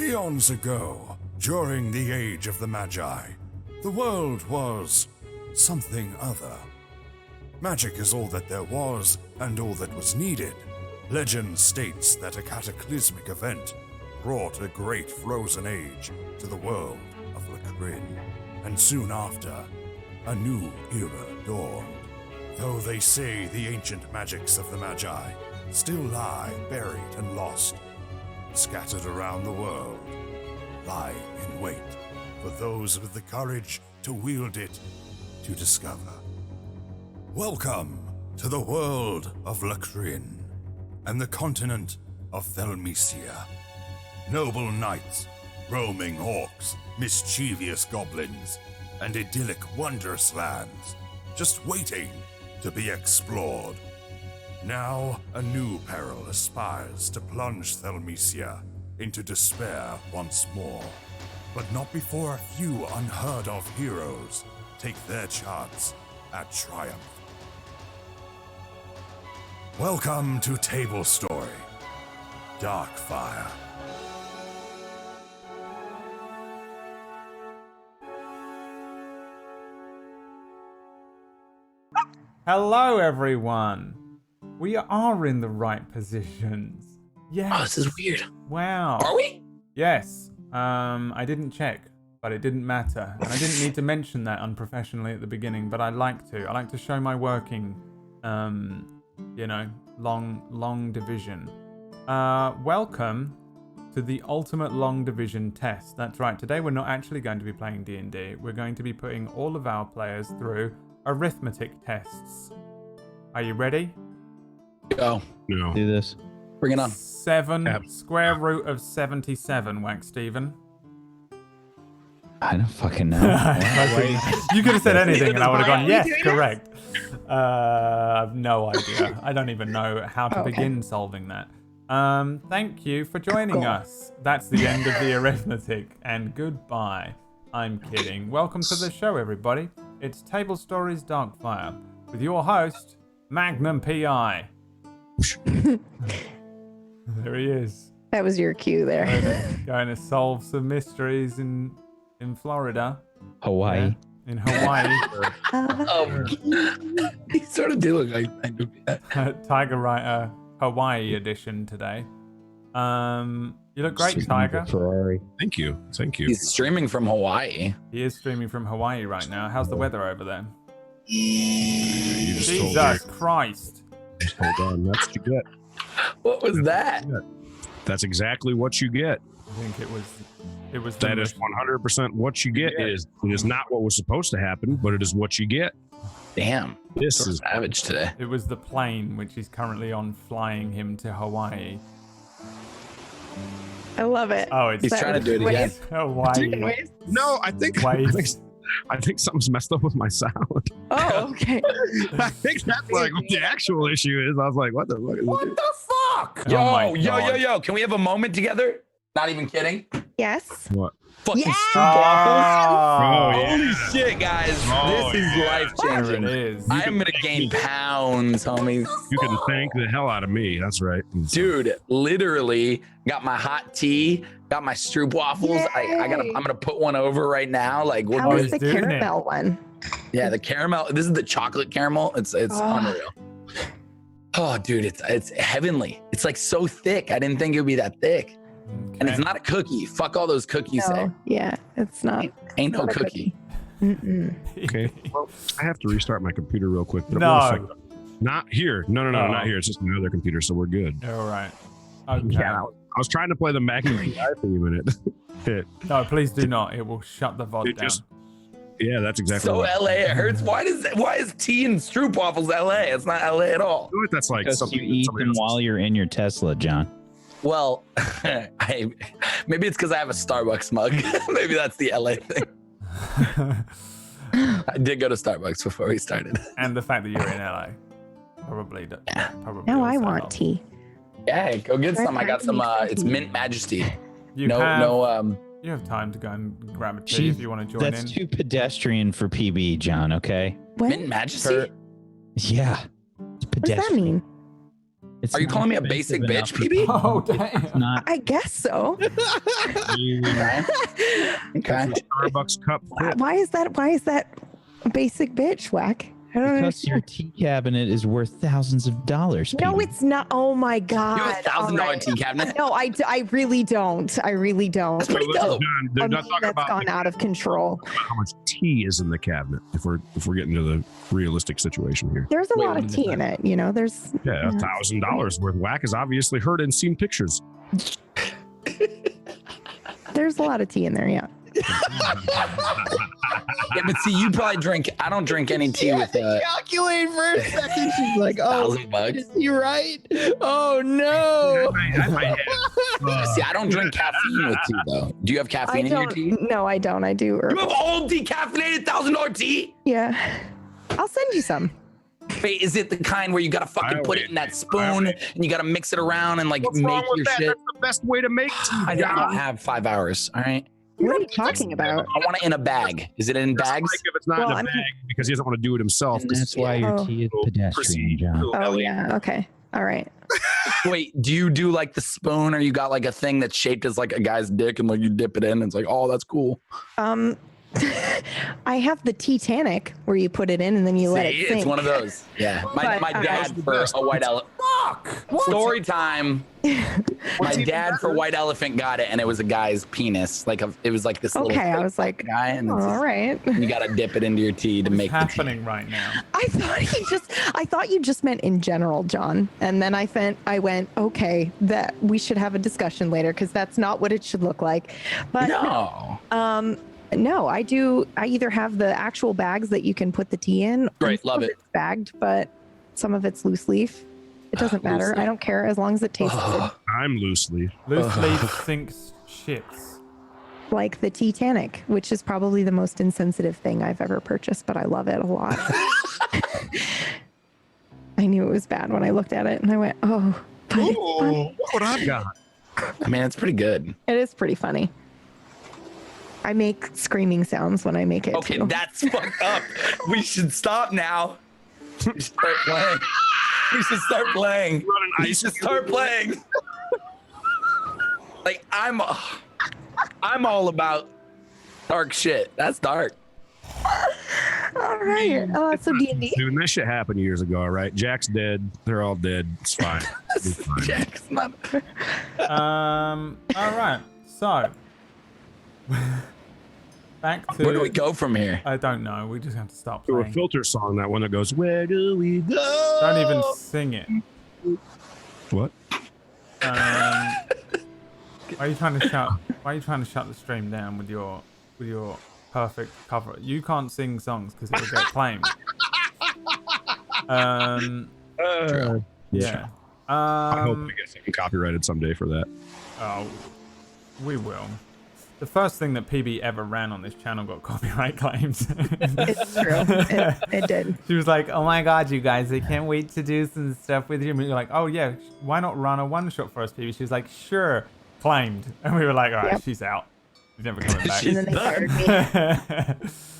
Eons ago, during the age of the Magi, the world was something other. Magic is all that there was and all that was needed. Legend states that a cataclysmic event brought a great frozen age to the world of Lacrin, and soon after, a new era dawned. Though they say the ancient magics of the Magi still lie buried and lost, scattered around the world, lie in wait for those with the courage to wield it to discover. Welcome to the world of Lacrin and the continent of Thelmecia. Noble knights, roaming orcs, mischievous goblins, and idyllic wondrous lands, just waiting to be explored. Now, a new peril aspires to plunge Thelmecia into despair once more, but not before a few unheard-of heroes take their chance at triumph. Welcome to Tablestory, Darkfire. Hello, everyone. We are in the right positions. Yes. Oh, this is weird. Wow. Are we? Yes. I didn't check, but it didn't matter. And I didn't need to mention that unprofessionally at the beginning, but I like to. I like to show my working, long division. Welcome to the ultimate long division test. That's right. Today we're not actually going to be playing D&D. We're going to be putting all of our players through arithmetic tests. Are you ready? Go. No. Do this. Bring it on. 7 square root of 77, Wax Steven. I don't fucking know. You could have said anything and I would have gone, yes, correct. I've no idea. I don't even know how to begin solving that. Thank you for joining us. That's the end of the arithmetic, and goodbye. I'm kidding. Welcome to the show, everybody. It's Table Stories Darkfire with your host, Magnum PI. There he is. That was your cue there. Going to solve some mysteries in Florida. Hawaii. Yeah, in Hawaii. You sort of do look like I do that. Tiger Writer Hawaii edition today. You look great, Tiger. Ferrari. Thank you. Thank you. He's streaming from Hawaii. He is streaming from Hawaii right now. How's the weather over there? You just told Jesus me. Christ. Hold on. That's what you get. What was that? That's exactly what you get. I think it was That is 100% what you get. It is not what was supposed to happen, but it is what you get. Damn. This So is savage today. It was the plane which he's currently on flying him to Hawaii. I love it. Oh, it's He's trying to do it again. Hawaii. no. I think something's messed up with my sound. Oh, okay. I think that's like what the actual issue is. I was like, what the fuck is What this? the fuck? Oh my Yo. God. Can we have a moment together? Not even kidding. Yes. What? Fucking Yeah. Stroop waffles. Oh, yeah. Holy shit, guys. Oh, this is yeah. life there changing. it is. I am gonna gain pounds, homies. You can thank the hell out of me. That's right. Dude, literally got my hot tea, got my Stroop waffles. I'm gonna put one over right now. Like, How we're is he's the doing it. caramel one? yeah, the caramel. This is the chocolate caramel. It's unreal. Oh, dude, it's heavenly. It's like so thick. I didn't think it would be that thick. And it's not a cookie. Fuck all those cookies. No, yeah, it's not. Ain't no not a cookie. Mm-mm. Okay. Well, I have to restart my computer real quick. But No. Not here. No, Oh. not here. It's just my other computer, so we're good. All right. Okay. Yeah, I was trying to play the Magnum PI thing a minute. No, please do not. It will shut the VOD It down. just- Yeah, that's exactly So what. LA, it hurts. Why is tea and Stroop waffles LA? It's not LA at all. I feel like that's like Because something you that eat somebody them else while you're in your Tesla, John. Well, maybe it's because I have a Starbucks mug. Maybe that's the LA thing. I did go to Starbucks before we started. And the fact that you're in LA. Probably. Probably Now I also want helps. tea. Yeah, go get some. I got some. It's Mint Majesty. You have time to go and grab a tea if you want to join That's in. too pedestrian for PB, John, okay? What? Mint Majesty. Yeah. It's What does that pedestrian. mean? It's Are you not calling me a expensive basic bitch, enough. PB? Oh damn. It's not. I guess so. Okay. Starbucks cup fit. Why is that a basic bitch, Whack? I don't Because your understand. tea cabinet is worth thousands of dollars. No, PB. it's not. Oh my God. You have a $1,000 All right. tea cabinet? No, I really don't. I really don't. That's pretty dope. John, they're A not meme talking that's about gone out of control. how much tea is in the cabinet. If we're getting to the realistic situation here. There's a Wait, lot what of is tea that? in it. You know, there's. Yeah, $1,000 worth. Whack has obviously heard and seen pictures. There's a lot of tea in there. Yeah. Yeah, but see, you probably drink. I don't drink any tea with Calculate for a second. She's like, "Oh, $1,000. is he right? Oh no!" See, I don't drink caffeine with tea though. Do you have I caffeine in your don't. tea? No, I don't. I do. You have Herbal. all decaffeinated $1,000 tea? Yeah. I'll send you some. Wait, is it the kind where you gotta fucking put it in that spoon and you gotta mix it around and like What's make wrong with your that? shit? That's the best way to make tea. I don't have 5 hours. All right. What are you talking about? I want it in a bag. Is it in Just bags? like if it's not Well, in a I mean- bag because he doesn't want to do it himself. And that's why your Oh. tea is pedestrian, John. Oh yeah. Okay. All right. Wait, do you do like the spoon or you got like a thing that's shaped as like a guy's dick and like you dip it in and it's like, oh, that's cool. I have the Titanic where you put it in and then you let it See, sink. it's one of those. Yeah. My But, dad for a white elephant. Story time. My dad for white elephant got it and it was a guy's penis. It was like this little Okay, I fake was like, guy and oh, it's all right. you gotta dip it into your tea to What's make the tea. happening right now? I thought you just meant in general, John. And then I went, okay, that we should have a discussion later because that's not what it should look like. But No. no, I either have the actual bags that you can put the tea in. Great, and some love of it. It's bagged, but some of it's loose leaf. It doesn't Loose matter. leaf. I don't care as long as it tastes good. I'm loosely. Loose leaf sinks ships. Like the Titanic, which is probably the most insensitive thing I've ever purchased, but I love it a lot. I knew it was bad when I looked at it and I went, oh, but it's funny. Look what I've got. I mean, it's pretty good. It is pretty funny. I make screaming sounds when I make it. Okay, too. that's fucked up. We should stop now. We should start playing. We should start playing. We should start playing. Like I'm all about dark shit. That's dark. All right. So D&D. Dude, that shit happened years ago, all right? Jack's dead. They're all dead. It's fine. It's fine. Jack's not. All right. So back to. Where do we go from here? I don't know. We just have to stop To a playing. filter song, that one that goes, "Where do we go?" Don't even sing it. What? Why are you trying to shut? Why are you trying to shut the stream down with your perfect cover? You can't sing songs because it will get claimed. Yeah. I hope I get something copyrighted someday for that. Oh, we will. The first thing that PB ever ran on this channel got copyright claims. It's true. It did. She was like, "Oh my god, you guys! I can't wait to do some stuff with you." And we were like, "Oh yeah, why not run a one shot for us, PB?" She was like, "Sure." Claimed, and we were like, "All right, Yep. she's out. She's never coming back." And then they fired me.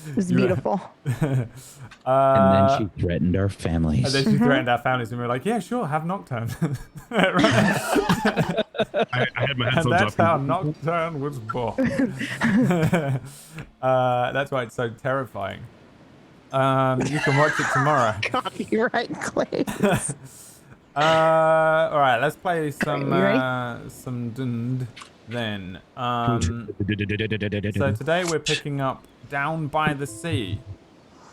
It was beautiful. And then she threatened our families. And then she threatened our families, and we were like, "Yeah, sure, have Nocturne." Right. I had my And headphones that's up. how Nocturne was born. That's why it's so terrifying. You can watch it tomorrow. Copyright claims. All right, let's play some You ready? some Dund then. So today we're picking up Down by the Sea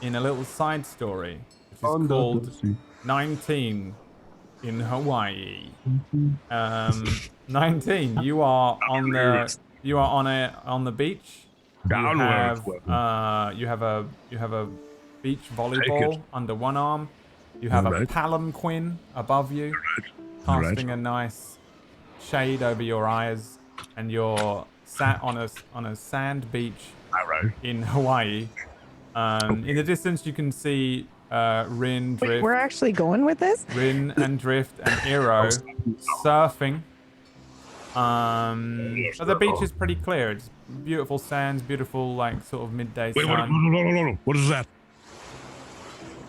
in a little side story, which is called 19 in Hawaii. 19. You are on the beach. Downwards. You have a beach volleyball under one arm. You have a Right. palanquin above you, casting a nice shade over your eyes, and you're sat on a sand beach All right. in Hawaii. In the distance, you can see Rin, Wait, Drift, we're actually going with this? Rin and Drift and Eero surfing. But the beach is pretty clear. It's beautiful sands, beautiful like sort of midday Wait, sun. no. What is that?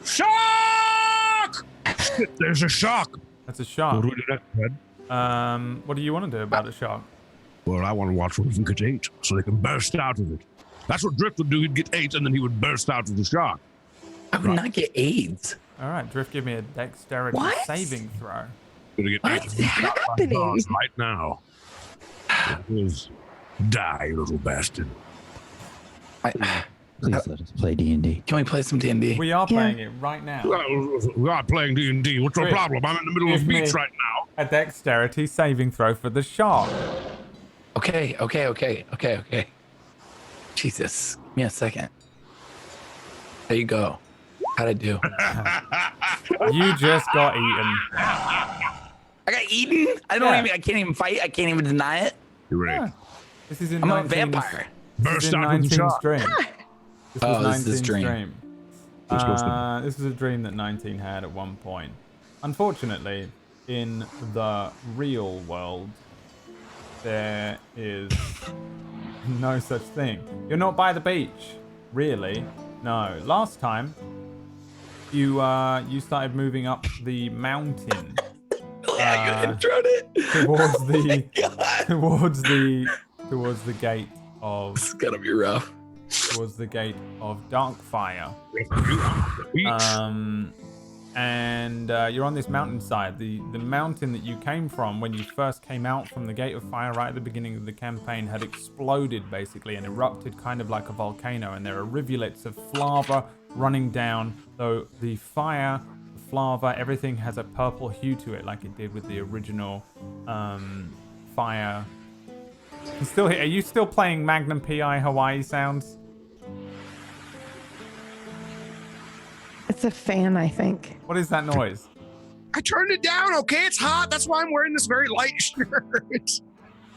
Shark! Shit, there's a shark. That's a What shark. do we do next, Fred? What do you want to do about the shark? Well, I want to watch one get ate so they can burst out of it. That's what Drift would do. He'd get ate and then he would burst out of the shark. I would not get AIDS. All right, Drift, give me a dexterity What? saving throw. Gonna get What's ate happening? right now. It is die, you little bastard. Please let us play D&D. Can we play some D&D? We are playing it right now. We are playing D&D. What's your Wait. problem? I'm in the middle of Give me- beach right now. A dexterity saving throw for the shark. Okay. Jesus. Give me a second. There you go. How'd I do? You just got eaten. I got eaten? I can't even fight. I can't even deny it. You're right. Yeah. This is in I'm 19 a vampire. This is Burst in out of the 19 shark. stream. This was Oh, this is 19 dream. stream. This is a dream that 19 had at one point. Unfortunately, in the real world, there is no such thing. You're not by the beach, really. No. Last time, you started moving up the mountain Yeah, you introed it. towards the gate of This is gonna be rough. Darkfire. And you're on this mountainside. The mountain that you came from when you first came out from the Gate of Fire right at the beginning of the campaign had exploded basically and erupted kind of like a volcano, and there are rivulets of lava running down, though the fire, the lava, everything has a purple hue to it like it did with the original fire. Are you still playing Magnum PI Hawaii sounds? It's a fan, I think. What is that noise? I turned it down, okay? It's hot. That's why I'm wearing this very light shirt.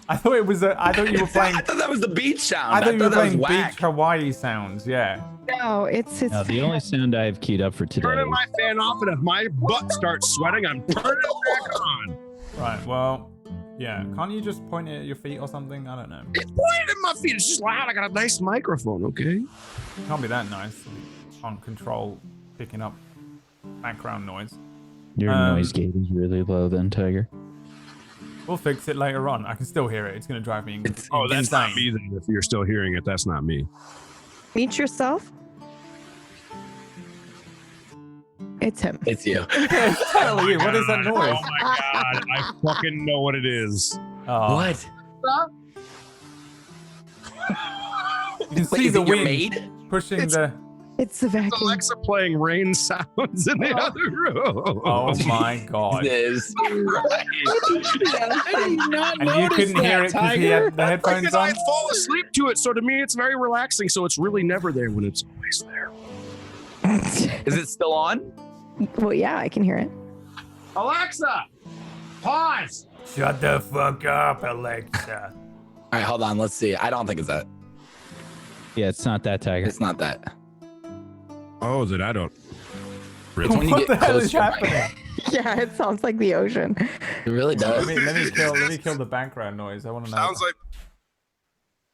I thought it was I thought you were playing I thought that was the beach sound. I thought you were that was playing whack. beach Hawaii sounds, yeah. No, it's his. Now, the only sound I have keyed up for today. Turning my fan off, and if my butt starts sweating, I'm turning it back on. Right, well, yeah. Can't you just point it at your feet or something? I don't know. It's pointed at my feet. It's just loud. I got a nice microphone, okay? It can't be that nice. You can't control picking up background noise. Your noise gate is really low then, Tiger. We'll fix it later on. I can still hear it. It's going to drive me Oh, that's insane. not me then. If you're still hearing it, that's not me. Meet yourself. It's him. It's you. It's totally you. What is that noise? Oh my god, I fucking know what it is. Oh, What? You can Wait, see is the it your wind maid? pushing It's- the... It's the It's vacuum. Alexa playing rain sounds in the other room. Oh my god. This. Right. And you couldn't hear it because he had the headphones Because on? I fall asleep to it, so to me it's very relaxing. So it's really never there when it's always there. Is it still on? Well, yeah, I can hear it. Alexa, pause. Shut the fuck up, Alexa. All right, hold on. Let's see. I don't think it's that. Yeah, it's not that, Tiger. It's not that. Oh, that I don't. It's when you What the get hell close is to your mic. happening? Yeah, it sounds like the ocean. It really does. Let me kill the background noise. I want to know. Sounds like.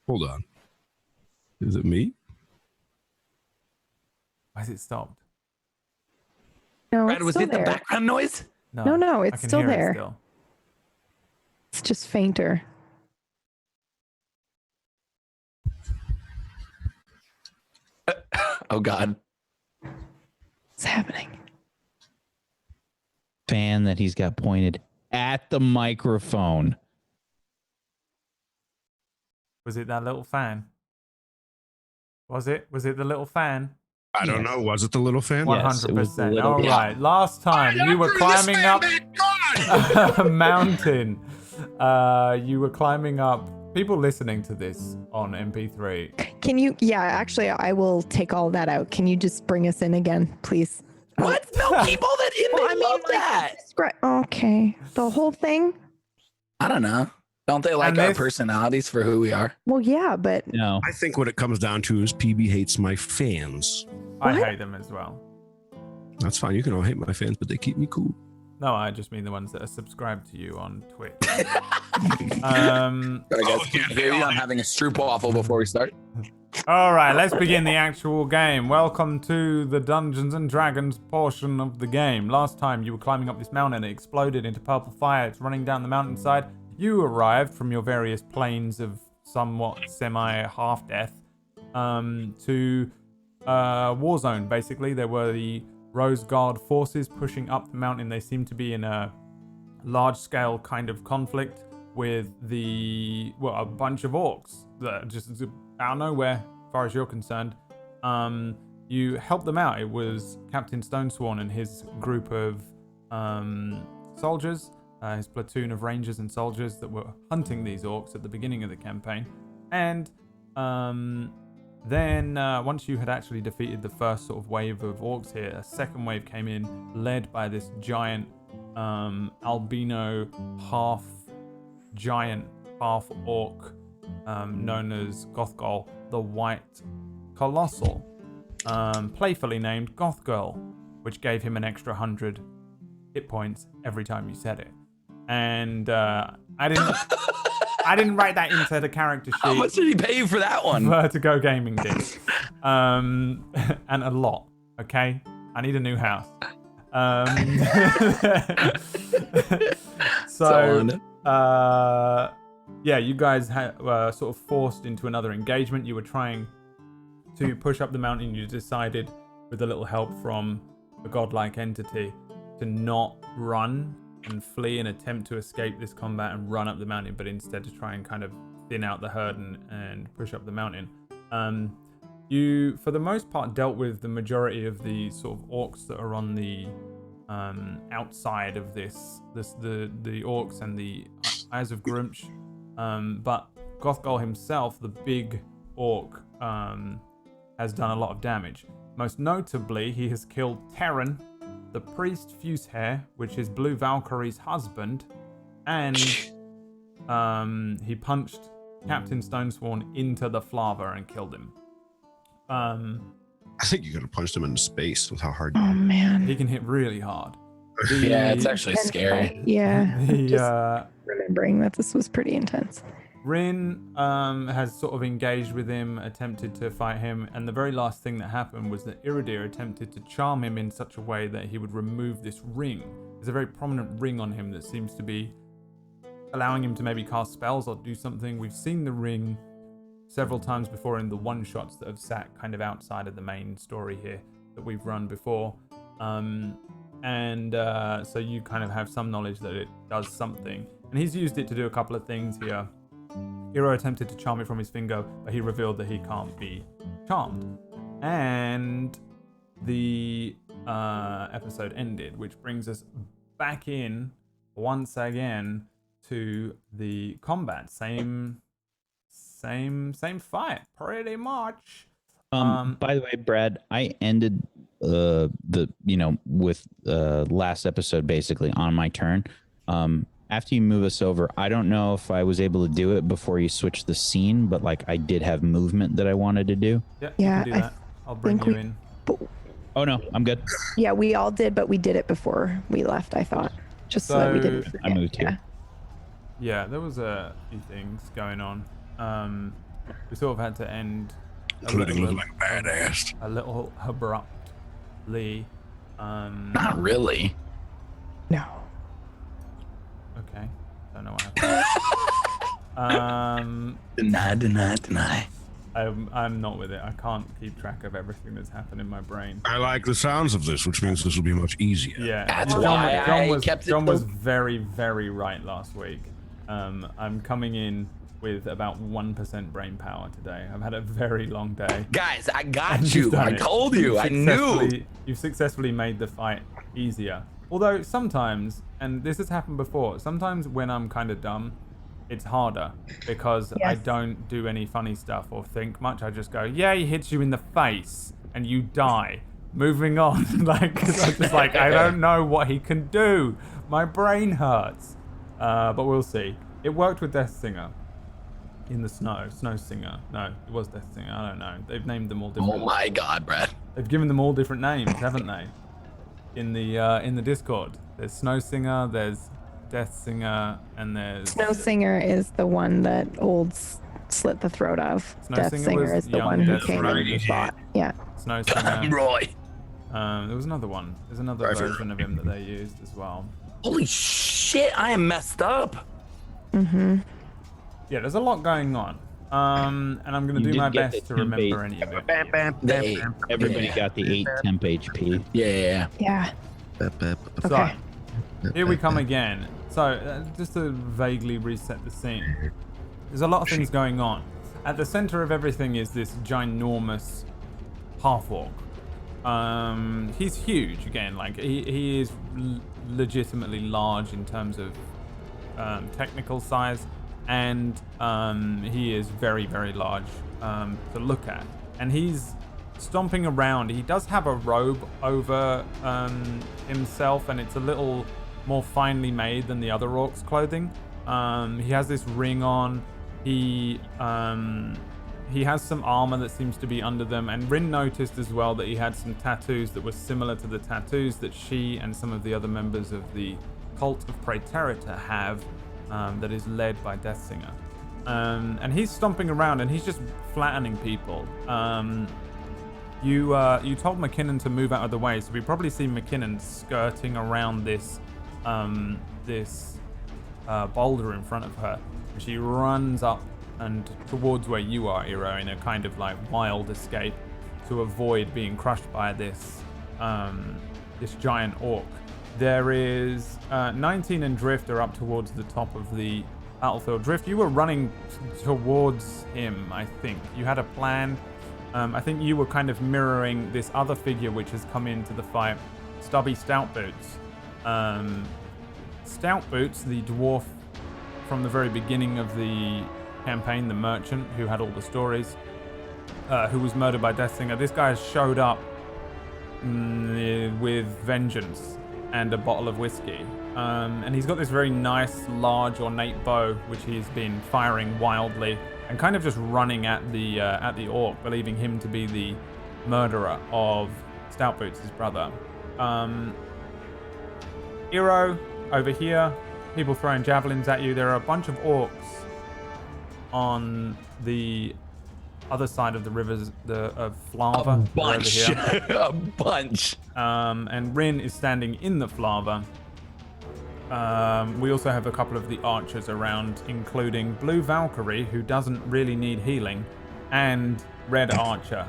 Hold on. Is it me? Why has it stopped? No, Brad, it's was still it there. the background noise? No, I it's can still hear it there. still. It's just fainter. Oh God. What's happening? Fan that he's got pointed at the microphone. Was it that little fan? Was it the little fan? I don't know. Was it the little fan? Yes, it was the 100%. little- All right. Last time you were climbing up a mountain. You were climbing up. People listening to this on MP3. Can you? Yeah, actually, I will take all that out. Can you just bring us in again, please? What? No, keep all that in. Well, They I mean, love like, that. Okay, the whole thing. I don't know. Don't they like And our this- personalities for who we are? Well, yeah, but No. I think what it comes down to is PB hates my fans. I What? hate them as well. That's fine. You can all hate my fans, but they keep me cool. No, I just mean the ones that are subscribed to you on Twitch. Sorry, guys. Oh, Can yeah, you hear you? I'm having a stroop waffle before we start. All right, let's begin the actual game. Welcome to the Dungeons and Dragons portion of the game. Last time you were climbing up this mountain, it exploded into purple fire. It's running down the mountainside. You arrived from your various planes of somewhat semi-half-death to Warzone, basically. There were the Rose Guard forces pushing up the mountain. They seem to be in a large-scale kind of conflict with a bunch of orcs that just out of nowhere, as far as you're concerned. You helped them out. It was Captain Stonesworn and his group of soldiers, his platoon of rangers and soldiers that were hunting these orcs at the beginning of the campaign. And then once you had actually defeated the first sort of wave of orcs here, a second wave came in, led by this giant albino half-giant, half-orc known as Gothgirl, the White Colossal, playfully named Gothgirl, which gave him an extra 100 hit points every time you said it. And I didn't write that into the character sheet. How much did he pay you for that one? Vertigo Gaming did. And a lot, okay? I need a new house. Yeah, you guys were sort of forced into another engagement. You were trying to push up the mountain. You decided, with a little help from a godlike entity, to not run and flee and attempt to escape this combat and run up the mountain, but instead to try and kind of thin out the herd and push up the mountain. You, for the most part, dealt with the majority of the sort of orcs that are on the outside of the orcs and the Eyes of Grumsh. But Gothgirl himself, the big orc, has done a lot of damage. Most notably, he has killed Terran, the priest Fusehair, which is Blue Valkyrie's husband, and he punched Captain Stonesworn into the flava and killed him. I think you could have punched him in space with how hard. Oh man, he can hit really hard. Yeah, it's actually scary. Yeah. Remembering that this was pretty intense. Rin has sort of engaged with him, attempted to fight him, and the very last thing that happened was that Iridir attempted to charm him in such a way that he would remove this ring. There's a very prominent ring on him that seems to be allowing him to maybe cast spells or do something. We've seen the ring several times before in the one-shots that have sat kind of outside of the main story here that we've run before. So you kind of have some knowledge that it does something. And he's used it to do a couple of things here. Hero attempted to charm it from his finger, but he revealed that he can't be charmed. And the episode ended, which brings us back in once again to the combat. Same fight, pretty much. By the way, Brad, I ended with last episode basically on my turn. After you move us over, I don't know if I was able to do it before you switched the scene, but like I did have movement that I wanted to do. Yeah, you can do that. I'll bring you in. Oh no, I'm good. Yeah, we all did, but we did it before we left, I thought. Just so that we didn't forget. I moved here. Yeah, there was a few things going on. We sort of had to end Including looking like a badass. a little abruptly. Not really. No. Okay. Don't know what happened. Deny. I'm not with it. I can't keep track of everything that's happened in my brain. I like the sounds of this, which means this will be much easier. Yeah. That's why I kept it. John was very, very right last week. I'm coming in with about 1% brain power today. I've had a very long day. Guys, I got you. I told you. I knew. You've successfully made the fight easier. Although sometimes, and this has happened before, sometimes when I'm kind of dumb, it's harder because I don't do any funny stuff or think much. I just go, yeah, he hits you in the face and you die. Moving on. Cause I'm just like, I don't know what he can do. My brain hurts. But we'll see. It worked with Death Singer. In the snow singer. No, it was Death Singer. I don't know. They've named them all different. Oh my God, Brad. They've given them all different names, haven't they? In the Discord, there's Snow Singer, there's Death Singer, and there's Snow Singer is the one that old slit the throat of. Snowsinger Death Singer was is the young one who Death came Singer. and fought. Yeah. Snowsinger. Roy. There was another one. There's another Right. version of him that they used as well. Holy shit, I am messed up. Yeah, there's a lot going on. And I'm going to You do did my get best the to remember temp any of it. The 8. Everybody got the 8 temp HP. Yeah. Yeah. So, Okay. here we come again. So, just to vaguely reset the scene, there's a lot of things going on. At the center of everything is this ginormous half-orc. He's huge again. Like he is legitimately large in terms of technical size, and he is very, very large to look at. And he's stomping around. He does have a robe over himself, and it's a little more finely made than the other orcs' clothing. He has this ring on. He has some armor that seems to be under them, and Rin noticed as well that he had some tattoos that were similar to the tattoos that she and some of the other members of the cult of Praeterita have, that is led by Deathsinger. And he's stomping around and he's just flattening people. You told McKinnon to move out of the way, so we probably see McKinnon skirting around this boulder in front of her. And she runs up and towards where you are, Iro, in a kind of like wild escape to avoid being crushed by this giant orc. There is 19 and Drift are up towards the top of the battlefield. Drift, you were running towards him, I think. You had a plan. I think you were kind of mirroring this other figure which has come into the fight, Stubby Stoutboots. Stoutboots, the dwarf from the very beginning of the campaign, the merchant who had all the stories, who was murdered by Deathsinger. This guy has showed up with vengeance and a bottle of whiskey. And he's got this very nice, large, ornate bow, which he's been firing wildly and kind of just running at the orc, believing him to be the murderer of Stoutboots, his brother. Iro, over here, people throwing javelins at you. There are a bunch of orcs on the other side of the rivers of Flava. A bunch. Over here. A bunch. And Rin is standing in the Flava. We also have a couple of the archers around, including Blue Valkyrie, who doesn't really need healing, and Red Archer.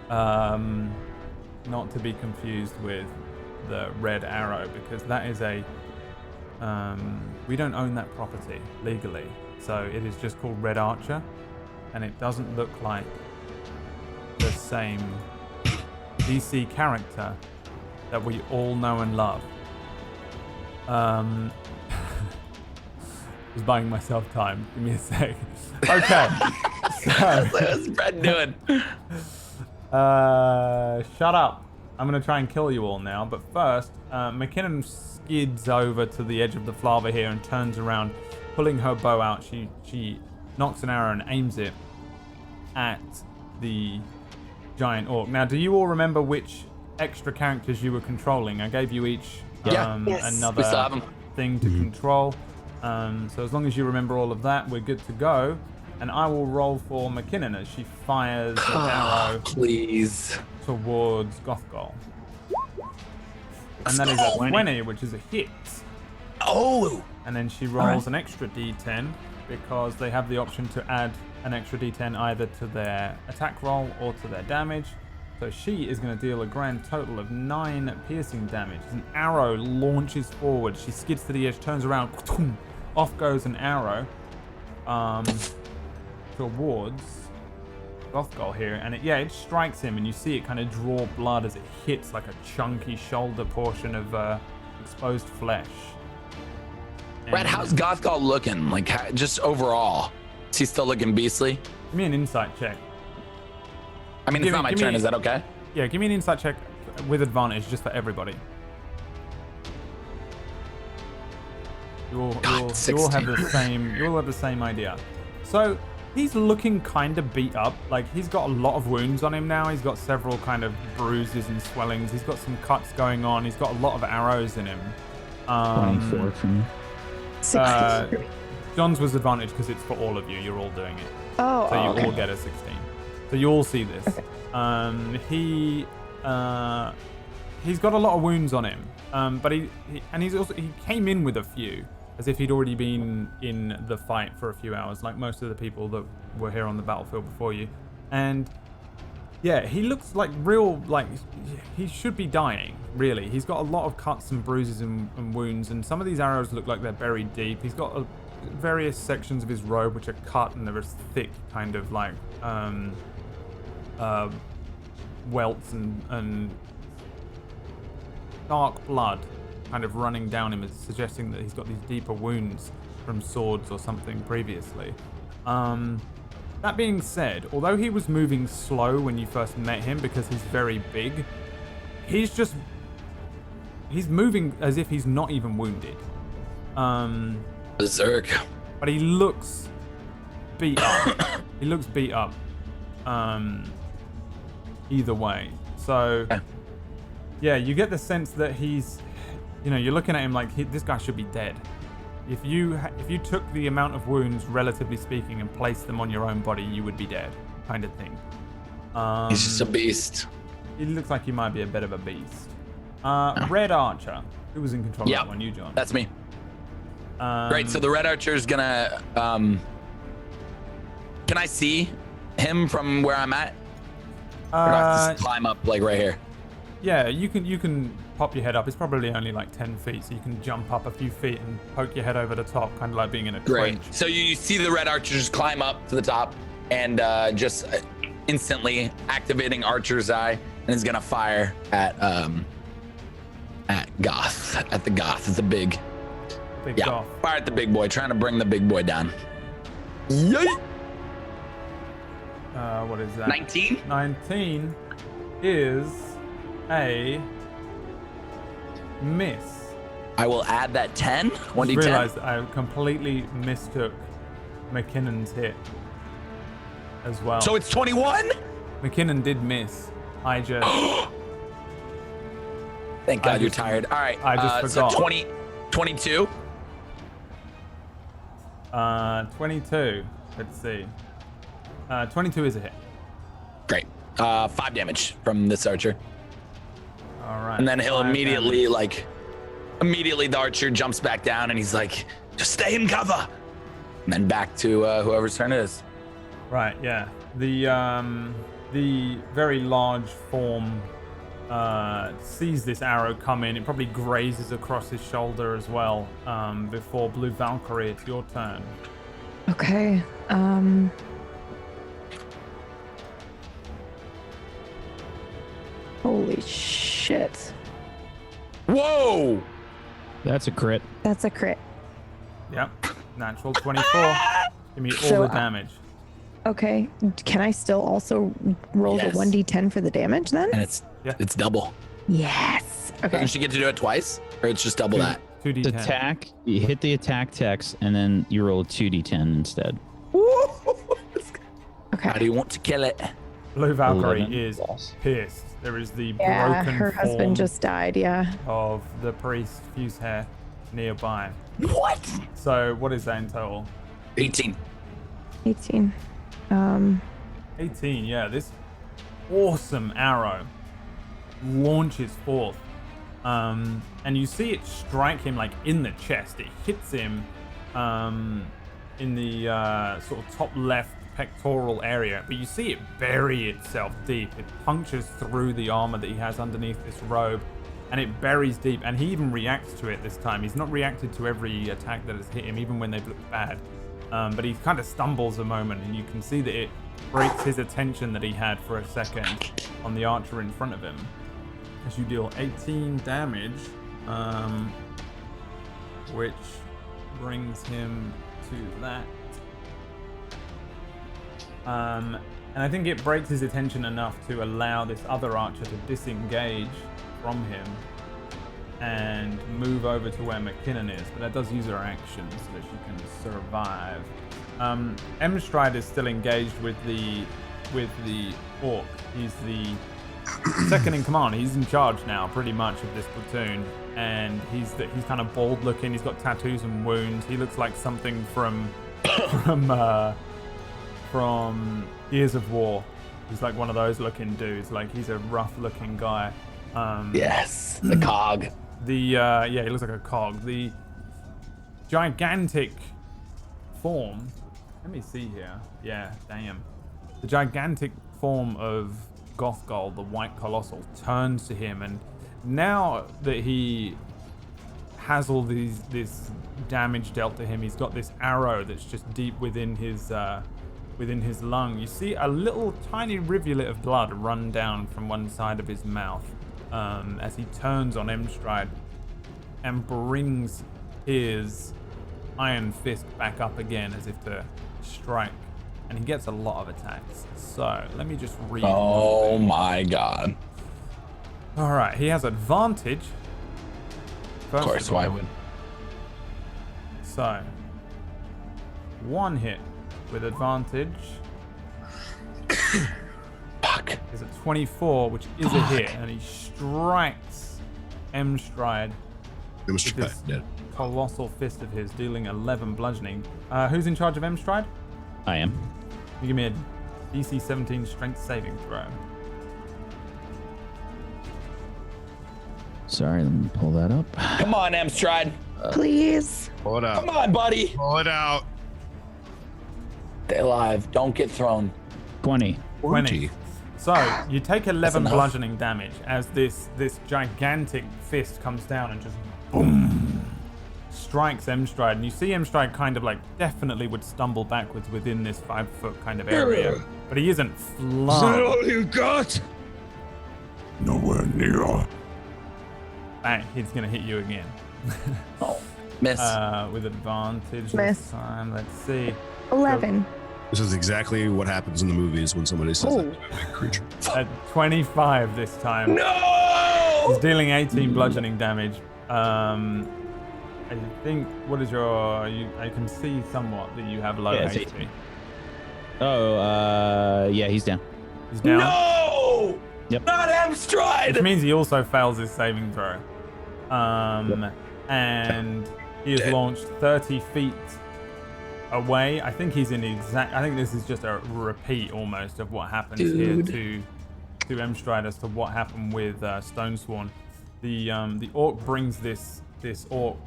Not to be confused with the Red Arrow, because that is a... we don't own that property legally. So it is just called Red Archer, and it doesn't look like the same DC character that we all know and love. Just buying myself time. Give me a sec. Okay. What's Brad doing? Shut up. I'm going to try and kill you all now, but first, McKinnon skids over to the edge of the Flava here and turns around, pulling her bow out. She knocks an arrow and aims it at the giant orc. Now, do you all remember which extra characters you were controlling? I gave you each another thing to control. So as long as you remember all of that, we're good to go. And I will roll for McKinnon as she fires an arrow towards Gothgol. And that is a 20, which is a hit. Oh! And then she rolls an extra d10 because they have the option to add an extra d10 either to their attack roll or to their damage. So she is going to deal a grand total of 9 piercing damage. As an arrow launches forward, she skids to the edge, turns around, off goes an arrow towards Gothgol here, and it strikes him, and you see it kind of draw blood as it hits like a chunky shoulder portion of exposed flesh. Brad, how's Gothgol looking? Like, just overall, is he still looking beastly? Give me an insight check. I mean, it's not my turn. Is that okay? Yeah, give me an insight check with advantage, just for everybody. You all have the same. You all have the same idea. So he's looking kind of beat up. Like, he's got a lot of wounds on him now. He's got several kind of bruises and swellings. He's got some cuts going on. He's got a lot of arrows in him. 24 for me. John's was advantage because it's for all of you. You're all doing it. Oh, So you okay. all get a 16. So you all see this. Okay. He's got a lot of wounds on him. But he came in with a few, as if he'd already been in the fight for a few hours, like most of the people that were here on the battlefield before you. And yeah, he looks like he should be dying, really. He's got a lot of cuts and bruises and wounds, and some of these arrows look like they're buried deep. He's got various sections of his robe which are cut, and they're thick, kind of like welts and dark blood kind of running down him, suggesting that he's got these deeper wounds from swords or something previously. That being said, although he was moving slow when you first met him because he's very big, he's moving as if he's not even wounded. Berserk. But he looks beat up. He looks beat up. Either way. So, yeah, you get the sense that he's, you're looking at him like this guy should be dead. If you took the amount of wounds, relatively speaking, and placed them on your own body, you would be dead, kind of thing. He's just a beast. He looks like he might be a bit of a beast. Red Archer, who was in control of that one? You, John. That's me. Great. So the Red Archer is gonna. Can I see him from where I'm at? Or do I have to just climb up like right here? Yeah, you can pop your head up. It's probably only like 10 feet, so you can jump up a few feet and poke your head over the top, kind of like being in a Great. trench. So you see the Red Archer just climb up to the top and just instantly activating Archer's Eye, and is gonna fire at Goth. At the Goth. It's a big Goth. Fire at the big boy, trying to bring the big boy down. Yay! What is that? 19. 19 is a miss. I will add that 10. I 1d10. realized I completely mistook McKinnon's hit as well. So it's 21? McKinnon did miss. I just Thank God you're tired. All right. I just forgot. So 22. 22. Let's see. 22 is a hit. Great. 5 damage from this archer. All right. And then he'll 5 immediately, damage. immediately the archer jumps back down and he's like, just stay in cover. And then back to whoever's turn it is. Right, yeah. The very large form sees this arrow come in. It probably grazes across his shoulder as well. Before Blue Valkyrie, it's your turn. Okay. Holy shit. Whoa! That's a crit. That's a crit. Yep. Natural 24. Give me all So, the damage. Okay. Can I still also roll Yes. the 1d10 for the damage then? And it's double. Yes. Okay. Doesn't she get to do it twice? Or it's just double that? 2d10. Attack. You hit the attack text, and then you roll a 2d10 instead. Okay. How do you want to kill it? Blue Valkyrie 11. is Yes. pissed. There is the Yeah, broken her form husband just died. Yeah. of the priest Fuse Hair nearby. What? So what is that in total? 18. 18. 18, yeah. This awesome arrow launches forth. And you see it strike him like in the chest. It hits him in the sort of top left pectoral area, but you see it bury itself deep. It punctures through the armor that he has underneath this robe, and it buries deep, and he even reacts to it this time. He's not reacted to every attack that has hit him, even when they've looked bad. But he kind of stumbles a moment, and you can see that it breaks his attention that he had for a second on the archer in front of him. As you deal 18 damage, which brings him to that. And I think it breaks his attention enough to allow this other archer to disengage from him and move over to where McKinnon is, but that does use her action so that she can survive. Stride is still engaged with the orc. He's the second in command. He's in charge now, pretty much, of this platoon, and he's kind of bald looking. He's got tattoos and wounds. He looks like something from from Gears of War. He's like one of those looking dudes. Like he's a rough looking guy. Yes, the cog. He looks like a cog. The gigantic form. Let me see here. Yeah, damn. The gigantic form of Gothgol, the White Colossal, turns to him, and now that he has all this damage dealt to him, he's got this arrow that's just deep within his lung. You see a little tiny rivulet of blood run down from one side of his mouth as he turns on Emstride and brings his iron fist back up again as if to strike. And he gets a lot of attacks. So let me just read. Oh my god. All right, he has advantage. Of course, why would? So, one hit with advantage Fuck. is a 24, which is a hit, and he strikes Emstride It was with this dead. colossal fist of his, dealing 11 bludgeoning. Who's in charge of Emstride? I am. You give me a DC 17 strength saving throw. Sorry, let me pull that up. Come on, Emstride. Please. Pull it out. Come on, buddy. Pull it out. Stay alive. Don't get thrown. 20. 20. So you take 11 enough. bludgeoning damage as this gigantic fist comes down and just boom strikes Emstride, and you see Emstride kind of like definitely would stumble backwards within this 5-foot kind of area, but he isn't flung. you got? Nowhere near. Bang, he's gonna hit you again. Oh, miss. With advantage Miss. this time. Let's see. 11. This is exactly what happens in the movies when somebody says Oh. that to a big creature. At 25 this time. No! He's dealing 18 bludgeoning damage. I think, what is your, I can see somewhat that you have low Yeah, it's HP. 18. Oh, yeah, he's down. He's down. No! Yep. Not Emstride! Which means he also fails his saving throw. And he is launched 30 feet away. I think he's in the exact, I think this is just a repeat almost of what happens here to Emstride as to what happened with Stonesworn. The orc brings this orc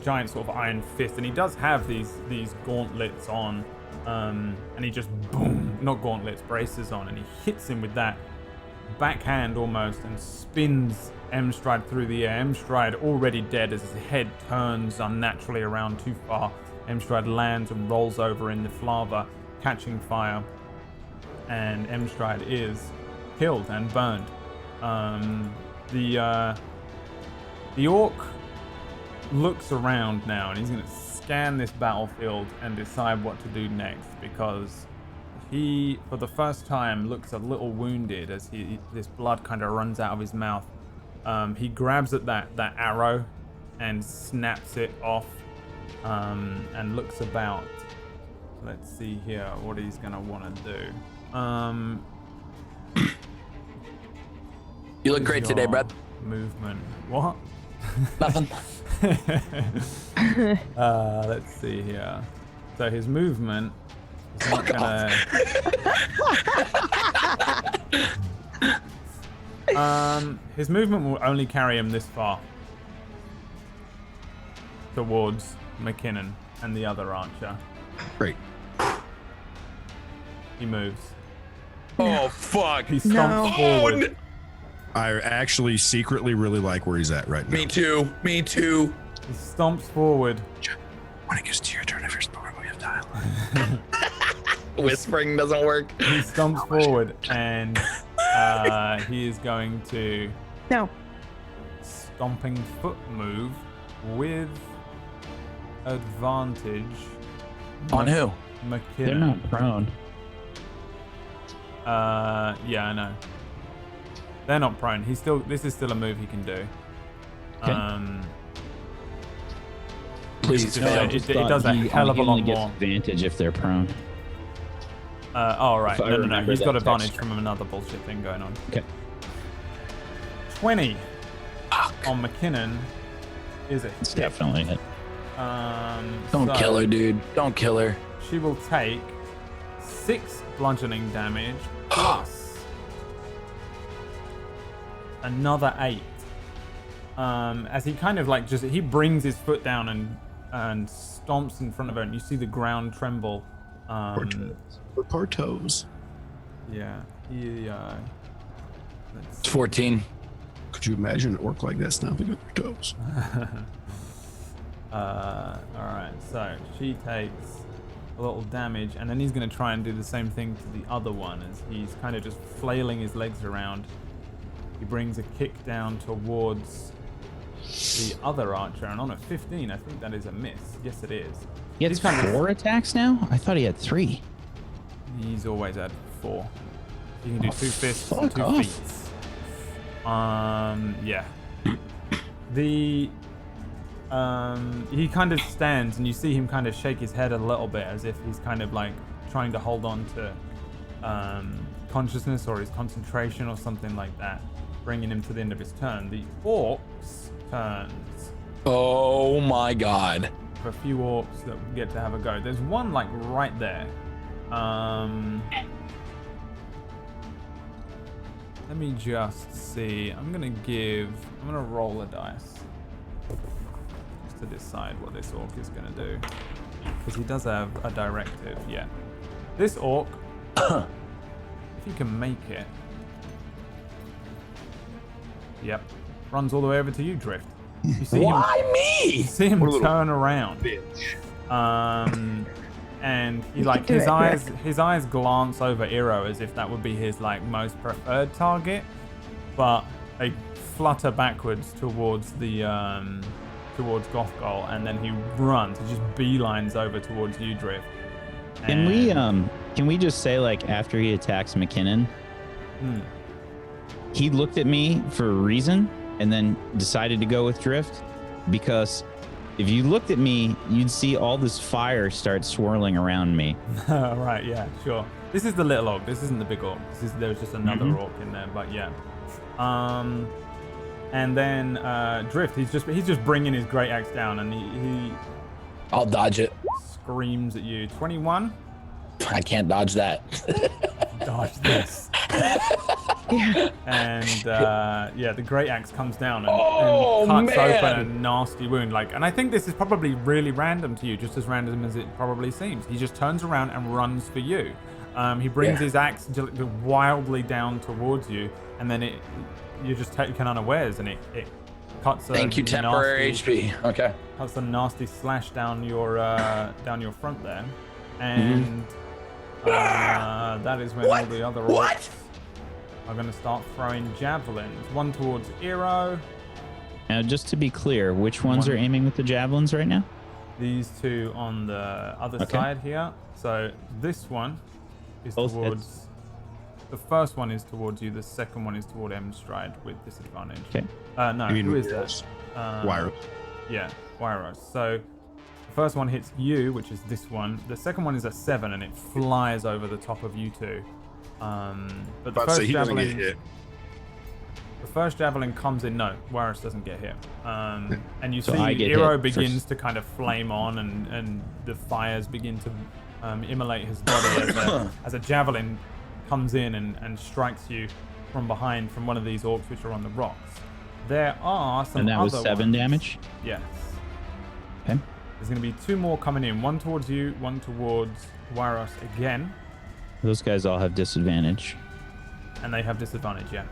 giant sort of iron fist, and he does have these gauntlets on, and he just boom, not gauntlets, braces on, and he hits him with that backhand almost and spins Emstride through the air. Emstride already dead as his head turns unnaturally around too far. Emstride lands and rolls over in the lava, catching fire, and Emstride is killed and burned. The orc looks around now, and he's going to scan this battlefield and decide what to do next, because he, for the first time, looks a little wounded as this blood kind of runs out of his mouth. He grabs at that arrow and snaps it off, and looks about. Let's see here what he's going to want to do. You look great today, Brad. Movement. What? Nothing. Let's see here. So his movement is not gonna. His movement will only carry him this far towards McKinnon and the other archer. Great. He moves. Oh, fuck. He stomps forward. I actually secretly really like where he's at right now. Me too. Me too. He stomps forward. When it gets to your turn, if you're spoken, we have time. Whispering doesn't work. He stomps forward, and he is going to No. stomping foot move with advantage. On who? McKinnon. They're not prone. Yeah, I know. They're not prone. This is still a move he can do. Okay. Please, No, fail. it does a hell of a lot gets more. advantage if they're prone. Oh, right. If I No. remember He's that got advantage text. from another bullshit thing going on. Okay. 20 on McKinnon is a hit. It's definitely it. Don't so kill her, dude. Don't kill her. She will take 6 bludgeoning damage plus another 8. As he kind of like he brings his foot down and stomps in front of her, and you see the ground tremble. Poor toes. Yeah, he. It's 14. Could you imagine an orc like that stomping on your toes? All right, so she takes a little damage, and then he's going to try and do the same thing to the other one as he's kind of just flailing his legs around. He brings a kick down towards the other archer, and on a 15, I think that is a miss. Yes, it is. He has 4 attacks now? I thought he had 3. He's always had 4. You can do 2 fists and 2 off. feats. Yeah. The he kind of stands, and you see him kind of shake his head a little bit as if he's kind of like trying to hold on to consciousness or his concentration or something like that, bringing him to the end of his turn. The orcs turns. Oh my god. A few orcs that get to have a go. There's one like right there. Let me just see. I'm gonna roll a dice just to decide what this orc is gonna do, because he does have a directive. Yeah, this orc, if he can make it, yep, runs all the way over to you, Drift. You see Why me? You see him turn around. And he like his eyes glance over Eero as if that would be his like most preferred target, but they flutter backwards towards the towards Gothgol, and then he runs. He just beelines over towards you, Drift. Can we just say, like, after he attacks McKinnon, he looked at me for a reason and then decided to go with Drift? Because if you looked at me, you'd see all this fire start swirling around me. Right, yeah, sure. This is the little orc. This isn't the big orc. There's just another orc in there, but yeah. And then Drift, he's just bringing his great axe down, and he I'll dodge it. screams at you. 21. I can't dodge that. Dodge this. And the great axe comes down and cuts open a nasty wound. And I think this is probably really random to you, just as random as it probably seems. He just turns around and runs for you. He brings his axe wildly down towards you, and then you're just taken unawares, and it cuts a Thank you, temporary nasty, HP. Okay. Cuts a nasty slash down your front there, and that is when all the other orcs are going to start throwing javelins. One towards Eero. Now, just to be clear, which ones are aiming with the javelins right now? These two on the other side here. So this one is Both towards... hits. The first one is towards you. The second one is toward Stride with disadvantage. Okay. No, who is that? Wire. Yeah, Wyros. So the first one hits you, which is this one. The second one is a 7, and it flies over the top of you two. But the first he doesn't javelin, get hit. the first javelin comes in. No, Wyros doesn't get hit. And you So see I get Eero hit begins first. to kind of flame on, and the fires begin to immolate his body as a javelin comes in and strikes you from behind from one of these orcs which are on the rocks. There are some And that was other 7 ones. damage? Yes. Okay. There's going to be 2 more coming in. One towards you, one towards Wyros again. Those guys all have disadvantage. And they have disadvantage, yeah.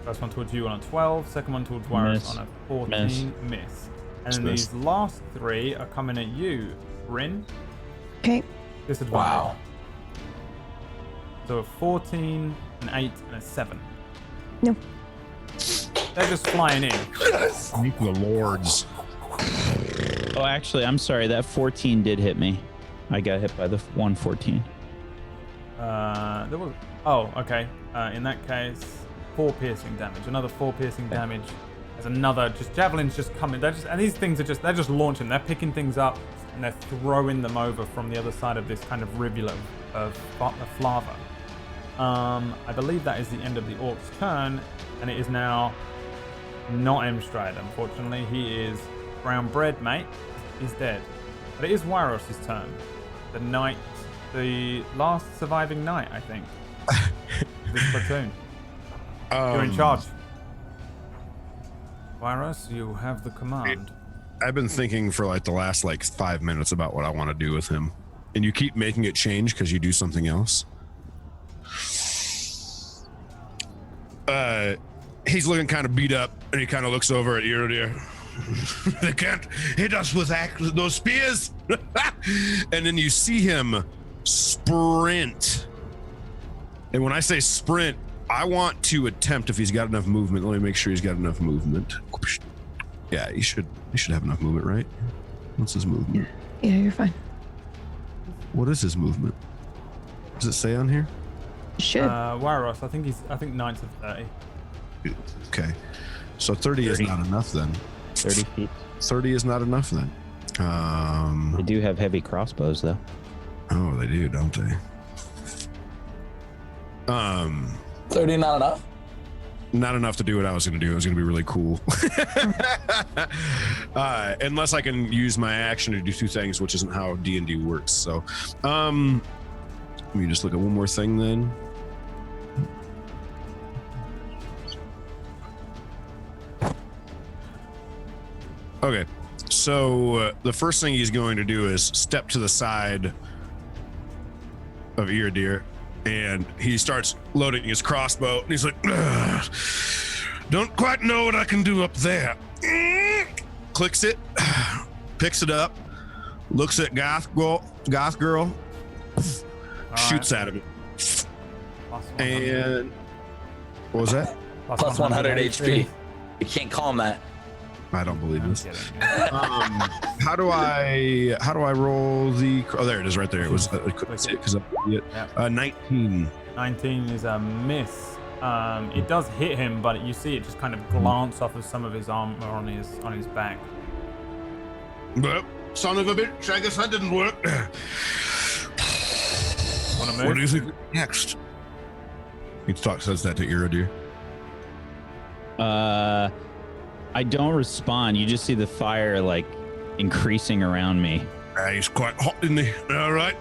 First one towards you on a 12. Second one towards Wyros Miss. on a 14. Miss. And then Miss. these last 3 are coming at you, Bryn. Okay. Disadvantage. Wow. So a 14, an 8, and a 7. No. They're just flying in. Meet the lords. Oh, actually, I'm sorry. That 14 did hit me. I got hit by the 114. There was... Oh, okay. In that case, 4 piercing damage. Another 4 piercing damage. There's another... Just javelins just coming. And these things are just... They're just launching. They're picking things up, and they're throwing them over from the other side of this kind of rivulet of lava. I believe that is the end of the orc's turn, and it is now not Stride, unfortunately. He is brown bread, mate. He's dead. But it is Wyros' turn. The knight the last surviving knight, I think. This platoon. You're in charge. Virus, you have the command. I've been thinking for like the last 5 minutes about what I want to do with him, and you keep making it change because you do something else. He's looking kind of beat up, and he kind of looks over at Iridir. They can't hit us with those spears. And then you see him sprint. And when I say sprint, I want to attempt if he's got enough movement. Let me make sure he's got enough movement. Yeah, he should have enough movement, right? What's his movement? Yeah, you're fine. What is his movement? Does it say on here? Should. Wyros, I think 9 to 30. Okay. So 30 is not enough then. 30 feet. 30 is not enough then. They do have heavy crossbows though. Oh, they do, don't they? 30 not enough? Not enough to do what I was going to do. It was going to be really cool. Unless I can use my action to do 2 things, which isn't how D&D works. So, let me just look at one more thing then. Okay, so the first thing he's going to do is step to the side of Iridir, and he starts loading his crossbow, and he's like, "Ugh, don't quite know what I can do up there." Clicks it, picks it up, looks at Goth Girl, shoots at him. And what was that? Plus 100 HP. You can't call him that. I don't believe this. How do I roll the? Oh, there it is, right there. It was. I couldn't see it because I'm 19. 19 is a miss. It does hit him, but you see it just kind of glance off of some of his armor on his back. Well, son of a bitch, I guess that didn't work. Wanna move? What do you think next? He says that to Iridir. I don't respond. You just see the fire increasing around me. He's quite hot, isn't he? All right.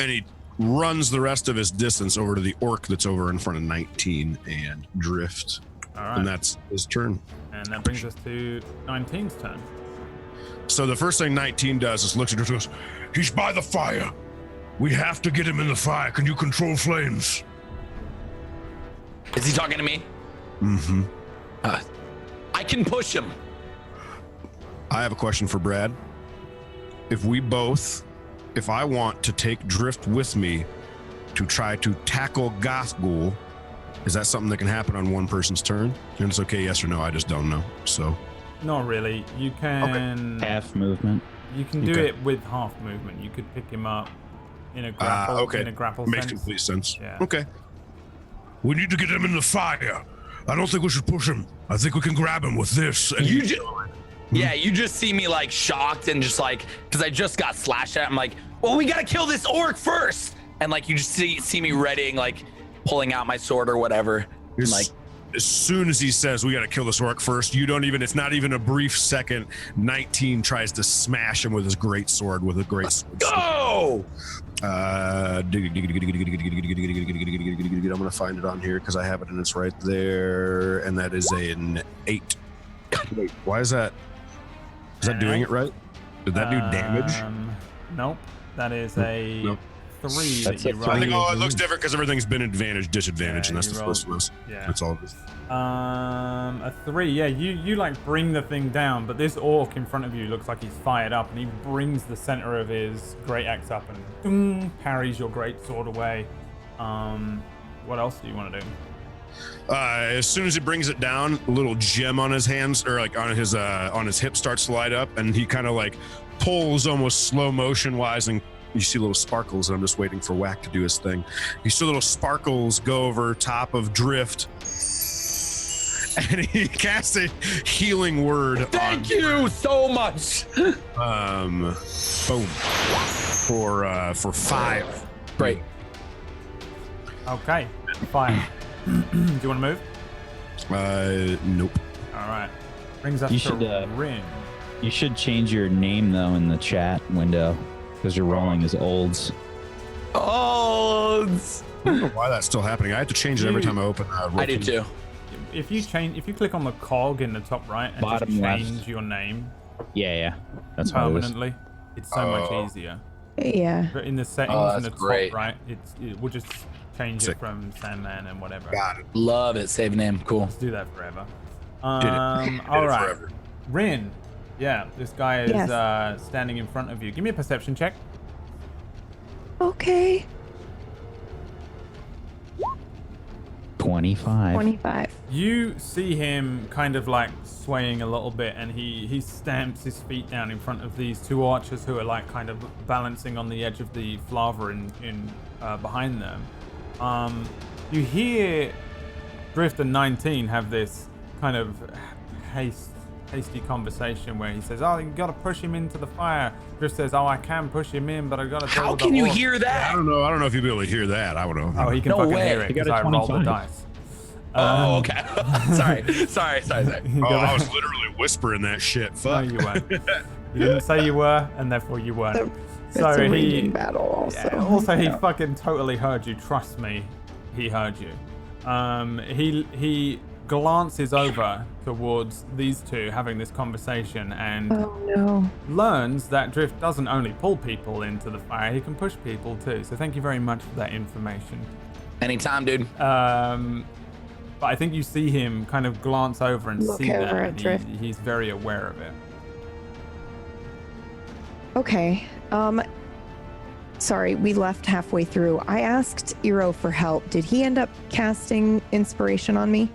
And he runs the rest of his distance over to the orc that's over in front of 19 and drift. All right. And that's his turn. And that brings us to 19's turn. So the first thing 19 does is looks at us and goes, "He's by the fire. We have to get him in the fire. Can you control flames?" Is he talking to me? Mm-hmm. I can push him. I have a question for Brad. If I want to take Drift with me to try to tackle Gothgul, is that something that can happen on one person's turn? And it's okay, yes or no, I just don't know. So Not really. You can Half movement. You can do it with half movement. You could pick him up in a grapple. Okay. In a grapple Makes sense. complete sense. Yeah. Okay. We need to get him in the fire. I don't think we should push him. I think we can grab him with this. And You just see me shocked and just because I just got slashed at. I'm like, well, we gotta kill this orc first. And you just see me readying, pulling out my sword or whatever. As soon as he says we got to kill this orc first, it's not even a brief second. 19 tries to smash him with his great sword with a great sword. Go! I'm gonna find it on here because I have it and it's right there, and that is an 8. Wait, why is that? Is that doing it right? Did that do damage? Nope. That is a Nope. 3 That's that a you three. I roll. think it looks different because everything's been advantage, disadvantage, Yeah, and that's you the roll- first one. yeah. That's all it is. A 3. Yeah, you bring the thing down, but this orc in front of you looks like he's fired up, and he brings the center of his great axe up and parries your great sword away. What else do you want to do? As soon as he brings it down, a little gem on his hands or on his hip starts to light up, and he kind of pulls almost slow motion wise, and you see little sparkles. And I'm just waiting for Whack to do his thing. You see little sparkles go over top of Drift, and he casts a healing word. Thank you so much. Boom. For 5. Great. Okay, fine. Do you want to move? Nope. All right. Brings us You to should, Rin. You should change your name though in the chat window. because you're rolling as olds. Oh, I don't know why that's still happening. I have to change it every time I open. I do too. If you click on the cog in the top right and Bottom just left. change your name Yeah. That's what it is. permanently, it's so much easier. Yeah. But in the settings in the that's great. top right, it will just change Sick. it from Sandman and whatever. Got it. Love it. Save name. Cool. Let's do that forever. Did it. All Did it right, forever. Rin. Yeah, this guy is Yes. standing in front of you. Give me a perception check. Okay. 25. 25. You see him kind of like swaying a little bit, and he stamps his feet down in front of these two archers who are like kind of balancing on the edge of the lava in behind them. You hear Drift and 19 have this kind of hasty conversation where he says, "Oh, you gotta push him into the fire." Drift says, "Oh, I can push him in, but I gotta." How can you hear I that? don't know. I don't know if you'll be able to hear that. I don't know. Oh, he can No fucking way. hear it He got because a I rolled the 25. dice. Oh, okay. sorry. Oh, I was literally whispering that shit. No, Fuck. you weren't. You didn't say you were, and therefore you weren't. It's a So he, raging battle also. yeah, also he Yeah. fucking totally heard you. Trust me, he heard you. He glances over towards these two having this conversation and Oh no. learns that Drift doesn't only pull people into the fire, he can push people too. So thank you very much for that information. Anytime, dude. But I think you see him kind of glance over and Look see over that. at and Drift. he's very aware of it. Okay. Sorry, we left halfway through. I asked Eero for help. Did he end up casting inspiration on me?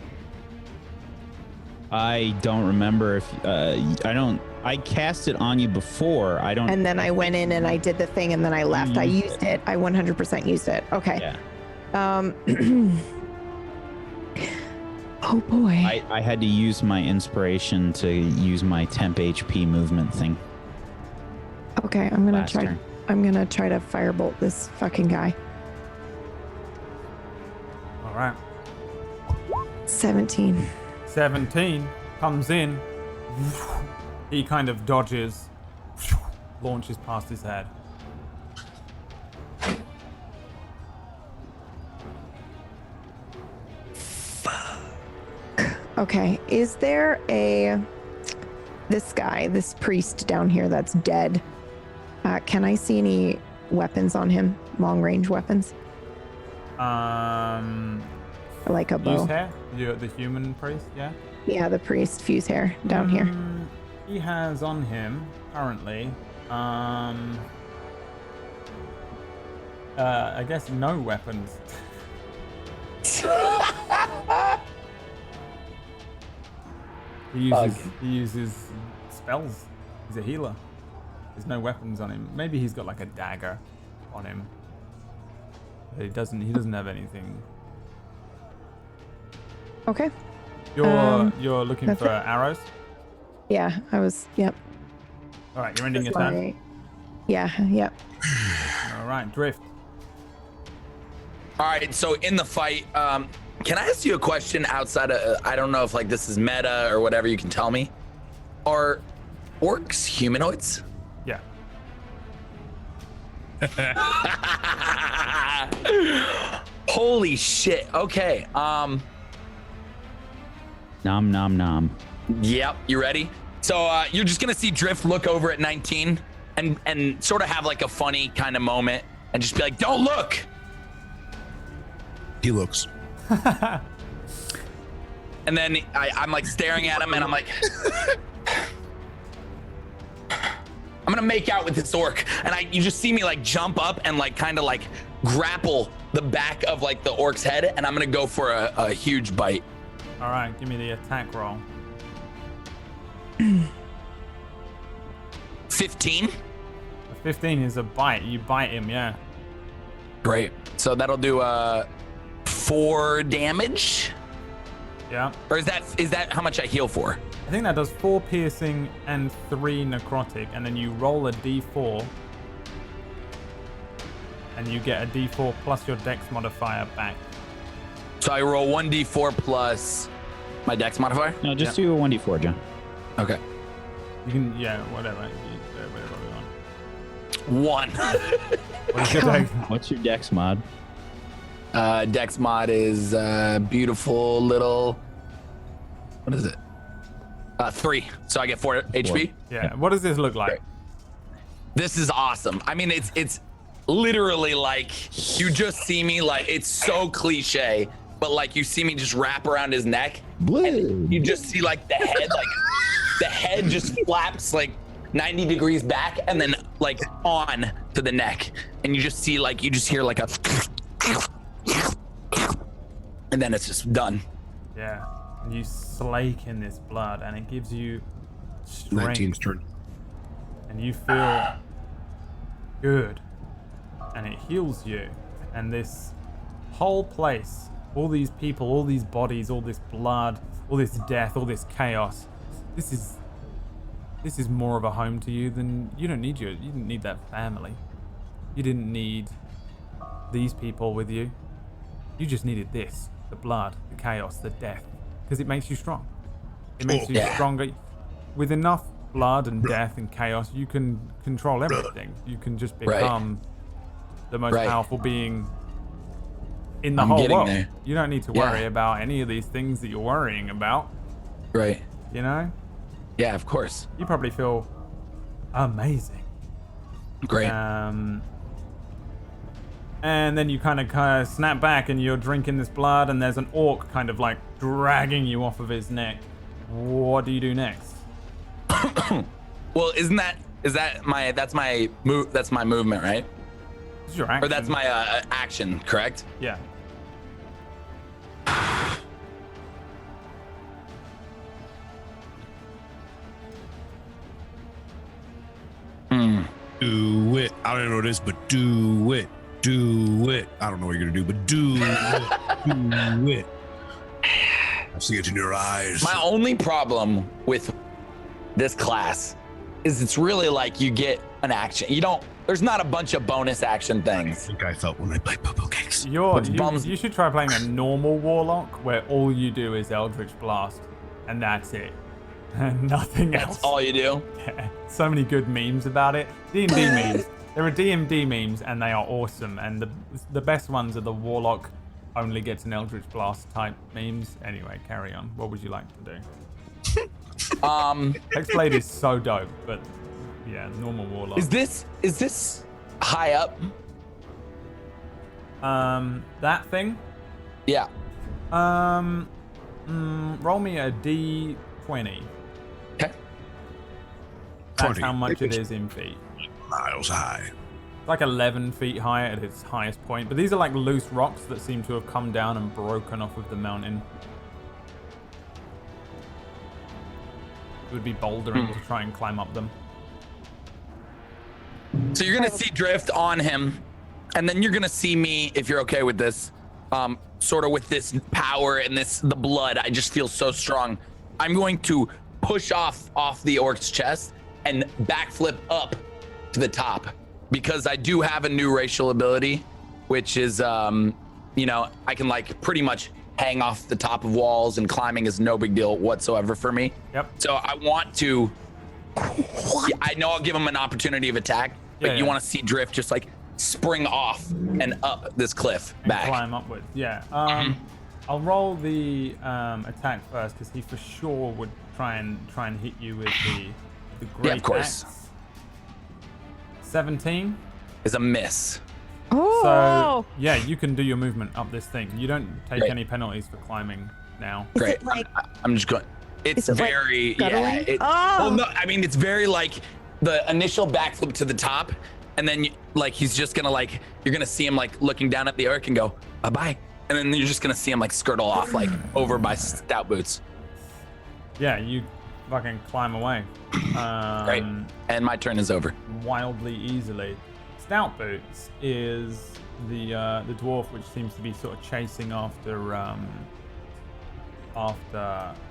I don't remember if I cast it on you before. I don't. And then I went in and I did the thing and then I left. I used used it. I 100% used it. Okay. Yeah. Oh boy. I had to use my inspiration to use my temp HP movement thing. Okay, I'm gonna last try. turn. I'm gonna try to firebolt this fucking guy. All right. 17. 17 comes in. He kind of dodges, launches past his head. Okay, is there this priest down here that's dead? Can I see any weapons on him? Long range weapons? Like a Fuse bow? hair? The human priest, yeah? Yeah, the priest, fuse hair down here. He has on him currently, I guess no weapons. He uses spells. He's a healer. There's no weapons on him. Maybe he's got like a dagger on him. But he doesn't have anything. Okay. You're looking that's for it. arrows? Yeah, I was. Yep. All right, you're ending your That's turn. my- Yeah. Yep. All right, Drift. All right, so in the fight, can I ask you a question outside of, I don't know if like this is meta or whatever, you can tell me. Are orcs humanoids? Yeah. Holy shit. Okay. Nom nom nom. Yep, you ready? So you're just gonna see Drift look over at 19 and sort of have like a funny kind of moment and just be like, don't look. He looks. And then I'm like staring at him and I'm like, I'm gonna make out with this orc. And you just see me like jump up and like kind of like grapple the back of like the orc's head. And I'm gonna go for a huge bite. All right, give me the attack roll. 15. 15 is a bite. You bite him, yeah. Great. So that'll do 4 damage. Yeah. Or is that how much I heal for? I think that does 4 piercing and 3 necrotic, and then you roll a d4, and you get a d4 plus your dex modifier back. So I roll 1d4 plus my dex modifier? No, just do a 1d4, John. Okay. You can, yeah, whatever. Whatever you 1. What's your dex? What's your dex mod? Dex mod is beautiful little. What is it? 3. So I get 4 HP. Yeah. What does this look like? This is awesome. I mean, it's literally like you just see me like it's so cliche, but like you see me just wrap around his neck, and you just see like the head, like the head just flaps like 90 degrees back, and then like on to the neck, and you just see like you just hear like a, and then it's just done. Yeah. And you slake in this blood, and it gives you strength. 19's turn. And you feel good, and it heals you. And this whole place, all these people, all these bodies, all this blood, all this death, all this chaos, this is more of a home to you than you didn't need that family. You didn't need these people with you. You just needed this, the blood, the chaos, the death, because it makes you strong. It makes you stronger. With enough blood and death and chaos, you can control everything. You can just become the most powerful being in the whole world. There. You don't need to worry about any of these things that you're worrying about. Right. You know? Yeah, of course. You probably feel amazing. Great. And then you kind of snap back, and you're drinking this blood, and there's an orc kind of like dragging you off of his neck. What do you do next? Well, that's my movement, right? This is your action. Or that's my action, correct? Yeah. Do it. I don't know what it is, but do it. Do it. I don't know what you're gonna do, but do it. Do it. I see it in your eyes. My only problem with this class is it's really like you get an action. There's not a bunch of bonus action I things. think I felt when I played Bubble Cakes. You should try playing a normal warlock where all you do is Eldritch Blast, and that's it. And nothing else. That's all you do? Yeah. So many good memes about it. D&D memes. There are D&D memes, and they are awesome. And the best ones are the warlock only gets an Eldritch Blast type memes. Anyway, carry on. What would you like to do? Hexblade is so dope, but yeah, normal warlock. Is this high up? That thing? Yeah. Roll me a D20. Okay. That's 20. how much it is in feet. Miles high. It's like 11 feet high at its highest point, but these are like loose rocks that seem to have come down and broken off of the mountain. It would be bouldering to try and climb up them. So you're gonna see Drift on him, and then you're gonna see me, if you're okay with this, sort of with this power and the blood. I just feel so strong. I'm going to push off the orc's chest and backflip up to the top, because I do have a new racial ability, which is, I can like pretty much hang off the top of walls, and climbing is no big deal whatsoever for me. Yep. So I want to, I know I'll give him an opportunity of attack, but you want to see Drift just like spring off and up this cliff And back. climb upwards. Yeah. I'll roll the attack first, because he for sure would try and hit you with the great of course. axe. 17. Is a miss. Oh, So yeah, you can do your movement up this thing. You don't take Great. any penalties for climbing now. is Great. it like I'm just going. It's Is it like very scuttling? Well, no, I mean it's very like the initial backflip to the top, and then he's just gonna you're gonna see him like looking down at the arc and go bye bye, and then you're just gonna see him like skirtle off like over by Stout Boots. Yeah, you fucking climb away. Great. And my turn is over. Wildly easily. Stout Boots is the dwarf which seems to be sort of chasing after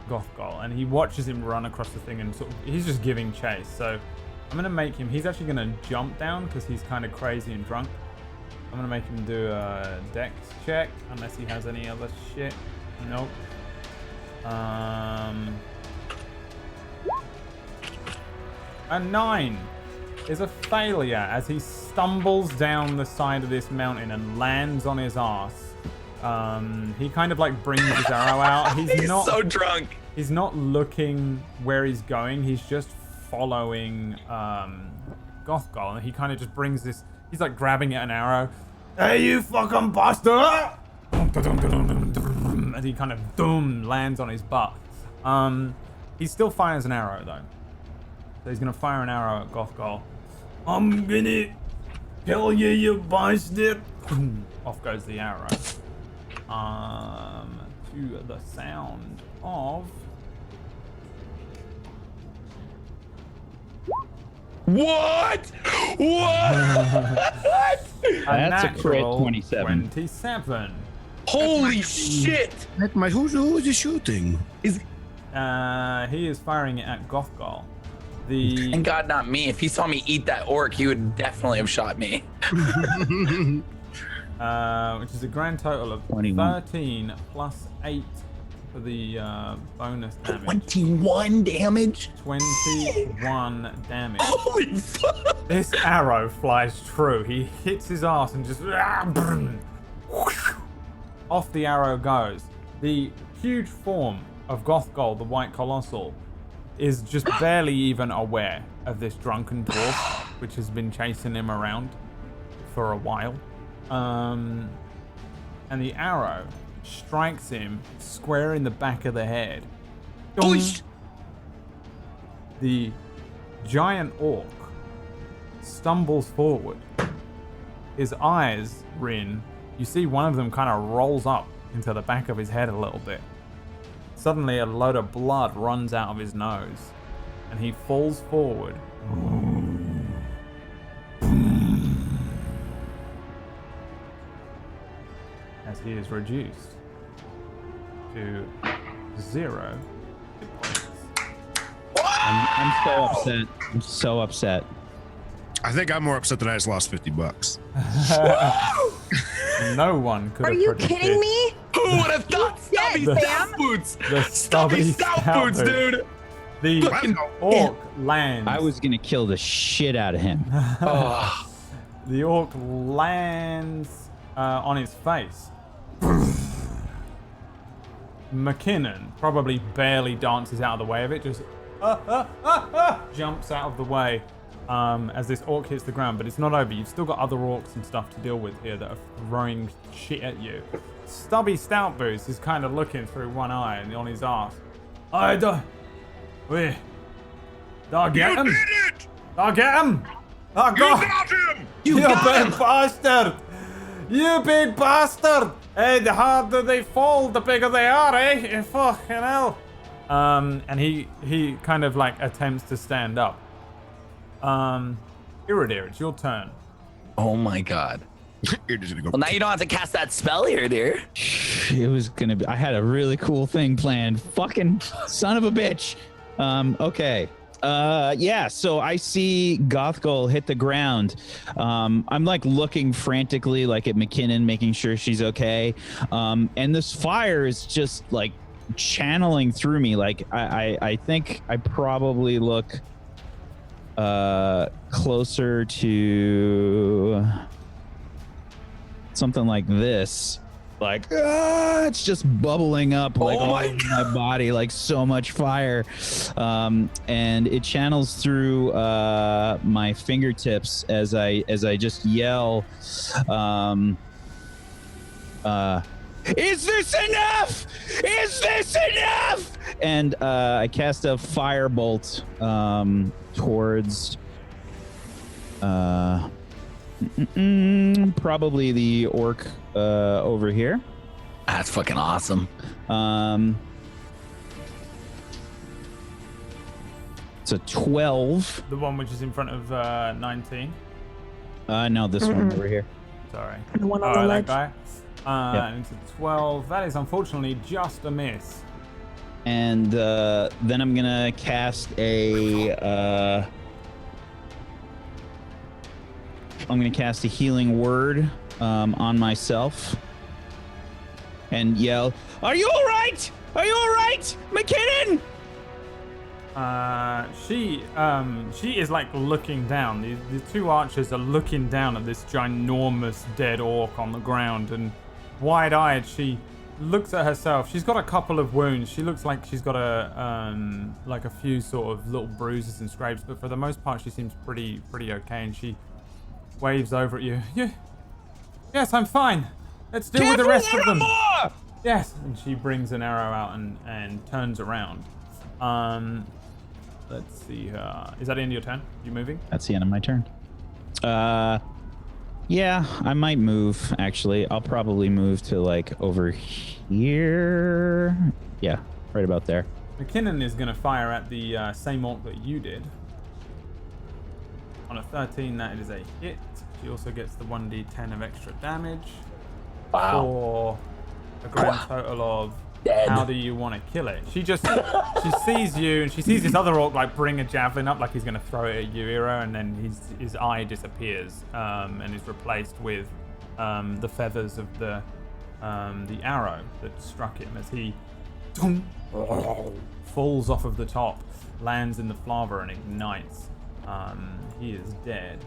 Gothgol, and he watches him run across the thing, and he's just giving chase. So I'm gonna make him. He's actually gonna jump down because he's kind of crazy and drunk. I'm gonna make him do a dex check unless he has any other shit. Nope. A 9. is a failure as he stumbles down the side of this mountain and lands on his ass. He kind of like brings his arrow out. He's not so drunk. He's not looking where he's going. He's just following Gothgol, and he kind of just brings this. He's like grabbing at an arrow. Hey, you fucking bastard! As he kind of lands on his butt. He still fires an arrow though. So he's gonna fire an arrow at Gothgol. I'm gonna kill you, you bastard! Off goes the arrow. To the sound of. What? That's a crit 27. 27. Holy shit! Who is he shooting? He is firing it at Gothgol. Thank God, not me. If he saw me eat that orc, he would definitely have shot me. Which is a grand total of 21. 13 plus 8 for the bonus damage. 21 damage? 21 damage. Holy fuck! This arrow flies true. He hits his ass and just off the arrow goes. The huge form of Gothgol, the White Colossal, is just barely even aware of this drunken dwarf, which has been chasing him around for a while. And the arrow strikes him square in the back of the head. The giant orc stumbles forward. His eyes, Rin, you see one of them kind of rolls up into the back of his head a little bit. Suddenly a load of blood runs out of his nose and he falls forward. As he is reduced to 0 hit points. I'm so upset. I'm so upset. I think I'm more upset that I just lost $50. No one could Are have you predicted. kidding me? Who would have thought Stubby Stout Boots? The Stubby Stout Boots, dude. The orc lands. I was gonna kill the shit out of him. Oh. The orc lands on his face. McKinnon probably barely dances out of the way of it, just jumps out of the way as this orc hits the ground. But it's not over. You've still got other orcs and stuff to deal with here that are throwing shit at you. Stubby Stout Boots is kind of looking through one eye and on his ass. I don't. Wait. I'll get him. You did it! I'll get him. Oh, You God. got him! You You got big him! bastard! You big bastard! Hey, the harder they fall, the bigger they are, eh? Fucking hell. And he kind of like attempts to stand up. Iridir, it's your turn. Oh my God. You're just gonna go. Well, now you don't have to cast that spell here, dear. It was gonna be. I had a really cool thing planned. Fucking son of a bitch. Okay. Yeah. So I see Gothgol hit the ground. I'm like looking frantically, like at McKinnon, making sure she's okay. And this fire is just like channeling through me. Like I think I probably look closer to something like this. Like it's just bubbling up like all over my body, like so much fire, and it channels through my fingertips as I just yell, "Is this enough? Is this enough?" And I cast a firebolt towards probably the orc over here. That's fucking awesome. It's a 12. The one which is in front of 19. No, this one over here. Sorry. The one on the ledge. That guy. Yep. And it's a 12. That is unfortunately just a miss. And then I'm gonna cast a healing word on myself and yell, "Are you all right? Are you all right, McKinnon?" She is like looking down. The two archers are looking down at this ginormous dead orc on the ground, and wide-eyed, she looks at herself. She's got a couple of wounds. She looks like she's got a few sort of little bruises and scrapes, but for the most part, she seems pretty okay. And she waves over at you. Yeah. Yes, I'm fine. Let's deal with the rest of them. More! Yes. And she brings an arrow out and turns around. Let's see. Is that the end of your turn? You moving? That's the end of my turn. Yeah, I might move, actually. I'll probably move to, like, over here. Yeah, right about there. McKinnon is going to fire at the same orc that you did. On a 13, that is a hit. She also gets the 1d10 of extra damage. Wow. For a grand total of dead. How do you want to kill it? She sees you, and she sees this other orc like bring a javelin up, like he's going to throw it at you, Hero, and then his eye disappears and is replaced with the feathers of the arrow that struck him as he falls off of the top, lands in the lava, and ignites. He is dead.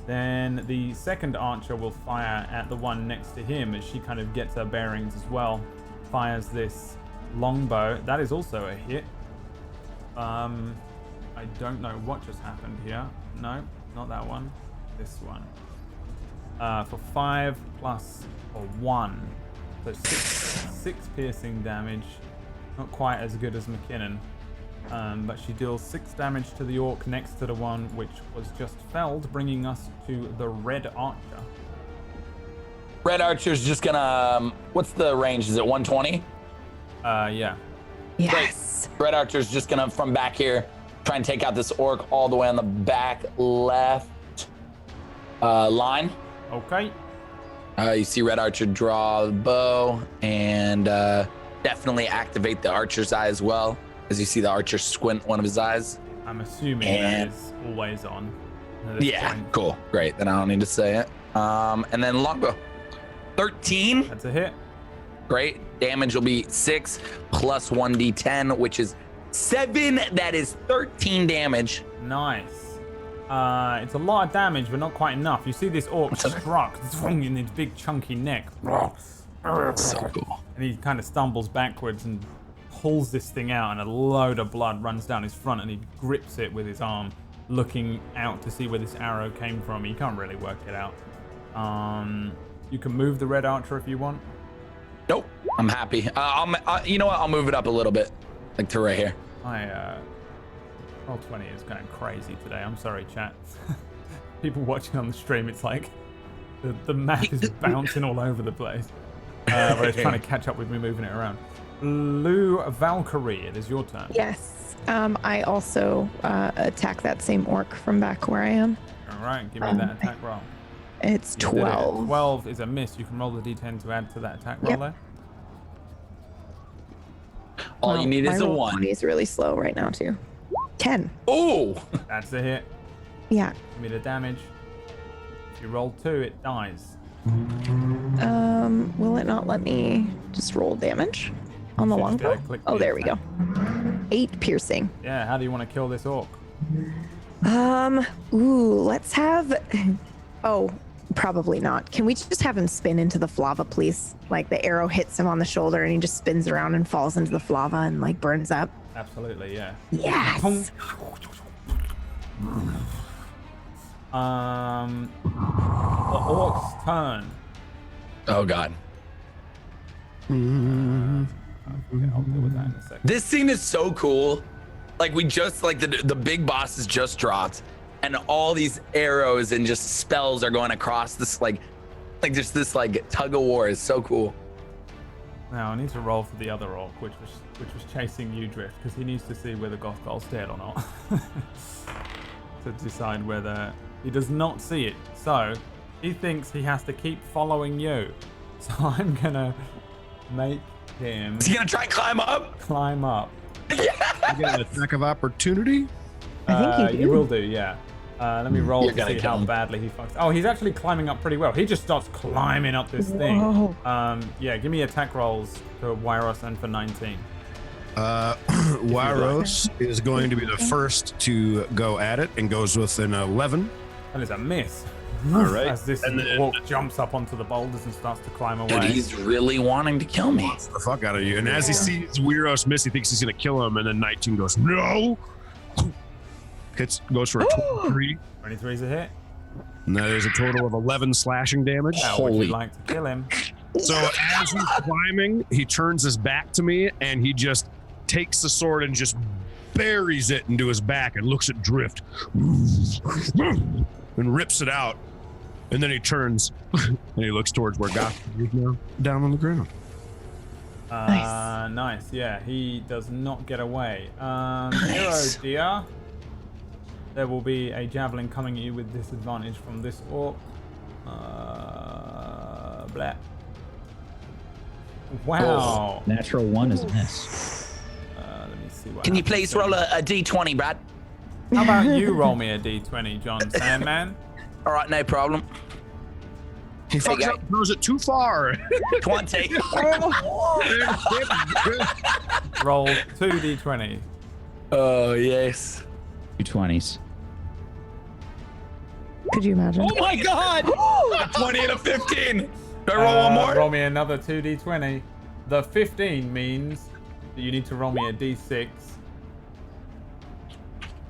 Then the second archer will fire at the one next to him as she kind of gets her bearings as well. Fires this longbow. That is also a hit. I don't know what just happened here. No, not that one. This one. For 5 plus a 1. So 6 piercing damage. Not quite as good as McKinnon. But she deals 6 damage to the orc next to the one which was just felled, bringing us to the red archer. Red archer's just gonna. What's the range? Is it 120? Yeah. Yes. Great. Red archer's just gonna, from back here, try and take out this orc all the way on the back left line. Okay. You see Red Archer draw the bow and definitely activate the archer's eye as well, as you see the archer squint one of his eyes. I'm assuming that is always on. Yeah, point. Cool. Great. Then I don't need to say it. And then longbow. 13. That's a hit. Great. Damage will be 6 plus 1d10, which is 7. That is 13 damage. Nice. It's a lot of damage, but not quite enough. You see this orc struck in his big chunky neck. So cool. And he kind of stumbles backwards and pulls this thing out, and a load of blood runs down his front, and he grips it with his arm, looking out to see where this arrow came from. You can't really work it out. You can move the red archer if you want. Nope, I'm happy. You know what? I'll move it up a little bit, like to right here. Roll 20 is going crazy today. I'm sorry, chat. People watching on the stream, it's like the map is bouncing all over the place. Where it's trying to catch up with me moving it around. Lou Valkyrie, it is your turn. Yes. I also attack that same orc from back where I am. All right, give me that attack roll. It's 12. 12 is a miss. You can roll the d10 to add to that attack roll there. All you need is a 1. He's really slow right now too. 10. Oh! That's a hit. Yeah. Give me the damage. If you roll 2, it dies. Will it not let me just roll damage on the longbow? Oh, there we go. 8 piercing. Yeah, how do you want to kill this orc? Let's have... Oh, probably not. Can we just have him spin into the lava, please? Like the arrow hits him on the shoulder and he just spins around and falls into the lava and like burns up. Absolutely, yeah. Yes. The orc's turn. Oh God. Okay, I'll deal with that in a second. This scene is so cool. Like we just like the big boss has just dropped, and all these arrows and just spells are going across this like just this like tug of war is so cool. Now I need to roll for the other orc, which was chasing you, Drift, because he needs to see whether Gothgol's dead or not to decide whether he does not see it. So he thinks he has to keep following you. So I'm gonna make him. Is he gonna try and climb up? Climb up. You get an attack of opportunity? I think you will do, yeah. Let me roll You're to gonna see kill how him. badly he fucks. Oh, he's actually climbing up pretty well. He just starts climbing up this thing. Whoa. Yeah, give me attack rolls for Wyros and for 19. Waros is going to be the first to go at it and goes with an 11. That is a miss. All right. As this And then- orc jumps up onto the boulders and starts to climb away. Dude, he's really wanting to kill me. Wants the fuck out of you. And as he sees Waros miss, he thinks he's going to kill him. And then 19 goes, no. Goes for a 23. 23 is a hit. And that is a total of 11 slashing damage. Now, would you like to kill him? So as he's climbing, he turns his back to me and he just takes the sword and just buries it into his back and looks at Drift and rips it out. And then he turns and he looks towards where Goth is now, down on the ground. Nice. Yeah, he does not get away. Hero dear. There will be a javelin coming at you with disadvantage from this orc. Blah. Wow. Natural 1 is a miss. Let me see what Can you happens please then. roll a d20, Brad? How about you roll me a d20, John Sandman? All right, no problem. He There you fucks go. up, throws it too far. 20. Roll 2d20. Oh, yes. 2 20s. Could you imagine? Oh my God! A 20 and a 15. Do I roll one more? Roll me another 2d20. The 15 means that you need to roll me a d6.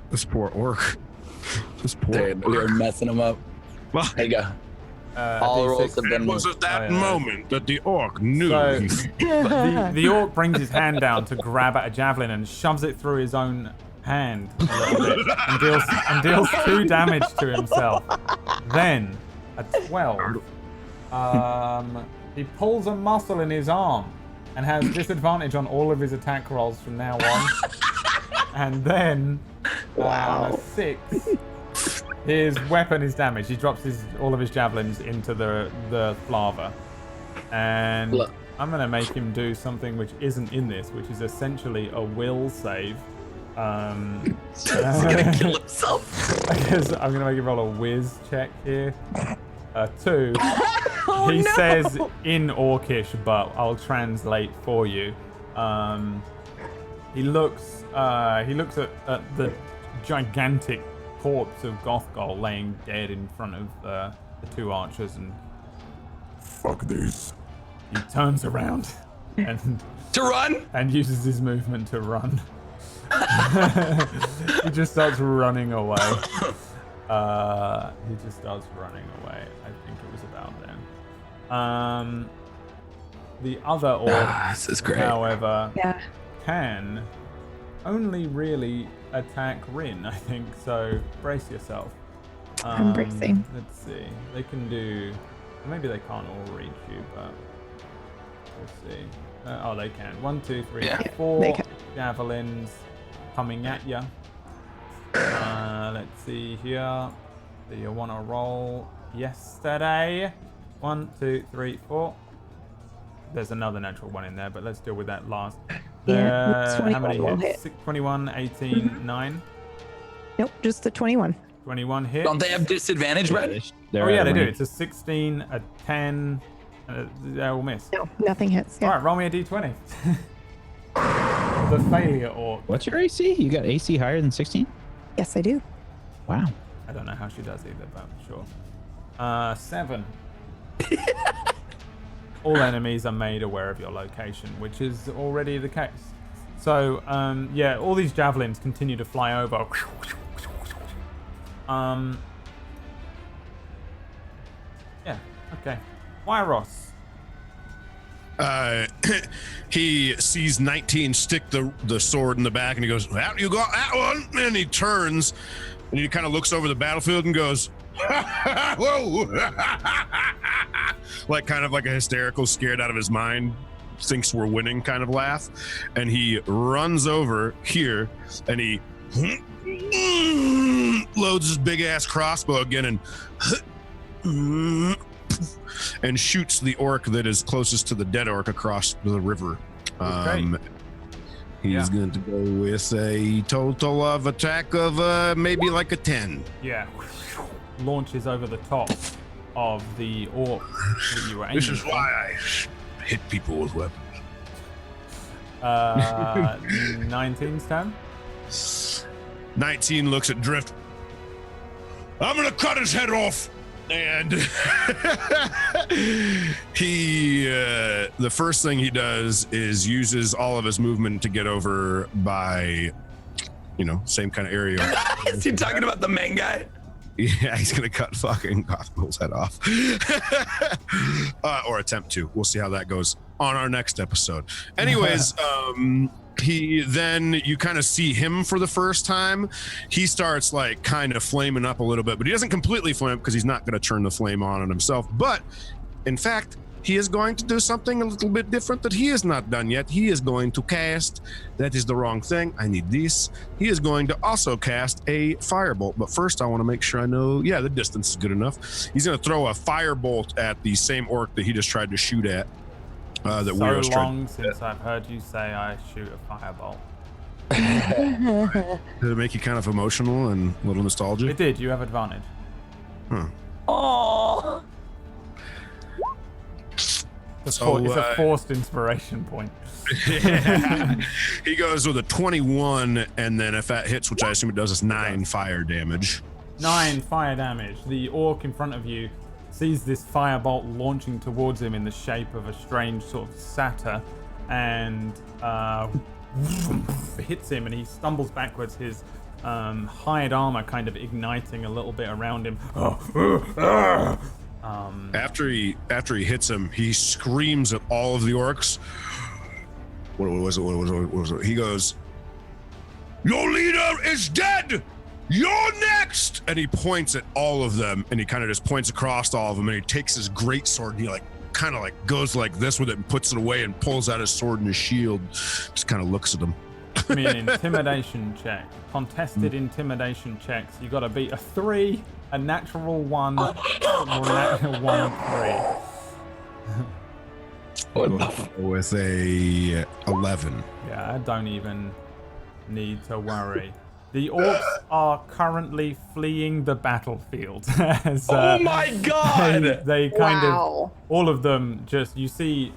This poor orc. This poor Dude, we were messing him up. Well, There you go. All D6. rolls have it been was at that Oh, yeah. moment that the orc knew. So the orc brings his hand down to grab at a javelin and shoves it through his own hand a little bit and deals 2 damage to himself. Then at 12, he pulls a muscle in his arm and has disadvantage on all of his attack rolls from now on. And then a 6. His weapon is damaged. He drops all of his javelins into the lava. And Look. I'm going to make him do something which isn't in this, which is essentially a will save. He's gonna kill himself. Because I'm going to make him roll a whiz check here. 2. He says in Orcish, but I'll translate for you. He looks at the gigantic corpse of Gothgol laying dead in front of the 2 archers, and Fuck this. he turns around and To run? uses his movement to run. He just starts running away. I think it was about then. The other orc, This is great. however, Yeah. can only really attack Rin, I think, so brace yourself. I'm bracing. Let's see. They can do... Maybe they can't all reach you, but... We'll see. Oh, they can. 1, 2, 3, Yeah. 4 they can. javelins coming at you. Let's see here. Do you want to roll yesterday? 1, 2, 3, 4. There's another natural 1 in there, but let's deal with that last. Yeah, How many 21 will hits? hit. 21, 18, 9. Nope, just the 21. 21 hits. Don't they have disadvantage, Brad? Oh yeah, they do. It's a 16, a 10. They all miss. No, nothing hits. Yeah. All right, roll me a d20. The failure orc. What's your AC? You got AC higher than 16? Yes, I do. Wow. I don't know how she does either, but sure. 7. All enemies are made aware of your location, which is already the case. So, yeah, all these javelins continue to fly over. Yeah, okay. Wyros. He sees 19 stick the sword in the back and he goes, "Well, you got that one." And he turns and he kind of looks over the battlefield and goes, "Whoa." Like kind of like a hysterical, scared out of his mind, thinks we're winning kind of laugh. And he runs over here and he loads his big ass crossbow again and shoots the orc that is closest to the dead orc across the river. He's going to go with a total of attack of maybe like a 10. Yeah. Launches over the top of the orc that you were aiming This is for. why I hit people with weapons. 19's turn. 19 looks at Drift. I'm gonna cut his head off. And he, the first thing he does is uses all of his movement to get over by, same kind of area. Is he talking about the main guy? Yeah, he's gonna cut fucking Gothmel's head off, or attempt to. We'll see how that goes on our next episode. Anyways, you kind of see him for the first time. He starts like kind of flaming up a little bit, but he doesn't completely flame because he's not going to turn the flame on himself. But in fact, he is going to do something a little bit different that he has not done yet. He is going to cast, that is the wrong thing. I need this. He is going to also cast a firebolt. But first I want to make sure I know, the distance is good enough. He's going to throw a firebolt at the same orc that he just tried to shoot at. That so long since I've heard you say I shoot a firebolt. Did it make you kind of emotional and a little nostalgic? It did. You have advantage. Oh. It's a forced inspiration point. He goes with a 21, and then if that hits, which I assume it does, is 9 fire damage. 9 fire damage. The orc in front of you sees this firebolt launching towards him in the shape of a strange sort of satyr, and hits him, and he stumbles backwards, his hide armor kind of igniting a little bit around him. After he hits him, he screams at all of the orcs. What was it? He goes, "Your leader is dead! You're next!" And he points at all of them, and he kind of just points across all of them, and he takes his greatsword and he kind of goes like this with it and puts it away and pulls out his sword and his shield. Just kind of looks at them. Give me an intimidation check. Contested intimidation checks. You got to beat a 3, a natural 1, or a natural 1, 3. With a 11. Yeah, I don't even need to worry. The orcs are currently fleeing the battlefield. Oh my god! They kind of, all of them you see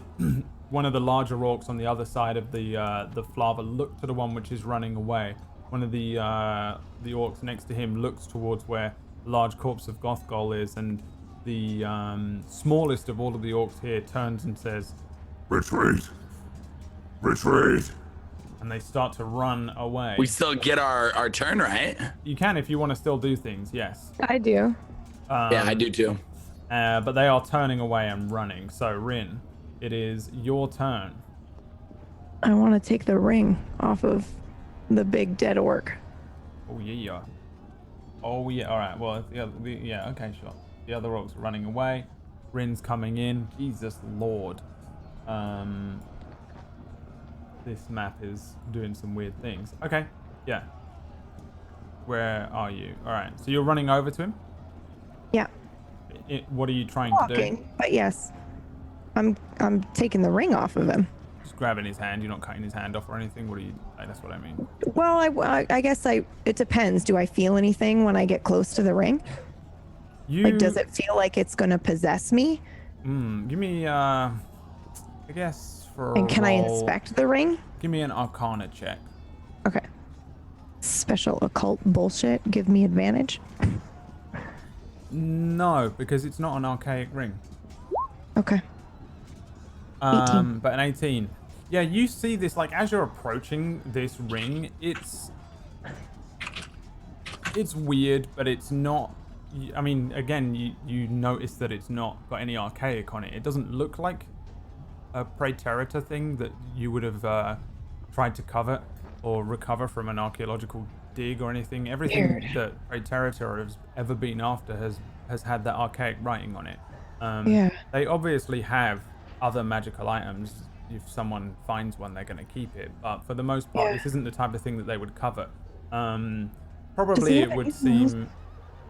one of the larger orcs on the other side of the flava look to the one which is running away. One of the orcs next to him looks towards where the large corpse of Gothgol is, and the smallest of all of the orcs here turns and says, "Retreat! Retreat!" And they start to run away. We still get our turn, right? You can if you want to still do things, yes. I do. Yeah, I do too. But they are turning away and running. So, Rin, it is your turn. I want to take the ring off of the big dead orc. Oh, yeah. Oh, yeah. All right. Well, okay, sure. The other orcs are running away. Rin's coming in. Jesus Lord. This map is doing some weird things. Okay, yeah. Where are you? All right, so you're running over to him? Yeah. What are you trying to do? But yes, I'm taking the ring off of him. Just grabbing his hand. You're not cutting his hand off or anything. What are you? That's what I mean. Well, I guess it depends. Do I feel anything when I get close to the ring? Does it feel like it's gonna possess me? Give me I guess. And can I inspect the ring? Give me an Arcana check. Okay. Special occult bullshit. Give me advantage. No, because it's not an archaic ring. Okay. 18. But an 18. Yeah, you see this as you're approaching this ring. It's weird, but it's not. I mean, again, you notice that it's not got any archaic on it. It doesn't look like a Praeterita thing that you would have tried to cover or recover from an archaeological dig or anything. Everything that Praeterita has ever been after has had that archaic writing on it. They obviously have other magical items. If someone finds one, they're going to keep it. But for the most part, this isn't the type of thing that they would cover. Probably it would seem...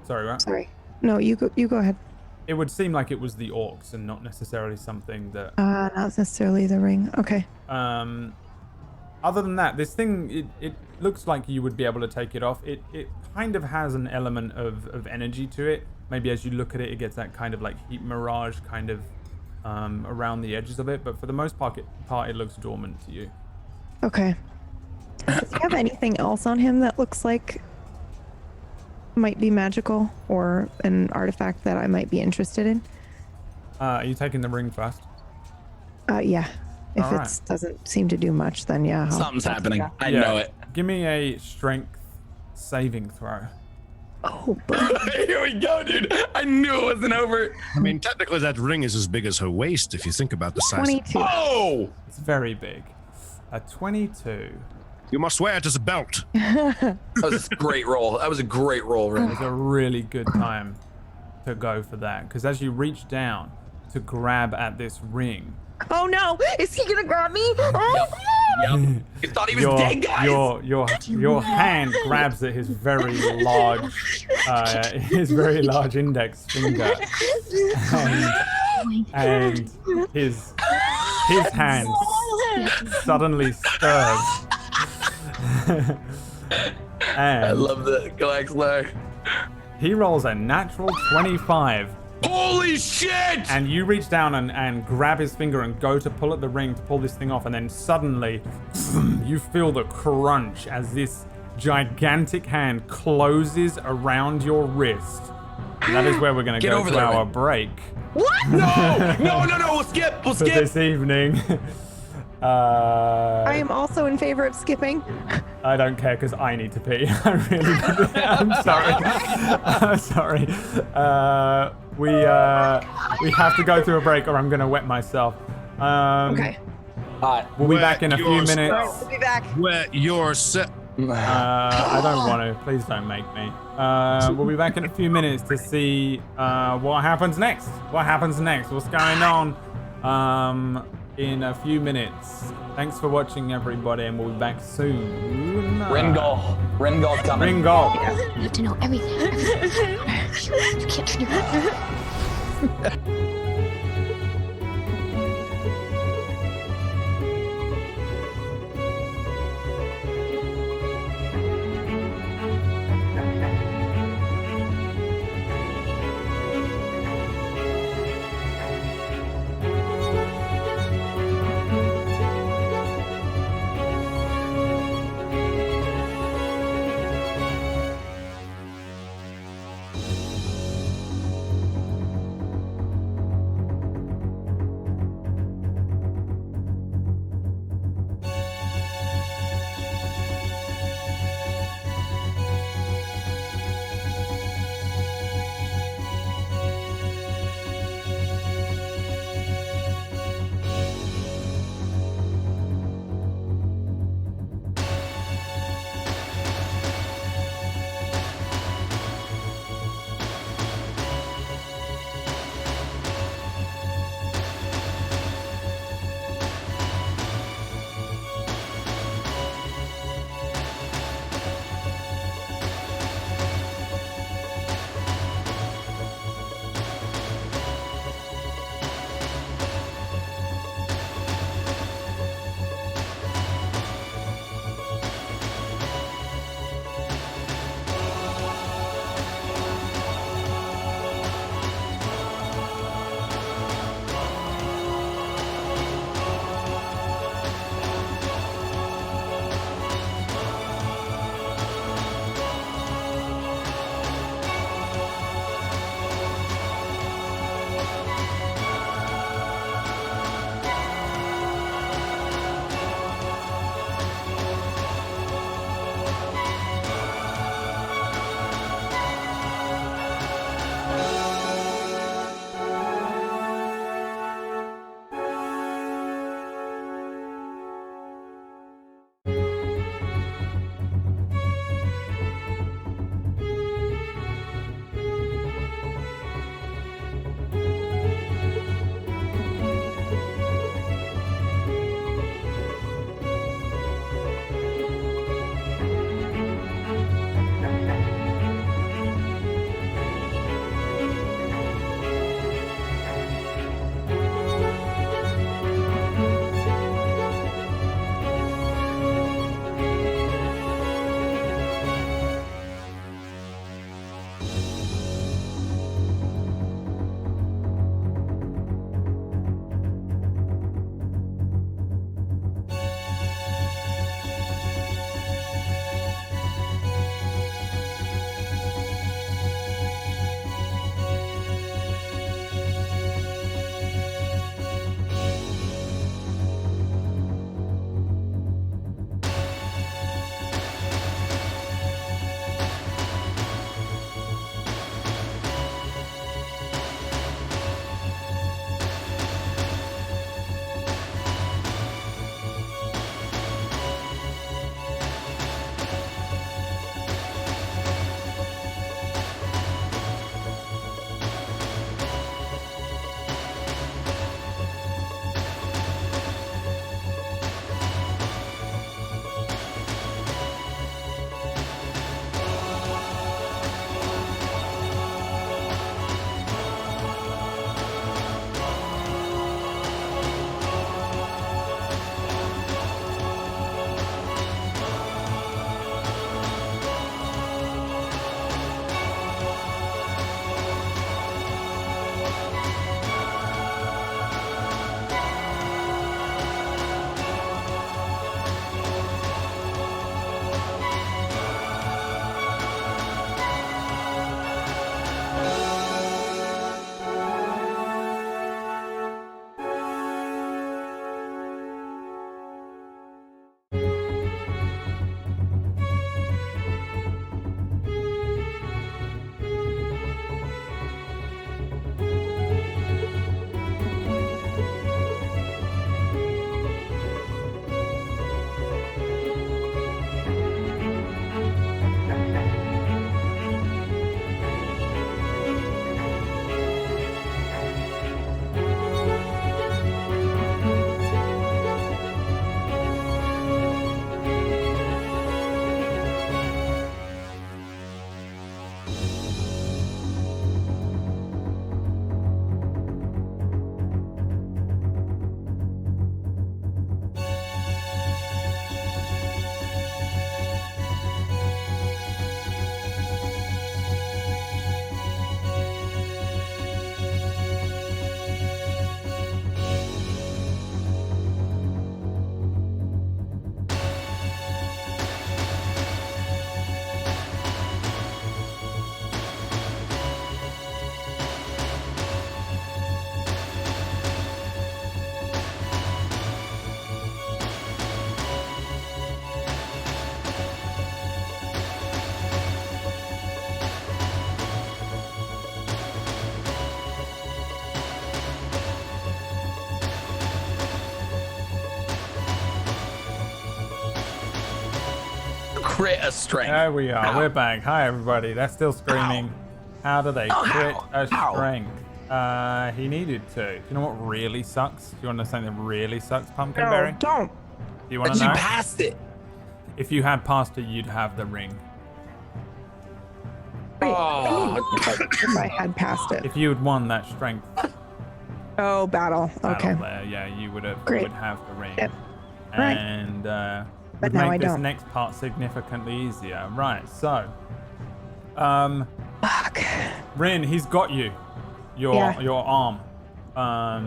Sorry, what? Sorry. No, you go ahead. It would seem like it was the orcs and not necessarily something that... not necessarily the ring. Okay. Other than that, this thing, it looks like you would be able to take it off. It kind of has an element of energy to it. Maybe as you look at it, it gets that kind of heat mirage kind of around the edges of it. But for the most part, it looks dormant to you. Okay. Does he have anything else on him that looks like might be magical or an artifact that I might be interested in? Are you taking the ring first? Yeah. If All it right. doesn't seem to do much, then yeah. Something's happening. I Yeah. know it. Give me a strength saving throw. Oh, boy. Here we go, dude. I knew it wasn't over. I mean, technically, that ring is as big as her waist if you think about the size. 22. Oh! It's very big. A 22 You must wear it as a belt. That was a great roll. That was a great roll, Ren. is a really good time to go for that. Because as you reach down to grab at this ring, Oh no! Is he gonna grab me? Oh, Yep. You thought he was dead, guys. your hand grabs at his very large index finger, and his hand suddenly stirs. And I love the Galaxlar. he rolls a natural 25. Holy shit! And you reach down and grab his finger and go to pull at the ring to pull this thing off, and then suddenly you feel the crunch as this gigantic hand closes around your wrist. And that is where we're going to Get go over to there, our man. break what? No! We'll skip. We'll for skip. this evening. I am also in favor of skipping. I don't care because I need to pee. I really do. I'm sorry. I'm sorry. We have to go through a break or I'm going to wet myself. Okay. We'll be back in a few Wet minutes. We'll be back. Wet your set. I don't want to. Please don't make me. We'll be back in a few minutes to see what happens next. What happens next? What's going on? In a few minutes. Thanks for watching, everybody, and we'll be back soon. Ringol coming. Ringol. You have to know everything. You can't turn your back. crit a strength? There we are. Ow. We're back. Hi, everybody. They're still screaming. How do they crit a strength? He needed to. You know what really sucks? Do you want to know something that really sucks, Pumpkinberry? No, don't. Do you want But to you know? passed it. If you had passed it, you'd have the ring. Wait, Oh. if I had passed it. If you had won that strength Oh, battle. Okay. battle there, yeah, you would have Great. would have the ring. Yep. Right. And But would now make I this don't. next part significantly easier. Right, so Fuck. Rin, he's got you. Your arm.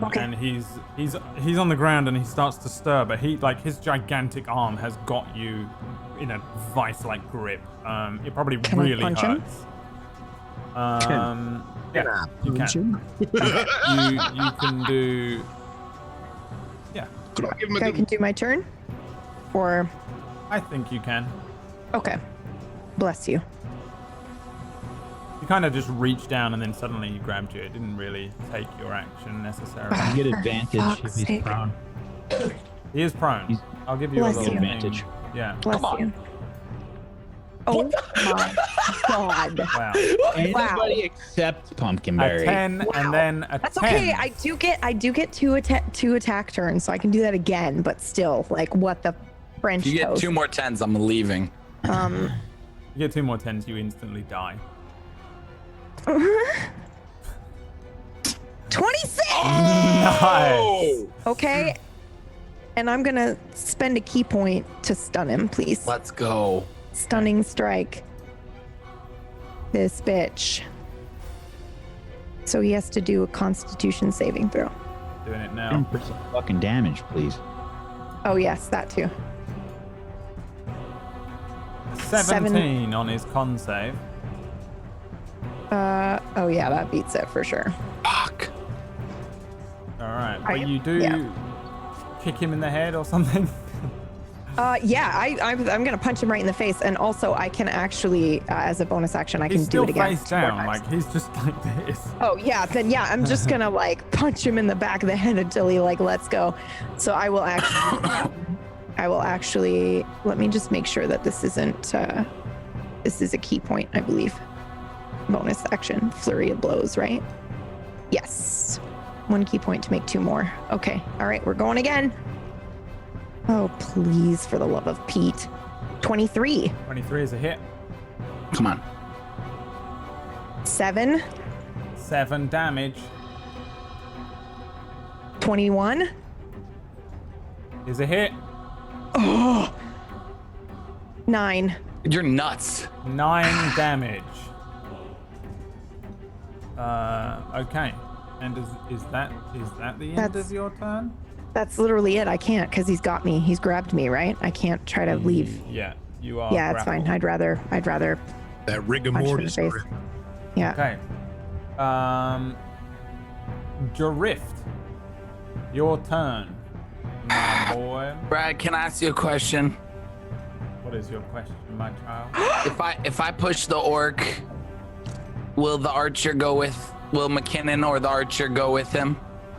Okay. And he's on the ground and he starts to stir, but his gigantic arm has got you in a vice-like grip. It probably Can I really punch him? hurts. Yeah, you can. You can do. Yeah, Could I give him a I can good... do my turn? Or, I think you can. okay. Bless you. You kind of just reached down and then suddenly he grabbed you. It didn't really take your action necessarily. You get advantage if fuck's he's sake. prone. He is prone. He's- I'll give you Bless a little you. thing. Advantage. Yeah. Bless you. Oh my god. Wow. Anybody except A Pumpkinberry. 10 Wow. and then a That's 10. okay. I do get two attack turns, so I can do that again. But still, like, what the French If you get toast? 2 more 10s, I'm leaving. You get 2 more 10s, you instantly die. 26. Nice. Okay. And I'm gonna spend a key point to stun him, please. Let's go. Stunning strike. This bitch. So he has to do a Constitution saving throw. Doing it now. 10% fucking damage, please. Oh yes, that too. 17 on his con save. Oh yeah, that beats it for sure. Fuck. Alright, I- but you do yeah. kick him in the head or something? Yeah, I'm gonna punch him right in the face, and also I can actually, as a bonus action, I can He's do still it again. face down, like he's just like this. Oh yeah, then yeah, I'm just gonna like punch him in the back of the head until he like lets go. So I will actually, let me just make sure that this isn't, this is a key point, I believe. Bonus action, flurry of blows, right? Yes. 1 key point to make 2 more. Okay, all right, we're going again. Oh, please, for the love of Pete. 23, 23 is a hit. Come on. 7, 7 damage 21. is a hit. 9. You're nuts. 9 damage. Okay. And is that the end That's- of your turn? That's literally it. I can't because he's got me. He's grabbed me, right? I can't try to leave. Yeah, you are. Yeah, it's fine. grappled. I'd rather That rigor punch him in the mortis. face. Yeah. Okay. Drift. Your turn, my boy. Brad, can I ask you a question? What is your question, my child? If I push the orc, will the archer go with, will McKinnon or the archer go with him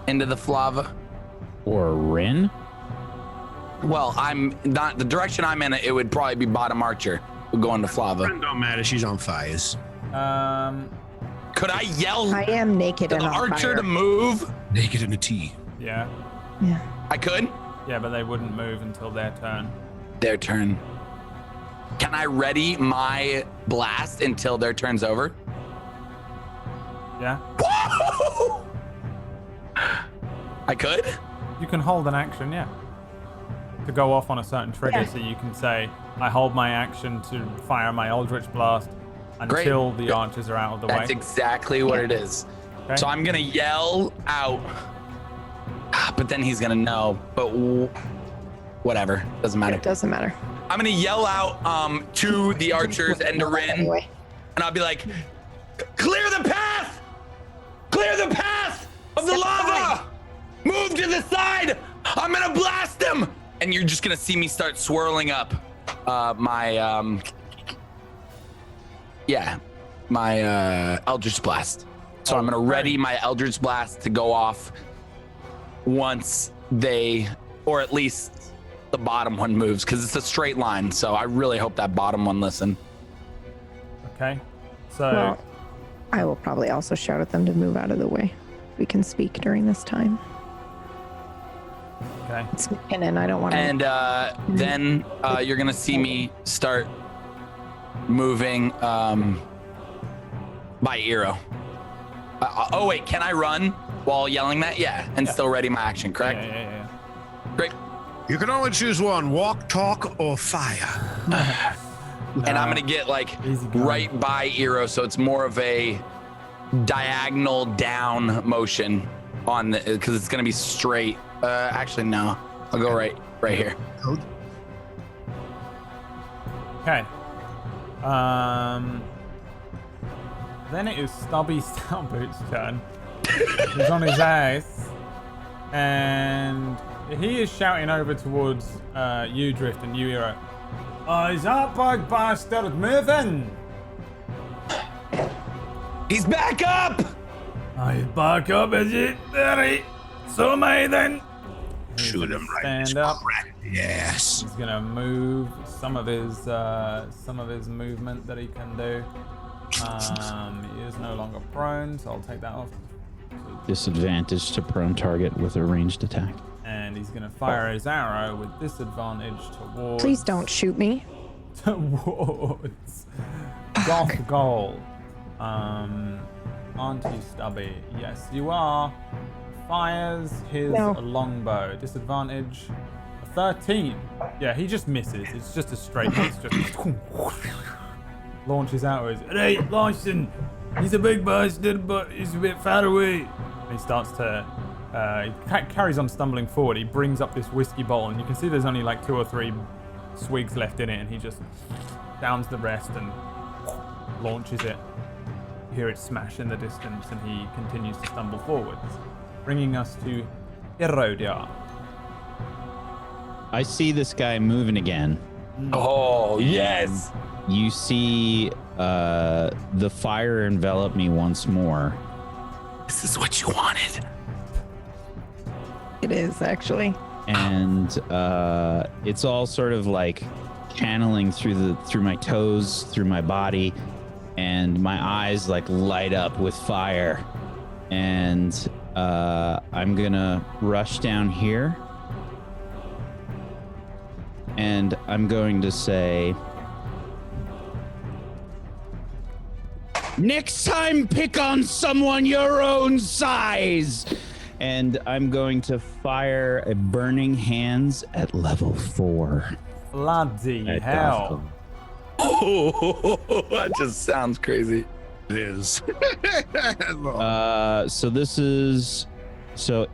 into the flava? Or Rin? Well, I'm not, the direction I'm in, it would probably be bottom archer who go into flava. Don't matter. She's on fires. Could I yell I am naked to and the on archer fire. to move? Naked in a tea. Yeah. Yeah. I could? Yeah, but they wouldn't move until their turn. Their turn. Can I ready my blast until their turn's over? Yeah. I could? You can hold an action, yeah. To go off on a certain trigger, Yeah. so you can say, I hold my action to fire my Eldritch Blast until the archers are out of the That's way. exactly what it is. Okay. So I'm gonna yell out, but then he's gonna know. But whatever, doesn't matter. It doesn't matter. I'm gonna yell out to the archers and to Rin, Anyway. and I'll be like, "Clear the path! Clear the path of the Step lava! aside. Move to the side! I'm gonna blast them!" And you're just gonna see me start swirling up my Eldritch Blast. So I'm gonna ready my Eldritch Blast to go off once they, or at least the bottom one moves because it's a straight line. So I really hope that bottom one listen. Okay. So Well, I will probably also shout at them to move out of the way. We can speak during this time. okay. It's McKinnon. I don't want to. And then you're gonna see me start moving by Eero. Oh wait, can I run while yelling that? Yeah, and still ready my action, correct? Yeah. Great. You can only choose one: walk, talk, or fire. And I'm gonna get like Easy going. right by Eero, so it's more of a diagonal down motion on the because it's gonna be straight. Actually, no, I'll go right here. Okay. Then it is Stubby Stout-Boots' turn. He's on his ass, and he is shouting over towards you, Drift, and you, Eero. Is that big bastard moving? He's back up. He's back up, is it? There So am I then. Shoot him right in his Stand up. crack. Yes. He's gonna move some of his movement that he can do. He is no longer prone, so I'll take that off. Disadvantage to prone target with a ranged attack. And he's gonna fire his arrow with disadvantage towards. Please don't shoot me. Towards Goth Goal. Aren't you, Stubby? Yes, you are. Fires his longbow. Disadvantage 13. Yeah, he just misses. It's just a straight miss. Just launches outwards. Hey, Larson! He's a big bastard, but he's a bit far away. And he starts to. He carries on stumbling forward. He brings up this whiskey bowl, and you can see there's only like 2 or 3 swigs left in it, and he just downs the rest and launches it. You hear it smash in the distance, and he continues to stumble forwards, bringing us to Erodia. I see this guy moving again. Oh yes. You see the fire envelop me once more. This is what you wanted. It is actually. And it's all sort of like channeling through my toes, through my body, and my eyes like light up with fire. And I'm gonna rush down here, and I'm going to say, next time pick on someone your own size. And I'm going to fire a Burning Hands at level 4. Bloody At hell. Oh, that just sounds crazy. It is. So this is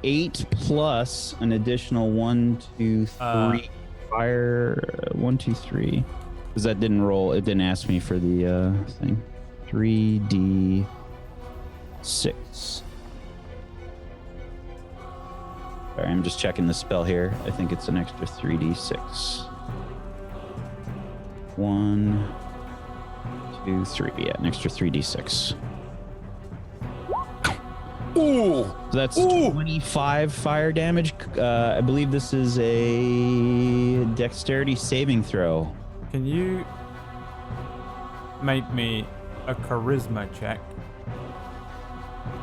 8 plus an additional 1, 2, 3 fire. 1, 2, 3. Because that didn't roll. It didn't ask me for the thing. 3d6. Sorry, I'm just checking the spell here. I think it's an extra 3d6. 1, 2, 3. Yeah, an extra 3d6. Ooh. So that's 25 fire damage. I believe this is a dexterity saving throw. Can you make me a charisma check?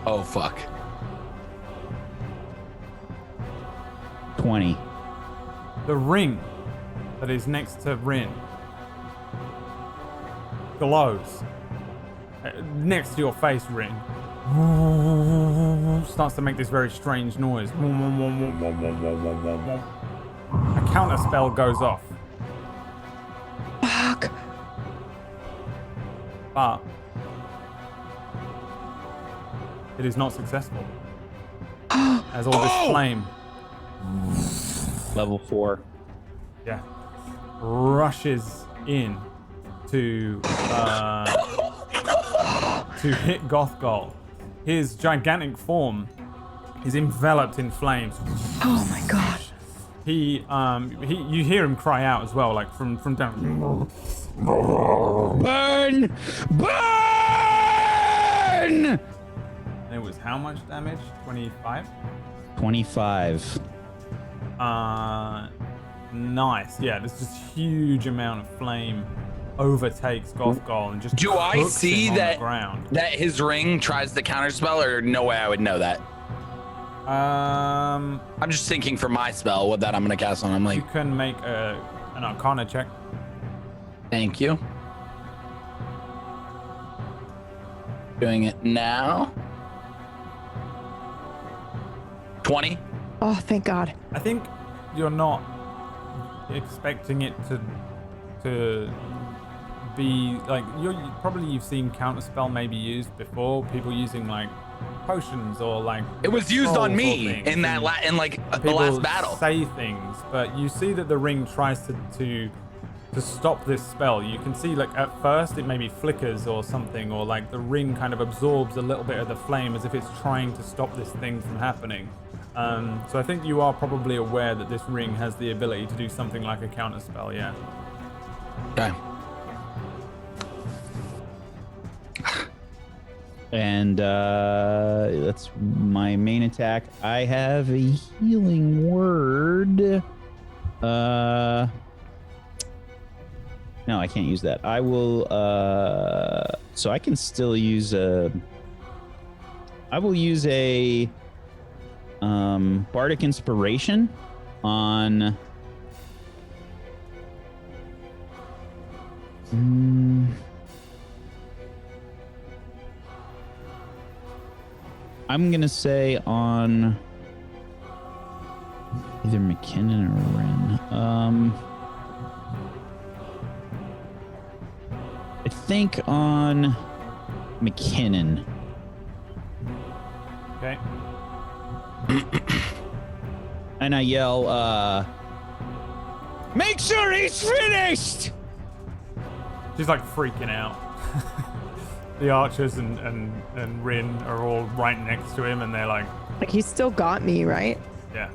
Oh fuck. 20. The ring that is next to Rin glows. Next to your face, Rin. Starts to make this very strange noise. A counter spell goes off. Fuck. But it is not successful. As all this flame, Level 4. yeah, rushes in to hit Gothgol. His gigantic form is enveloped in flames. Oh my god. You hear him cry out as well, like from down. Burn! Burn! And it was how much damage? 25? 25. Nice. Yeah, there's this huge amount of flame overtakes Gothgol and just Do I cooks see him on the that ground. that his ring tries to counterspell, or no way I would know that? I'm just thinking for my spell, what that I'm gonna cast on. I'm You like, can make an Arcana check. thank you. Doing it now. 20. Oh, thank God. I think you're not expecting it to be like you've seen counterspell maybe used before. People using like potions or like It was used on scrolls or me things, in that and in like the people last battle. say things, but you see that the ring tries to stop this spell. You can see like at first it maybe flickers or something, or like the ring kind of absorbs a little bit of the flame as if it's trying to stop this thing from happening. So I think you are probably aware that this ring has the ability to do something like a counter spell, yeah. Okay. And that's my main attack. I have a healing word. No, I can't use that. I will. So I can still use a. I will use a bardic inspiration on. I'm gonna say on either McKinnon or Ren. I think on McKinnon. Okay. And I yell, make sure he's finished! She's like freaking out. The archers and Rin are all right next to him, and they're like, He still got me, right? yeah.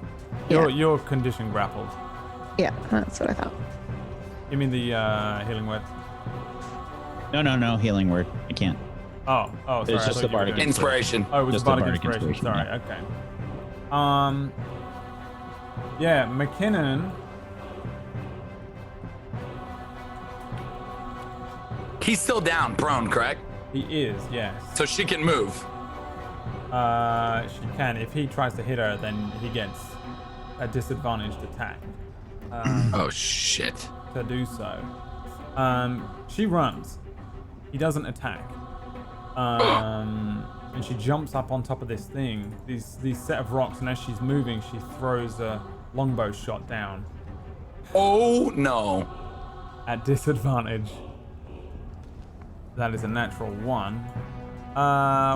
Yeah. You're condition grappled. Yeah, that's what I thought. You mean the healing word? No, healing word. I can't. Oh, sorry. It's I just thought the you were bardic doing- Inspiration. Oh, it was Just the the bardic bardic inspiration. inspiration, Sorry, okay. Yeah, McKinnon. He's still down, prone, correct? He is, yes. So she can move. She can. If he tries to hit her, then he gets a disadvantaged attack. Oh shit. To do so. She runs. He doesn't attack. And she jumps up on top of this thing, these set of rocks, and as she's moving, she throws a longbow shot down Oh no. at disadvantage. That is a natural 1.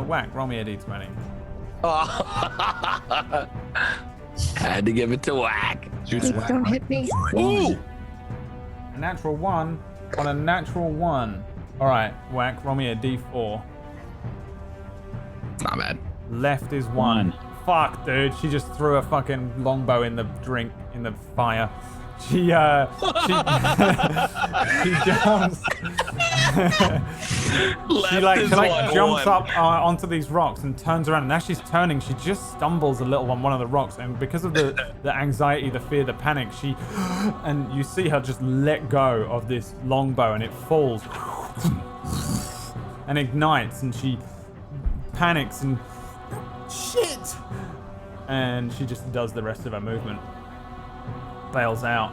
Whack, roll me a d20. Had to give it to Whack. Please don't hit me. Ooh. A natural 1 on a natural 1. All right, Whack, roll me a d4. Not bad. Left is 1. Fuck, dude. She just threw a fucking longbow in the fire. She jumps. she jumps up onto these rocks and turns around. And as she's turning, she just stumbles a little on one of the rocks. And because of the anxiety, the fear, the panic, and you see her just let go of this longbow, and it falls and ignites, and she panics and shit, and she just does the rest of her movement. Bails out,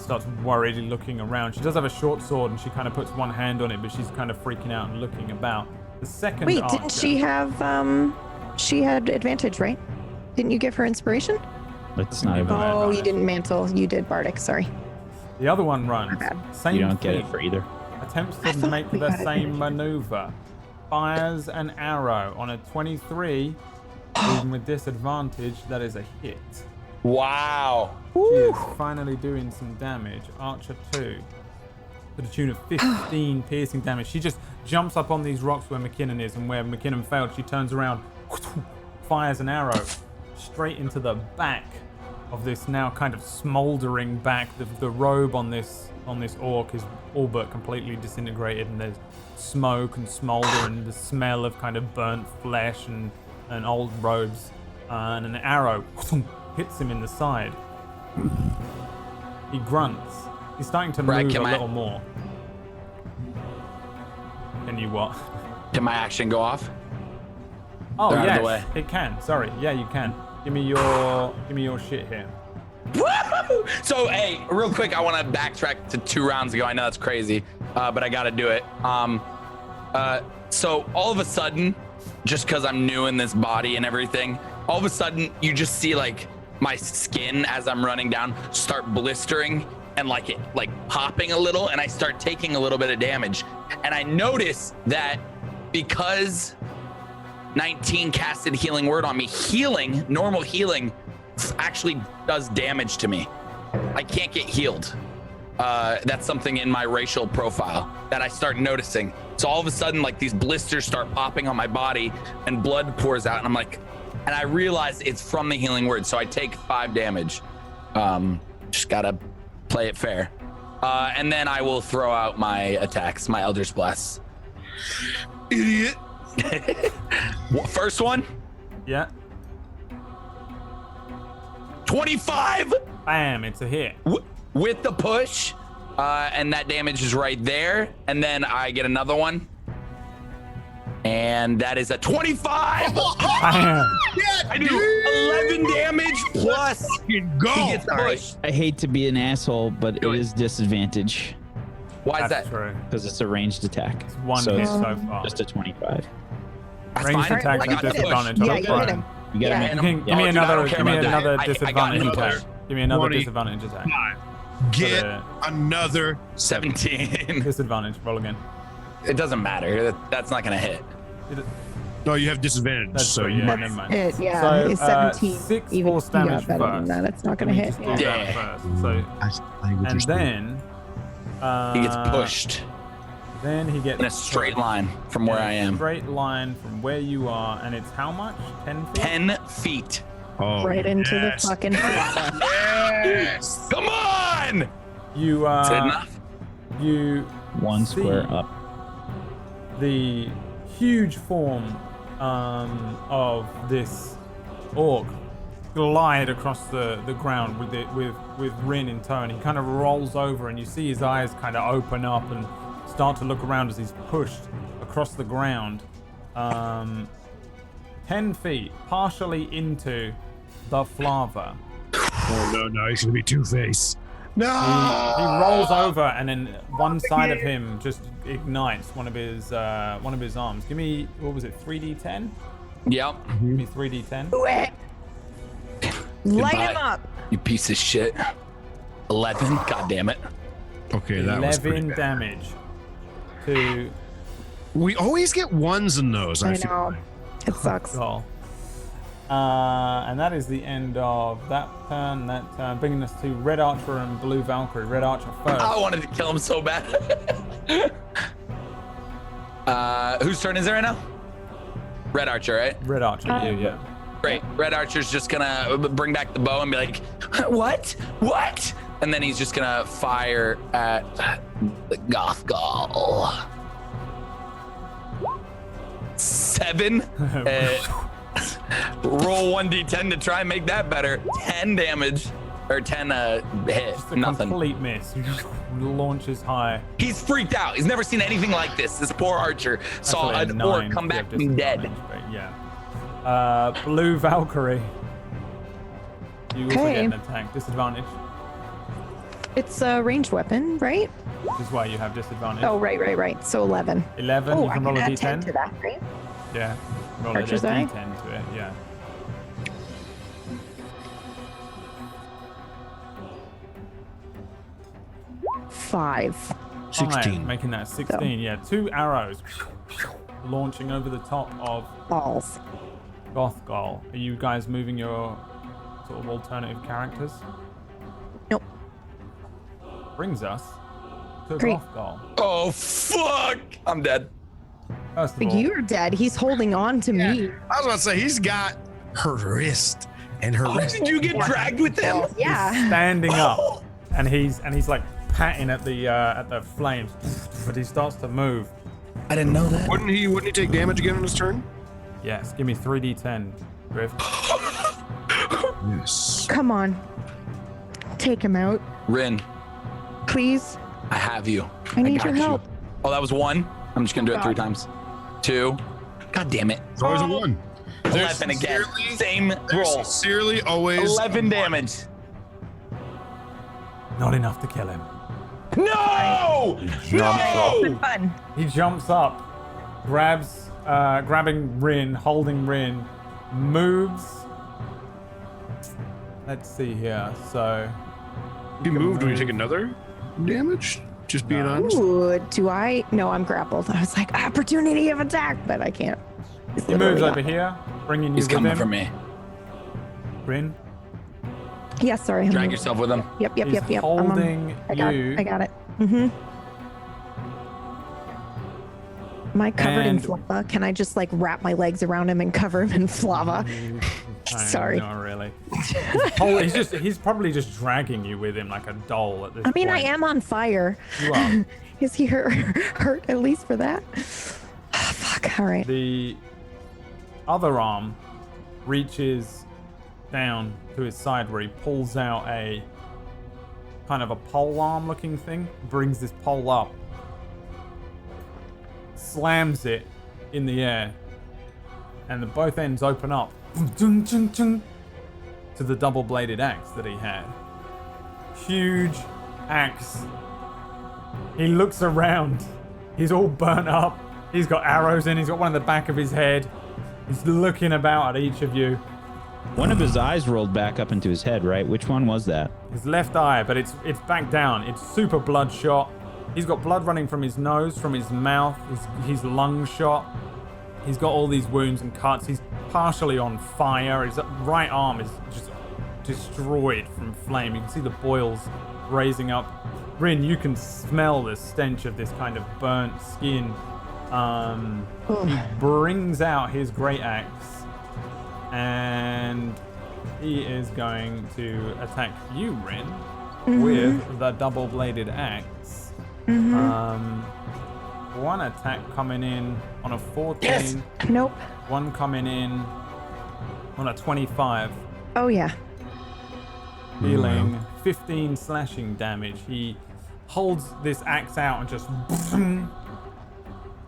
starts worriedly looking around. She does have a short sword, and she kind of puts one hand on it, but she's kind of freaking out and looking about. The second Wait, archer, didn't she have, she had advantage, right? Didn't you give her inspiration? It's not even. Oh, you didn't mantle. You did bardic, sorry. The other one runs. bad. Same You don't get it feat. for either. Attempts I to thought make we the got same advantage. maneuver. Fires an arrow on a 23. Even with disadvantage, that is a hit. Wow. She is finally doing some damage. Archer 2. To the tune of 15 piercing damage. She just jumps up on these rocks where McKinnon is, and where McKinnon failed, she turns around, fires an arrow straight into the back of this now kind of smoldering back. The robe on this orc is all but completely disintegrated, and there's smoke and smolder and the smell of kind of burnt flesh and old robes. And an arrow hits him in the side. He grunts. He's starting to Brad, move a can little more. Can you what? Can my action go off? Oh, They're out of the yes, way. it can. Sorry. Yeah, you can. Give me your shit here. Woo! So, hey, real quick, I want to backtrack to 2 rounds ago. I know that's crazy, but I got to do it. So all of a sudden, just because I'm new in this body and everything, all of a sudden you just see like my skin as I'm running down start blistering and like popping a little, and I start taking a little bit of damage. And I notice that because 19 casted healing word on me, normal healing actually does damage to me. I can't get healed. That's something in my racial profile that I start noticing. So all of a sudden, like these blisters start popping on my body and blood pours out, and I'm like, and I realize it's from the healing word. So I take 5 damage. Just gotta play it fair. And then I will throw out my attacks, my Eldritch Blast. Idiot. First one, Yeah. 25 Bam, it's a hit. with the push. And that damage is right there. And then I get another one. And that is a 25. Bam. I do 11 damage plus Go. he gets pushed. I hate to be an asshole, but it is disadvantage Why is That's that? true. because it's a ranged attack. It's one So hit it's so far. just a 25. That's Ranged fine. attack I with got this. disadvantage. Yeah, on you the hit him. You gotta Yeah. make You can, give me Oh, dude, I another. don't care Give me about that. another I got disadvantage another. attack. Give me another 20. disadvantage attack. Get But, another 17. disadvantage. Roll again. It doesn't matter. That's not gonna hit. No, you have disadvantage. That's so true, you yeah, might. never mind. It, yeah, So, it's 17. 6 Even force if you damage got better first. than that, it's not Let gonna me hit. just do Yeah. that first. So, and then He gets pushed Then he gets in a straight line from where I am. Straight line from where you are, and it's how much? 10 feet? 10 feet. Oh, Right into yes. the fucking face. Yes. Come on! You Is that enough? you One see square up. the huge form of this orc glide across the ground with Rin in tow, and he kind of rolls over, and you see his eyes kind of open up and start to look around as he's pushed across the ground 10 feet partially into the flava. Oh no, he's gonna be Two-Face. He rolls over, and then one side of him just ignites one of his arms. Give me, what was it, 3d10? Yep. Give me 3d10. Do it. Light Goodbye, him up. You piece of shit. 11. God damn it. Okay, that was pretty 11 bad. damage to We always get ones in those. I feel know. like. It sucks. Goal. And that is the end of that turn. Bringing us to Red Archer and Blue Valkyrie. Red Archer first. I wanted to kill him so bad. Whose turn is it right now? Red Archer, right? Red Archer, you, yeah. Great. Red Archer's just gonna bring back the bow and be like, what? What? And then he's just gonna fire at the Gothgall. 7. Roll 1d10 to try and make that better. 10 damage. Or 10 hit. Just a Nothing. complete miss. He just launches high. He's freaked out. He's never seen anything like this. This poor archer saw Actually, a an orc 9, come you back have from dead. disadvantage, but yeah. Blue Valkyrie. You also Okay. get an attack. Disadvantage. It's a ranged weapon, right? Which is why you have disadvantage. Oh, right. So 11. 11, Oh, you I can can roll a add 10 d10. to that, right? Yeah. Roll a Archer's eye? d10 to it, yeah. 5. 16. Fine, making that 16, yeah. 2 arrows launching over the top of Balls. Gothgall. Are you guys moving your sort of alternative characters? Nope. Brings us to Great. Gothgall. Oh, fuck. I'm dead. First of all, You're dead. He's holding on to me. I was about to say he's got her wrist and her Oh, wrist. did you get dragged with him? Yeah. standing up, and he's like patting at the flames, but he starts to move. I didn't know that. Wouldn't he take damage again on his turn? Yes, give me 3d10, Griff. Yes. Come on. take him out. Rin, Please. I have you. I need got your you. help. Oh, that was 1. I'm just gonna do it 3 God. times. 2. God damn it. It's always a 1. 11 again. Same roll. Sincerely, always 11 damage. Not enough to kill him. No! No! Fun. He jumps up, grabbing Rin, holding Rin, moves. Let's see here. So You moved when you take another damage? Just being honest. Ooh, do I? No, I'm grappled. I was like, opportunity of attack, but I can't. He's he moves literally over here, bringing you He's with coming him. for me. Rin. Yes, sorry. I'm Drag moving. yourself with him. Yep. He's holding I got you. it. I got it. Mm-hmm. Am I covered in And- flava? Can I just like wrap my legs around him and cover him in flava? Sorry. Not really. He's probably just dragging you with him like a doll at this I mean, point. I am on fire. You are. Is he hurt at least for that? Fuck. All right. The other arm reaches down to his side where he pulls out a kind of a pole arm looking thing, brings this pole up, slams it in the air, and the both ends open up to the double-bladed axe that he had. Huge axe. He looks around. He's all burnt up. He's got arrows in. He's got one in the back of his head. He's looking about at each of you. One of his eyes rolled back up into his head, right? Which one was that? His left eye, but it's back down. It's super bloodshot. He's got blood running from his nose, from his mouth. His lung shot. He's got all these wounds and cuts. He's partially on fire. His right arm is just destroyed from flame. You can see the boils raising up. Rin, you can smell the stench of this kind of burnt skin. He brings out his great axe, and he is going to attack you, Rin, with the double-bladed axe. One attack coming in on a 14. Yes. Nope. One coming in on a 25. Oh yeah. Dealing 15 slashing damage. He holds this axe out and just...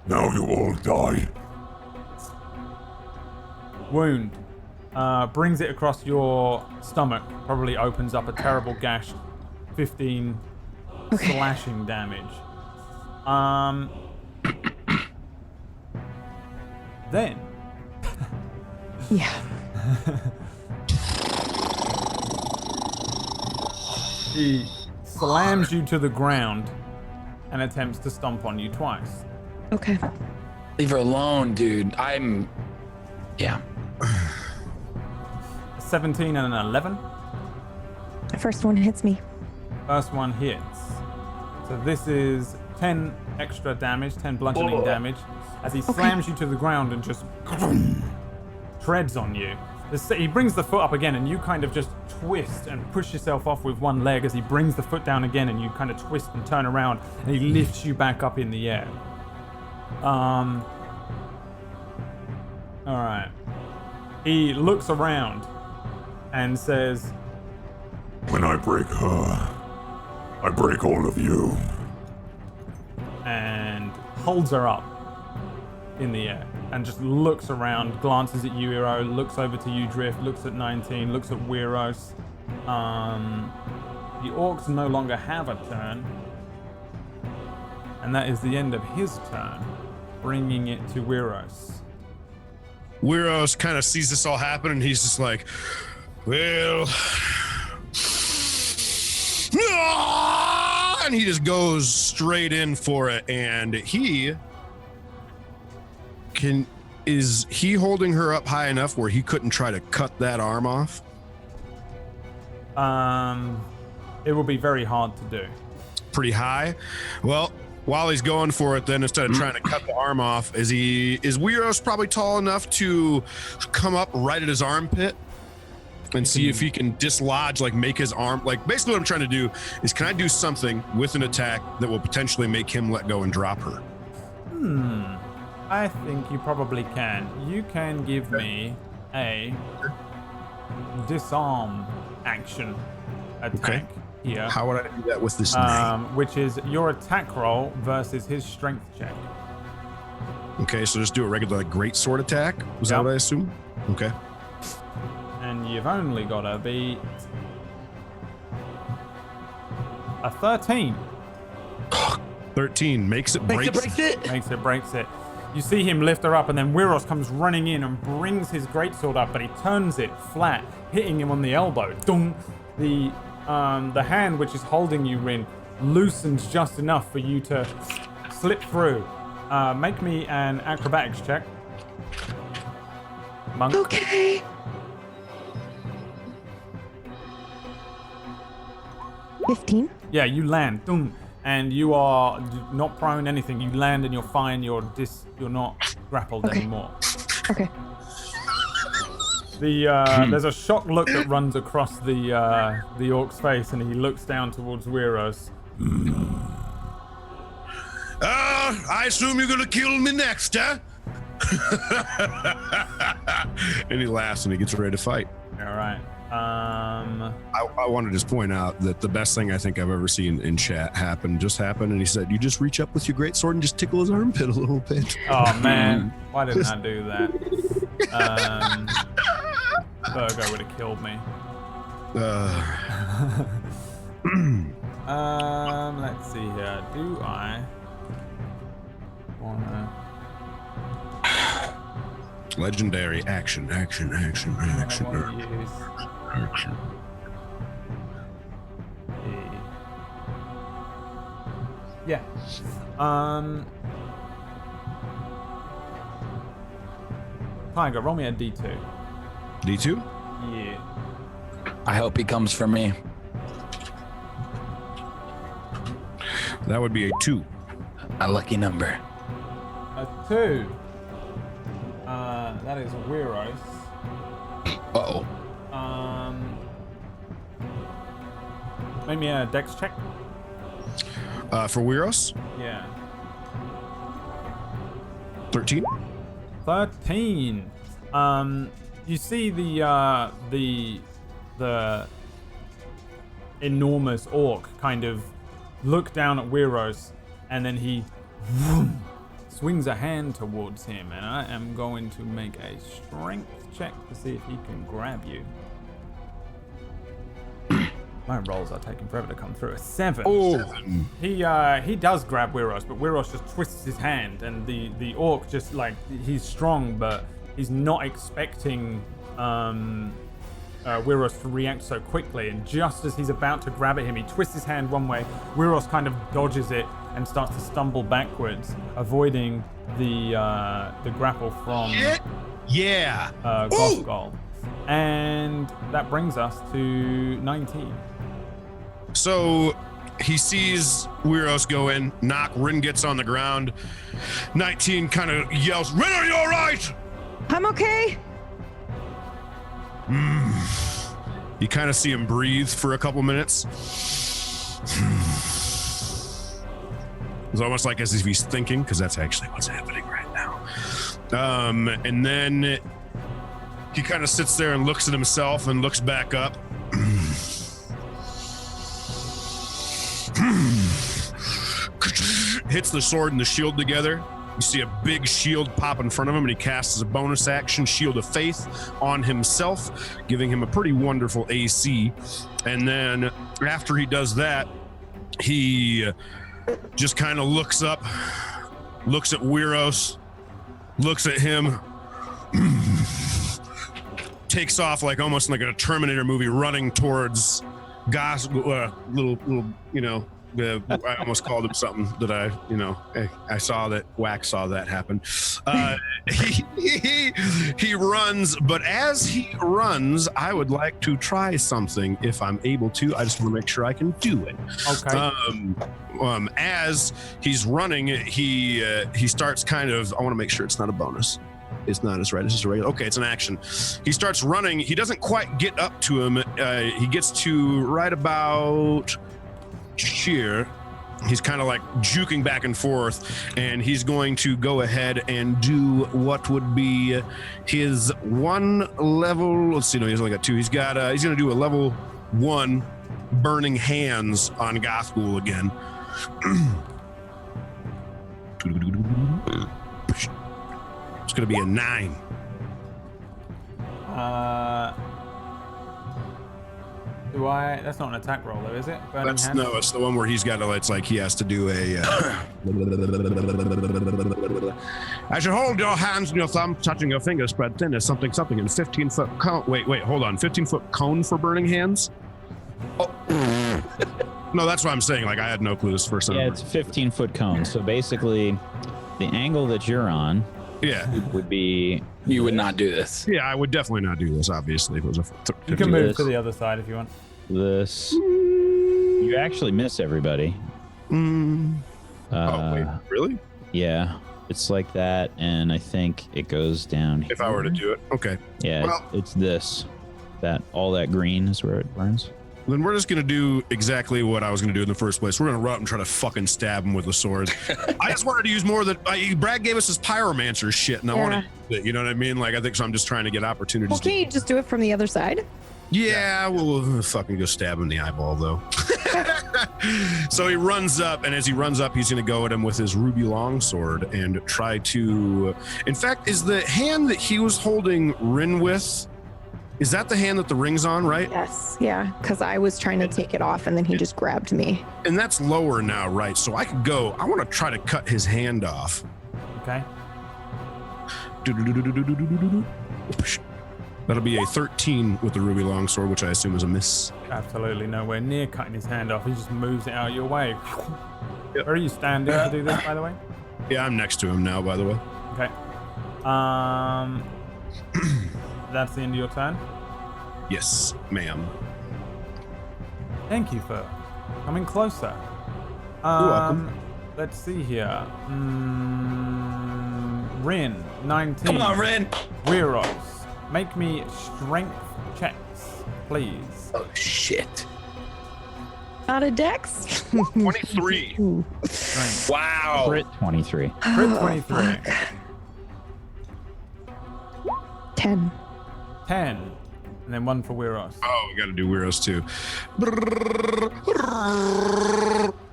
Now you all die. wound. Brings it across your stomach. Probably opens up a terrible gash. 15 slashing damage. Then... Yeah. He slams you to the ground and attempts to stomp on you twice. Okay. Leave her alone, dude. Yeah. 17 and an 11. The first one hits me. First one hits. So this is 10 extra damage, 10 bludgeoning damage, as he slams you to the ground and just treads on you. He brings the foot up again, and you kind of just twist and push yourself off with one leg as he brings the foot down again, and you kind of twist and turn around, and he lifts you back up in the air. All right. He looks around and says, When I break her, I break all of you. and holds her up in the air and just looks around, glances at you, Hero, looks over to you, Drift, looks at 19, looks at Weiros. The orcs no longer have a turn, and that is the end of his turn, bringing it to Weiros. Weiros kind of sees this all happen, and he's just like, well, and he just goes straight in for it. And is he holding her up high enough where he couldn't try to cut that arm off? It will be very hard to do. Pretty high. Well, while he's going for it, then instead of trying to cut the arm off, is Weiros probably tall enough to come up right at his armpit and see if he can dislodge, like make his arm, like basically what I'm trying to do is, can I do something with an attack that will potentially make him let go and drop her? I think you probably can. You can give me a disarm action attack. here. How would I do that with this knife? Which is your attack roll versus his strength check. Okay, so just do a regular like great sword attack. Was that Yep. what I assume? Okay. And you've only got to beat a 13. 13 makes it breaks. Breaks it. You see him lift her up, and then Wiros comes running in and brings his greatsword up, but he turns it flat, hitting him on the elbow. Dung! The hand which is holding you, Rin, loosens just enough for you to slip through. Make me an acrobatics check. Monk. Okay. 15. Yeah, you land. Dung! And you are not prone anything. You land and you're fine. You're not grappled anymore. Okay. There's a shocked look that runs across the orc's face, and he looks down towards Wiros. I assume you're gonna kill me next, huh? And he laughs and he gets ready to fight. All right. I want to just point out that the best thing I think I've ever seen in chat just happened, and he said, "You just reach up with your greatsword and just tickle his armpit a little bit." Oh man, why didn't I do that? Virgo would have killed me. Let's see here. Do I wanna? Legendary action. I wanna use Action. Yeah. Tiger, roll me a D2. D2? Yeah. I hope he comes for me. That would be a 2. A lucky number. A 2. That is Wiros. Uh-oh. Make me a dex check. For Wiros? Yeah. 13? 13. You see the enormous orc kind of look down at Wiros, and then he swings a hand towards him, and I am going to make a strength check to see if he can grab you. My rolls are taking forever to come through. A 7. Oh. He does grab Wiros, but Wiros just twists his hand, and the orc just like, he's strong, but he's not expecting Wiros to react so quickly. And just as he's about to grab at him, he twists his hand one way. Wiros kind of dodges it and starts to stumble backwards, avoiding the grapple from Gothgol. And that brings us to 19. So he sees Wiros go in, knock, Rin gets on the ground. 19 kind of yells, "Rin, are you all right?" I'm okay. You kind of see him breathe for a couple minutes. It's almost like as if he's thinking, because that's actually what's happening right now. And then he kind of sits there and looks at himself and looks back up. Hits the sword and the shield together. You see a big shield pop in front of him, and he casts as a bonus action Shield of Faith on himself, giving him a pretty wonderful AC. And then after he does that, he just kind of looks up, looks at Wiros, looks at him, takes off like almost like a Terminator movie, running towards little, you know, I almost called him something that I saw that Wax saw that happen. He runs, but as he runs, I would like to try something if I'm able to. I just want to make sure I can do it. Okay. As he's running, he starts kind of. I want to make sure it's not a bonus. It's not. It's right. This is a regular. Okay, it's an action. He starts running. He doesn't quite get up to him. He gets to right about here. He's kind of like juking back and forth, and he's going to go ahead and do what would be his one level. Let's see. No, he's only got 2. He's going to do a level 1 burning hands on Gothghoul again. It's gonna be a 9. Do I? That's not an attack roll, though, is it? Burning hands? No, it's the one where he's got to. It's like he has to do a. As you hold your hands and your thumb touching your fingers spread thin as something in 15-foot cone. Wait, hold on. 15-foot cone for burning hands. Oh. No, that's what I'm saying. Like I had no clue this first time. Yeah, it's a 15-foot cone. So basically, the angle that you're on. Yeah. Would be. You would not do this. Yeah, I would definitely not do this. Obviously, if it was a. You can move to the other side if you want. This. You actually miss everybody. Oh wait, really? Yeah, it's like that, and I think it goes down. If I were to do it, okay. Yeah, well, it's this. That all that green is where it burns. Then we're just gonna do exactly what I was gonna do in the first place. We're gonna run up and try to fucking stab him with a sword. I just wanted to use more of the. Brad gave us his pyromancer shit, and I wanted to use it. You know what I mean? Like I think so. I'm just trying to get opportunities. Well, can you just do it from the other side? Yeah, we'll fucking go stab him in the eyeball though. So he runs up, and as he runs up, he's gonna go at him with his ruby longsword and try to. In fact, is the hand that he was holding Rin with? Is that the hand that the ring's on, right? Yes, yeah, because I was trying to take it off and then he just grabbed me. And that's lower now, right? So I could go, I want to try to cut his hand off. Okay. That'll be a 13 with the ruby longsword, which I assume is a miss. Absolutely nowhere near cutting his hand off. He just moves it out of your way. Yep. Where are you standing to do this, by the way? Yeah, I'm next to him now, by the way. Okay. That's the end of your turn. Yes, ma'am. Thank you for coming closer. You're welcome. Let's see here. Rin, 19. Come on, Rin. Weiros, make me strength checks, please. Oh shit. Not a dex? 23. Strength. Wow. Crit 23. Crit 23. 10. 10. And then one for Weiros. Oh, we got to do Weiros too.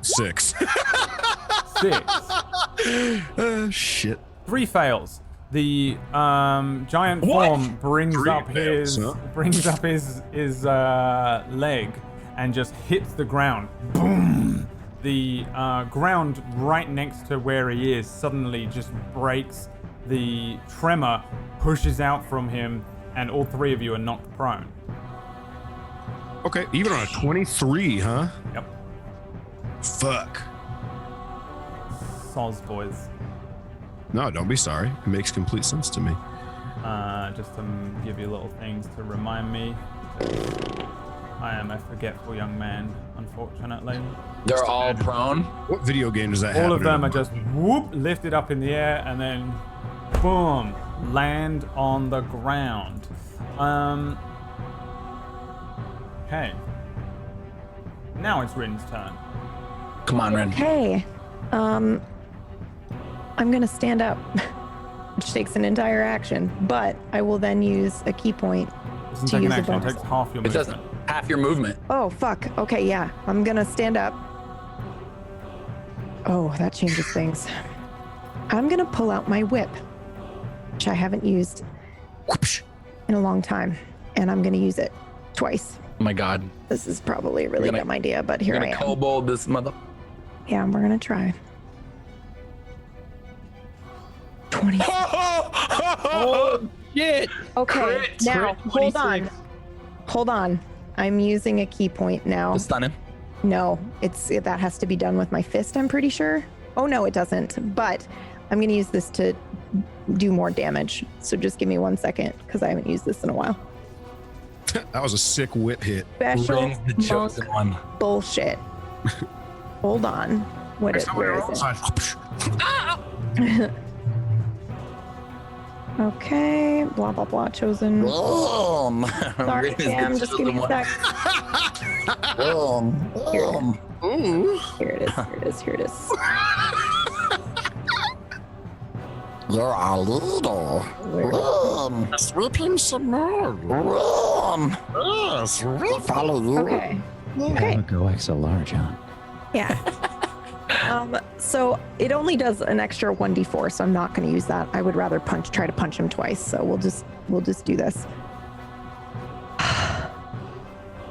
6. 6. Shit. 3 fails. The giant form brings 3 up fails, his leg and just hits the ground. Boom! The ground right next to where he is suddenly just breaks. The tremor pushes out from him, and all 3 of you are knocked prone. Okay, even on a 23, huh? Yep. Fuck. Soz, boys. No, don't be sorry. It makes complete sense to me. Just to give you little things to remind me. I am a forgetful young man, unfortunately. They're all prone. What video game does that have? All of them are just whoop, lifted up in the air, and then boom, land on the ground. Okay. Now it's Rin's turn. Come on, Rin. Okay. I'm gonna stand up, which takes an entire action, but I will then use a key point Doesn't to take use an a action, it bonus. takes half your It movement. doesn't. Half your movement. Oh, fuck. Okay, yeah. I'm gonna stand up. Oh, that changes things. I'm gonna pull out my whip, which I haven't used in a long time, and I'm gonna use it twice. Oh my god. This is probably a really dumb idea, but here You're I gonna am. kobold this mother. Yeah, we're gonna try. 20. Oh, shit. Okay, Crit. now Crit hold 26. on. Hold on. I'm using a key point now. To stun him. No, that has to be done with my fist, I'm pretty sure. Oh no, it doesn't. But I'm gonna use this to do more damage. So just give me 1 second, because I haven't used this in a while. That was a sick whip hit. Special Rin's the chosen one. bullshit. Hold on. Where is it? Okay, blah blah blah. Chosen. Boom. Sorry, Sam. Just give me a sec. Boom. Boom. Here it is. Here it is. Here it is. You're a leader. Boom. Sweep him some more. Boom. Yes, We follow you. Okay. Okay. Go extra large, huh? Yeah. So it only does an extra 1d4, so I'm not going to use that. I would rather try to punch him twice. So we'll just do this.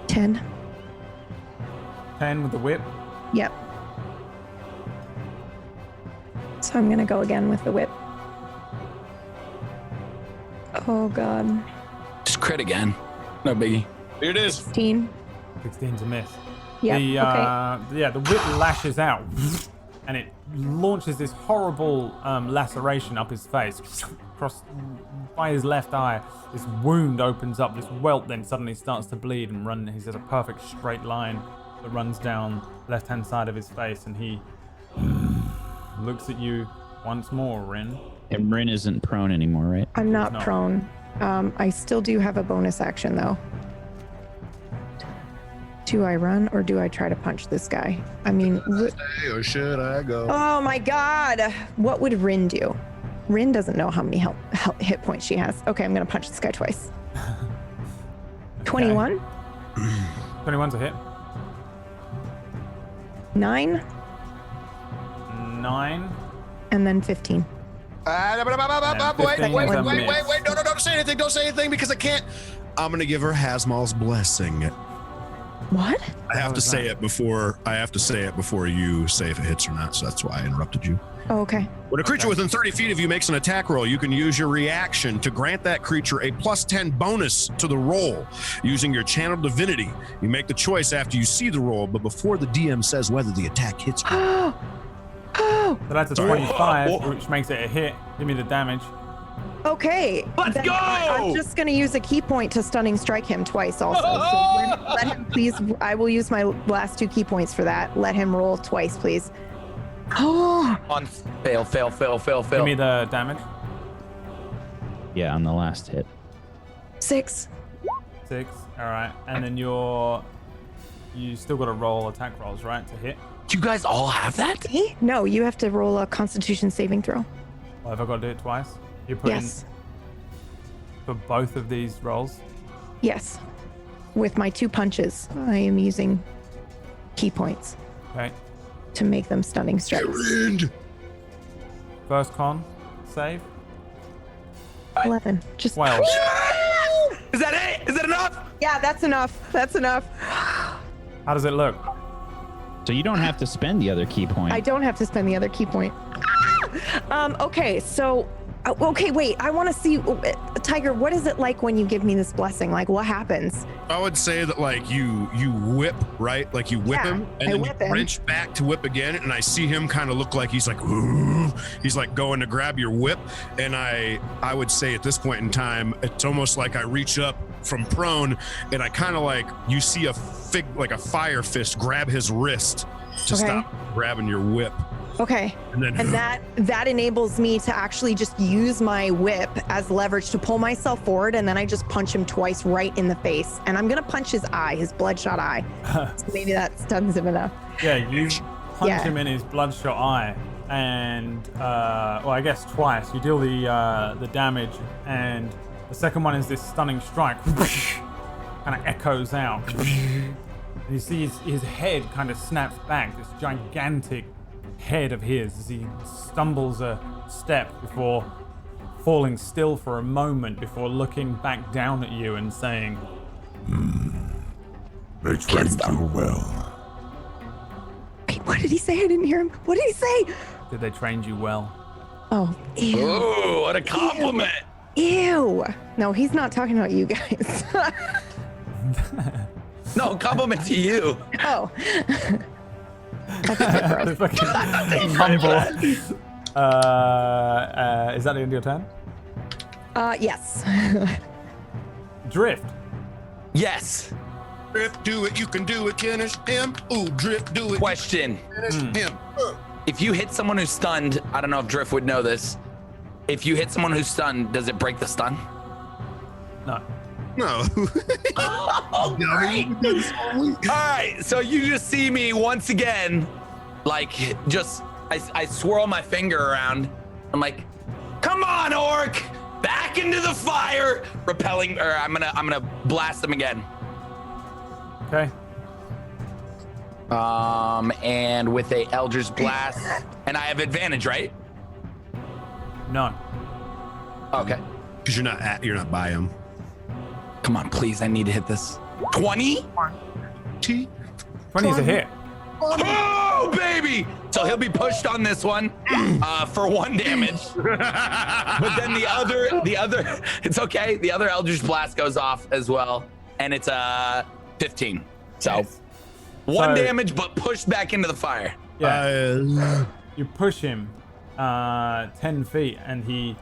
10. 10 with the whip. Yep. So I'm going to go again with the whip. Oh God. Just crit again. No biggie. Here it is. 16. 16's a miss. Yeah. Yeah, the whip lashes out and it launches this horrible laceration up his face. Across by his left eye, this wound opens up, this welt then suddenly starts to bleed and run. He's at a perfect straight line that runs down left-hand side of his face, and he looks at you once more, Rin. And Rin isn't prone anymore, right? I'm not No. prone. I still do have a bonus action though. Do I run or do I try to punch this guy? I mean, Stay or should I go? oh my God. What would Rin do? Rin doesn't know how many hit points she has. Okay, I'm going to punch this guy twice. 21, 21's a hit. 9, 9. and then 15. Wait, 15's a miss. No, don't say anything. Don't say anything because I can't. I'm going to give her Hasmal's blessing. What? I have to say it before you say if it hits or not, so that's why I interrupted you. Oh, okay. When a creature within 30 feet of you makes an attack roll, you can use your reaction to grant that creature a +10 bonus to the roll using your channel divinity. You make the choice after you see the roll, but before the DM says whether the attack hits or not. Oh, So that's a 25, which makes it a hit. Give me the damage. okay. Let's Then go! I'm just going to use a key point to stunning strike him twice also. So let him please, I will use my last 2 key points for that. Let him roll twice, please. Oh, On fail. Give me the damage. Yeah, on the last hit. 6. 6. All right. And then you still got to roll attack rolls, right, to hit? You guys all have that? No, you have to roll a Constitution saving throw. Or have I got to do it twice? You put Yes. in for both of these rolls? Yes. With my 2 punches, I am using key points Okay. to make them stunning strikes. First con save. 11. Just 12. Is that it? Is that enough? Yeah, that's enough. That's enough. How does it look? So you don't have to spend the other key point. I don't have to spend the other key point. Okay, so okay, wait. I want to see, Tiger. What is it like when you give me this blessing? Like, what happens? I would say that like you whip, right? Like you whip Yeah, him and I then whip you him. wrench back to whip again, and I see him kind of look like he's like, ooh, he's like going to grab your whip, and I would say at this point in time, it's almost like I reach up from prone, and I kind of like you see a fire fist grab his wrist to Okay. stop grabbing your whip, Okay, and then and that enables me to actually just use my whip as leverage to pull myself forward, and then I just punch him twice right in the face, and I'm gonna punch his eye, his bloodshot eye. So maybe that stuns him enough. Yeah, you punch Yeah. him in his bloodshot eye, and well, I guess twice. You deal the damage, and the second one is this stunning strike. Kind of echoes out. And you see his head kind of snaps back. This gigantic head of his as he stumbles a step before falling still for a moment before looking back down at you and saying, They trained you well. Wait, what did he say? I didn't hear him. What did he say? "Did they train you well?" Oh, ew. Ooh, what a compliment. Ew. No, he's not talking about you guys. No, compliment to you. Oh. That's a bit gross. Humble. Is that the end of your turn? Yes. Drift. Yes. drift, do it, you can do it, finish him. Ooh, drift, do it, Question. finish him. If you hit someone who's stunned, I don't know if Drift would know this. If you hit someone who's stunned, does it break the stun? No. No. Oh, great. All right, so you just see me once again, like just I swirl my finger around. I'm like, come on, orc, back into the fire, repelling. Or I'm gonna blast them again. Okay. And with a Eldritch Blast, and I have advantage, right? No. Okay. Because you're not by him. Come on, please. I need to hit this. 20? 20 is a hit. Oh, baby! So he'll be pushed on this one for 1 damage. But then the other, it's okay. The other Eldritch Blast goes off as well, and it's 15. So 1 damage, but pushed back into the fire. Yeah. You push him 10 feet, and he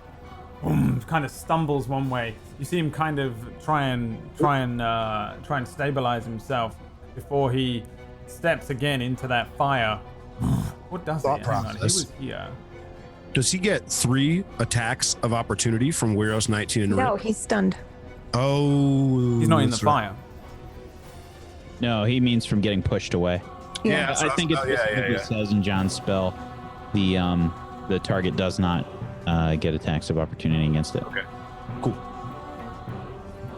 kind of stumbles one way. You see him kind of try and stabilize himself before he steps again into that fire. What does he? Hang on, he was here. Does he get 3 attacks of opportunity from Weiros 19 and No, he's stunned. Oh, He's not in the that's right. fire. No, he means from getting pushed away. Yeah, I think it specifically says in John's spell, the target does not get attacks of opportunity against it. Okay, cool.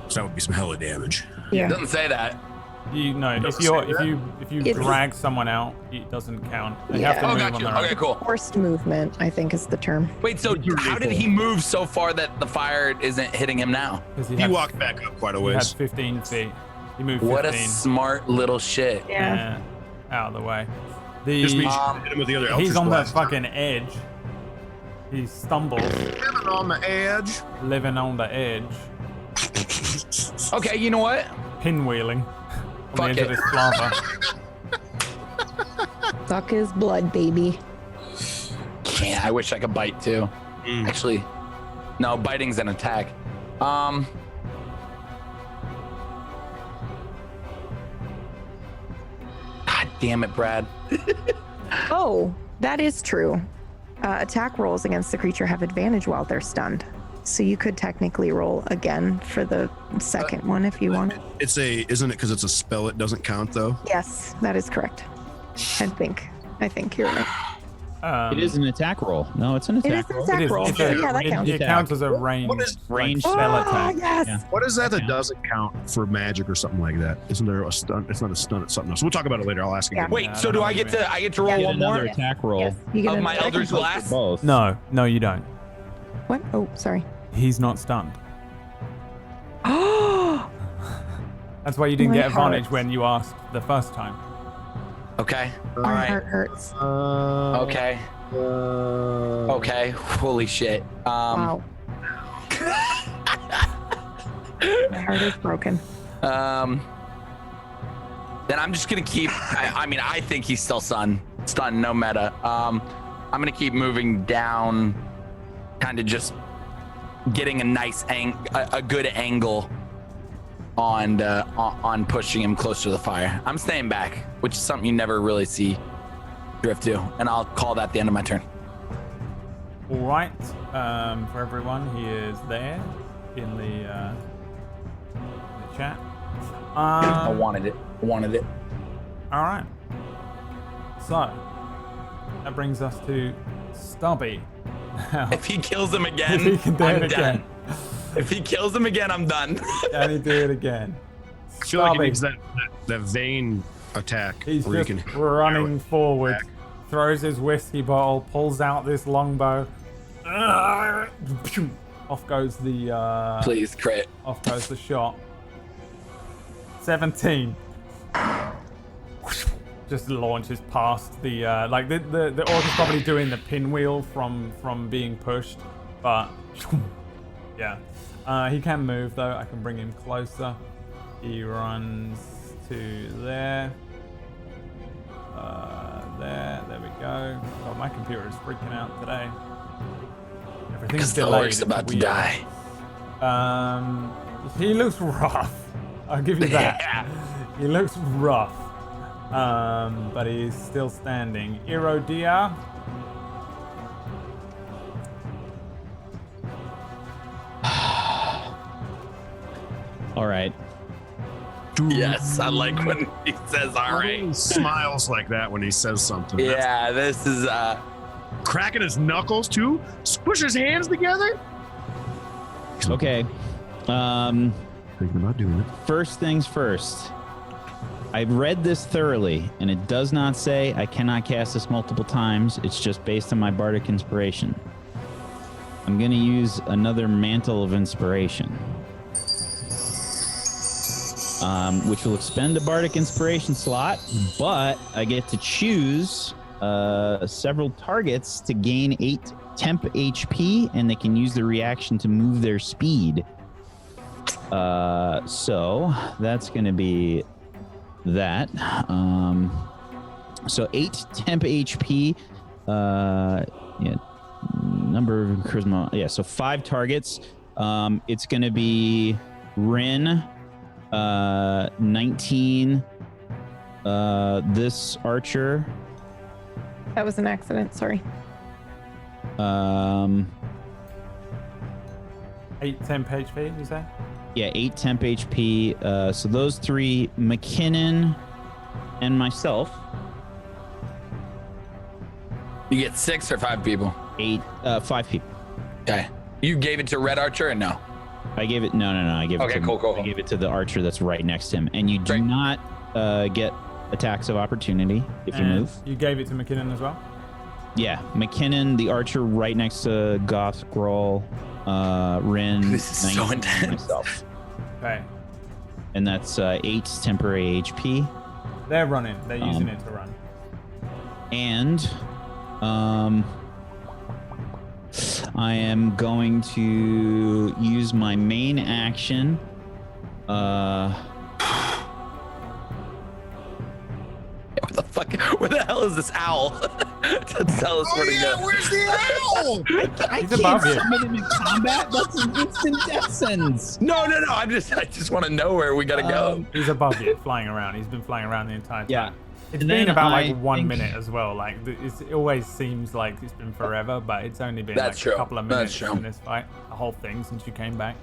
So that would be some hella damage. It Yeah. doesn't say that. You know, if you It's- drag someone out, it doesn't count. They Yeah. have to Oh, move got on you. their own. Okay, cool. Forced movement, I think, is the term. Wait, so how did he move so far that the fire isn't hitting him now? 'Cause He walked back up quite a He had ways. 15 feet. He moved 15. What a smart little shit. Yeah. Out of the way. Just means The you hit him with the other he's Eldritch on the Blast. fucking edge. He stumbles, Living on the edge. living on the edge, Okay, you know what? pinwheeling on Fuck the edge of it. this lava. Suck his blood, baby. Yeah, I wish I could bite too. Actually, no, biting's an attack. God damn it, Brad. Oh, that is true. Attack rolls against the creature have advantage while they're stunned. So you could technically roll again for the second one if you wanted. Isn't it because it's a spell? It doesn't count though. Yes, that is correct. I think you're right. It is an attack roll. No, it's an It is attack an roll. attack roll. It's So a- yeah, that counts. It counts as a range, range spell Oh, attack. yes. Yeah. What is that Yeah. doesn't count for magic or something like that? Isn't there a stun? It's not a stun. It's something else. We'll talk about it later. I'll ask Yeah. again. Wait, Yeah, so I do know I what get you to roll Get one more? another attack roll. Yes, you get Of an my attack. Eldritch Blast? Both. No, you don't. What? Oh, sorry. He's not stunned. Oh, That's why you didn't My get advantage heart. when you asked the first time. Okay. All my right. heart hurts. Okay. Okay. Holy shit. Wow. My heart is broken. Then I'm just gonna keep. I mean, I think he's still stunned, no meta. I'm gonna keep moving down, kind of just getting a nice a good angle on pushing him closer to the fire. I'm staying back, which is something you never really see Drift do, and I'll call that the end of my turn. All right. For everyone, he is there in the chat. I wanted it. All right. So that brings us to Stubby. Now, If he kills him again, if he can do I'm it done. again, If he kills him again, I'm done. can he do it again? I feel like it Stubby. needs that vein attack He's where you just can running forward, back. throws his whiskey bottle, pulls out this longbow. Off goes the Please crit. off goes the shot. 17. Just launches past the like the orc is probably doing the pinwheel from being pushed, but yeah. He can move though. I can bring him closer. He runs to there. There we go. Oh, my computer is freaking out today. Everything's Because the delayed. orc's It's about to weird. die. He looks rough. I'll give you that. Yeah. He looks rough. But he's still standing. Irodia. All right. Yes, I like when he says all right. He smiles like that when he says something. That's Yeah, this is cracking his knuckles too. Squish his hands together. Okay. Thinking about doing it. First things first. I've read this thoroughly, and it does not say I cannot cast this multiple times. It's just based on my bardic inspiration. I'm going to use another Mantle of Inspiration, which will expend a bardic inspiration slot, but I get to choose several targets to gain 8 temp HP, and they can use the reaction to move their speed. So that's going to be that. So 8 temp HP. Yeah, number of charisma. Yeah, so 5 targets. It's going to be Rin, 19. This archer. That was an accident. Sorry. 8 temp HP, you say? Yeah, 8 temp HP. So those 3, McKinnon and myself. You get 6 or 5 people? 5 people. Okay. You gave it to Red Archer or no? I gave it. No. I gave it. Cool. I gave it to the archer that's right next to him, and you do not get attacks of opportunity if you move. You gave it to McKinnon as well? Yeah, McKinnon, the archer right next to Goth, Groll, Rin. This is so intense. Myself. Okay. And that's 8 temporary HP. They're running. They're using it to run. And I am going to use my main action. What the fuck? Where the hell is this owl? To tell us where to go. Where's the owl? I He's above you. summon him in combat. That's an instant death sentence. No. I just want to know where we gotta go. He's above you, flying around. He's been flying around the entire time. Yeah. It's And been then about I like 1 think- minute as well. Like it always seems like it's been forever, but it's only been That's like true. a couple of That's minutes true. in this fight. The whole thing since you came back.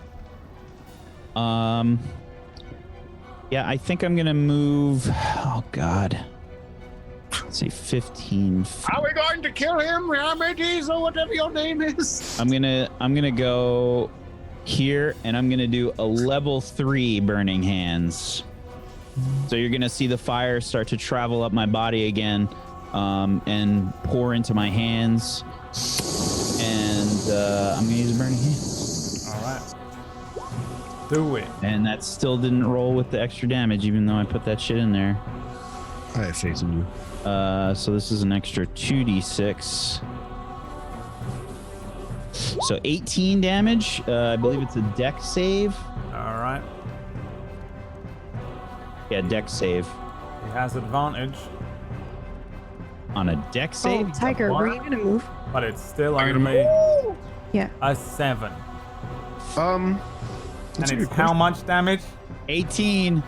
Yeah, I think I'm gonna move. Oh God. Let's see, 15 feet. Are we going to kill him, Ramedes, or whatever your name is? I'm gonna go here, and I'm gonna do a level 3 burning hands. So you're gonna see the fire start to travel up my body again, and pour into my hands. And I'm gonna use a burning hand. All right. Do it. And that still didn't roll with the extra damage, even though I put that shit in there. I have faith in you. So this is an extra 2d6. So 18 damage. I believe it's a dex save. All right. Yeah, dex save. He has advantage, On a dex save? Oh, Tiger, were you gonna move? but it's still only Yeah. a 7. That's And a it's good how much damage? 18.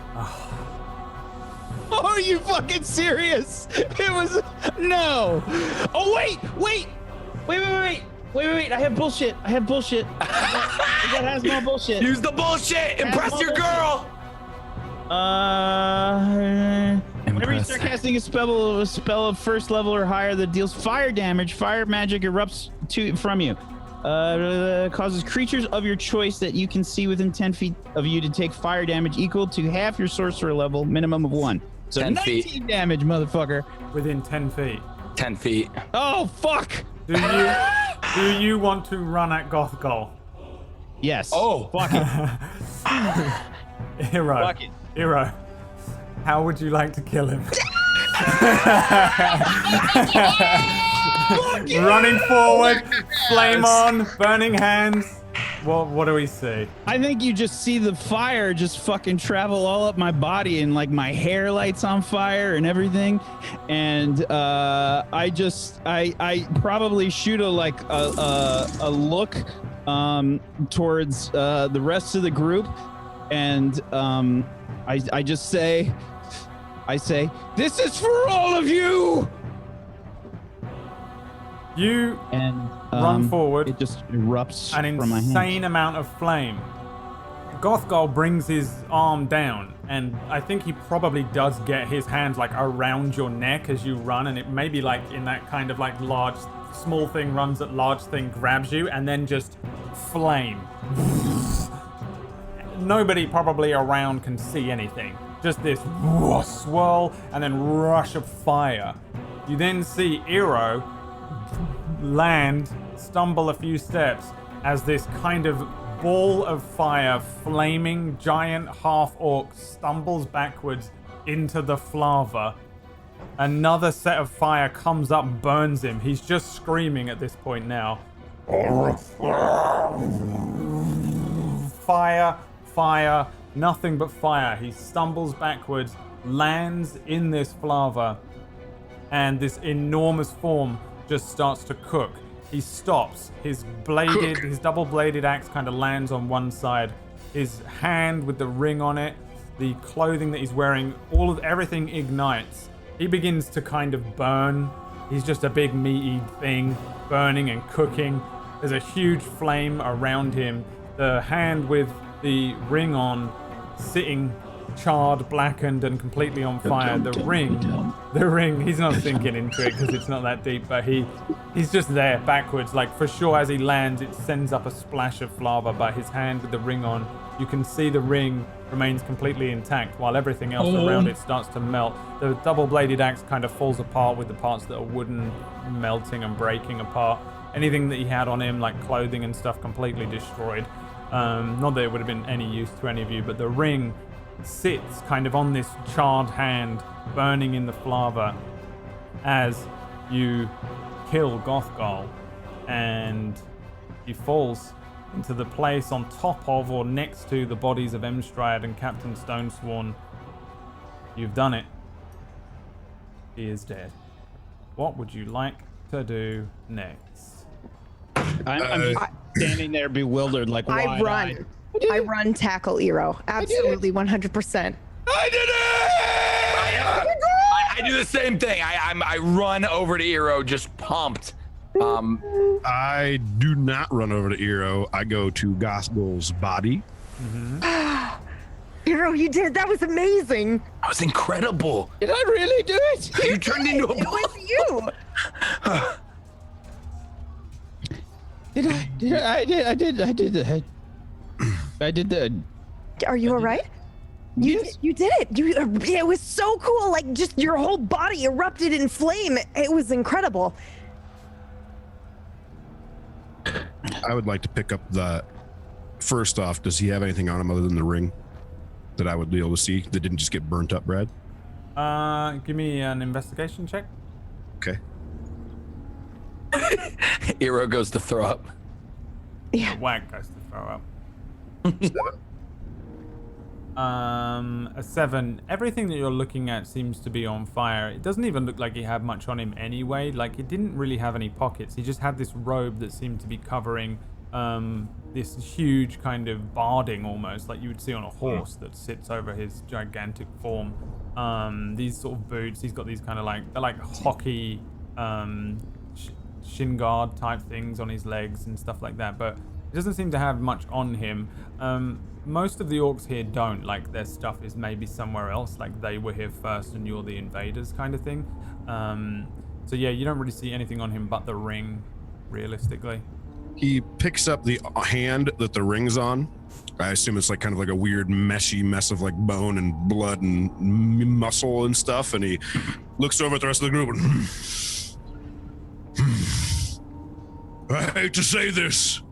Oh, are you fucking serious? It was no. Oh wait. I have bullshit. I have that has no bullshit. Use the bullshit. Impress your girl. Whenever you start casting a spell of first level or higher that deals fire damage, fire magic erupts from you. Causes creatures of your choice that you can see within 10 feet of you to take fire damage equal to half your sorcerer level, minimum of 1. So 10 19 feet. damage, motherfucker. Within 10 feet. 10 feet. Oh, fuck. Do you want to run at Gothgol? Yes. Oh. Fuck it. Hero. Fuck it. Hero. How would you like to kill him? Running forward, flame on, burning hands. What do we see? I think you just see the fire just fucking travel all up my body, and like my hair lights on fire and everything. And I probably shoot a look towards the rest of the group, and I say, this is for all of you. You And run forward. It just erupts an from my insane hands. amount of flame. Gothgol brings his arm down, and I think he probably does get his hands like around your neck as you run, and it may be like in that kind of like large, small thing runs at large thing grabs you, and then just flame. Nobody probably around can see anything, just this swirl and then rush of fire. You then see Eero land, stumble a few steps as this kind of ball of fire, flaming giant half-orc, stumbles backwards into the flava. Another set of fire comes up, burns him. He's just screaming at this point now. Fire, fire, nothing but fire. He stumbles backwards, lands in this flava, and this enormous form just starts to cook. He stops. His double-bladed axe kind of lands on one side. His hand with the ring on it, the clothing that he's wearing, everything ignites. He begins to kind of burn. He's just a big meaty thing, burning and cooking. There's a huge flame around him. The hand with the ring on, sitting charred, blackened, and completely on fire. The ring, he's not sinking into it because it's not that deep, but he's just there backwards. Like, for sure, as he lands, it sends up a splash of lava, but his hand with the ring on, you can see the ring remains completely intact while everything else around it starts to melt. The double-bladed axe kind of falls apart with the parts that are wooden melting and breaking apart. Anything that he had on him, like clothing and stuff, completely destroyed. Not that it would have been any use to any of you, but the ring sits kind of on this charred hand, burning in the flava as you kill Gothgol, and he falls into the place on top of or next to the bodies of Emstrad and Captain Stonesworn. You've done it. He is dead. What would you like to do next? I'm just standing there bewildered, like I run, tackle Eero. Absolutely, 100%. I did it! I do the same thing. I run over to Eero, just pumped. I do not run over to Eero. I go to Gothgol's body. Eero, you did. That was amazing. That was incredible. Did I really do it? You turned into a ball. It was you. I did the. Are you all right? You did it. It was so cool. Like, just your whole body erupted in flame. It was incredible. I would like to pick up the. First off, does he have anything on him other than the ring that I would be able to see that didn't just get burnt up, Brad? Give me an investigation check. Okay. Eero goes to throw up. Yeah. Whack goes to throw up. A 7. Everything that you're looking at seems to be on fire. It doesn't even look like he had much on him anyway. Like, he didn't really have any pockets. He just had this robe that seemed to be covering this huge kind of barding, almost like you would see on a horse that sits over his gigantic form. These sort of boots. He's got these kind of they're like hockey shin guard type things on his legs and stuff like that, but he doesn't seem to have much on him. Most of the orcs here don't. Like, their stuff is maybe somewhere else, like they were here first and you're the invaders kind of thing. So yeah, you don't really see anything on him but the ring, realistically. He picks up the hand that the ring's on. I assume it's like kind of like a weird meshy mess of like bone and blood and muscle and stuff, and he looks over at the rest of the group and I hate to say this.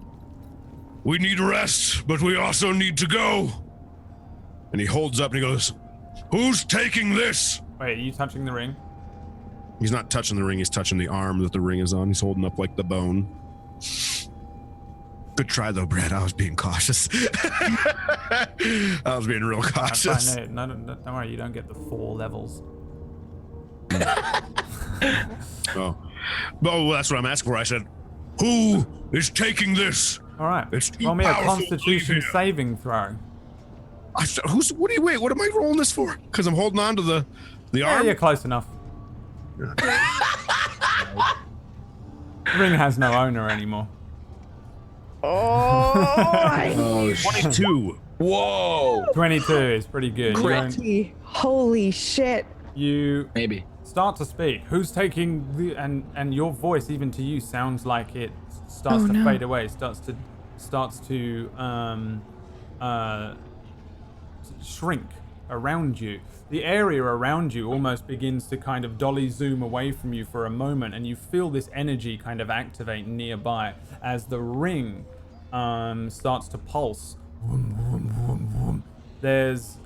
We need rest, but we also need to go. And he holds up and he goes, "Who's taking this?" Wait, are you touching the ring? He's not touching the ring, he's touching the arm that the ring is on. He's holding up like the bone. Good try though, Brad. I was being cautious. I was being real cautious. No, don't worry, you don't get the 4 levels. Oh, that's what I'm asking for. I said, "Who is taking this?" All right. It's too Roll me a powerful to Constitution leave here. saving throw. I said, what am I rolling this for? Because I'm holding on to the Yeah, arm? you're close enough. The ring has no owner anymore. Oh, 22. Whoa. 22 is pretty good. holy shit. You Maybe. start to speak. Who's taking the and your voice even to you sounds like it starts to fade away. Starts to shrink around you. The area around you almost begins to kind of dolly zoom away from you for a moment, and you feel this energy kind of activate nearby as the ring starts to pulse. There's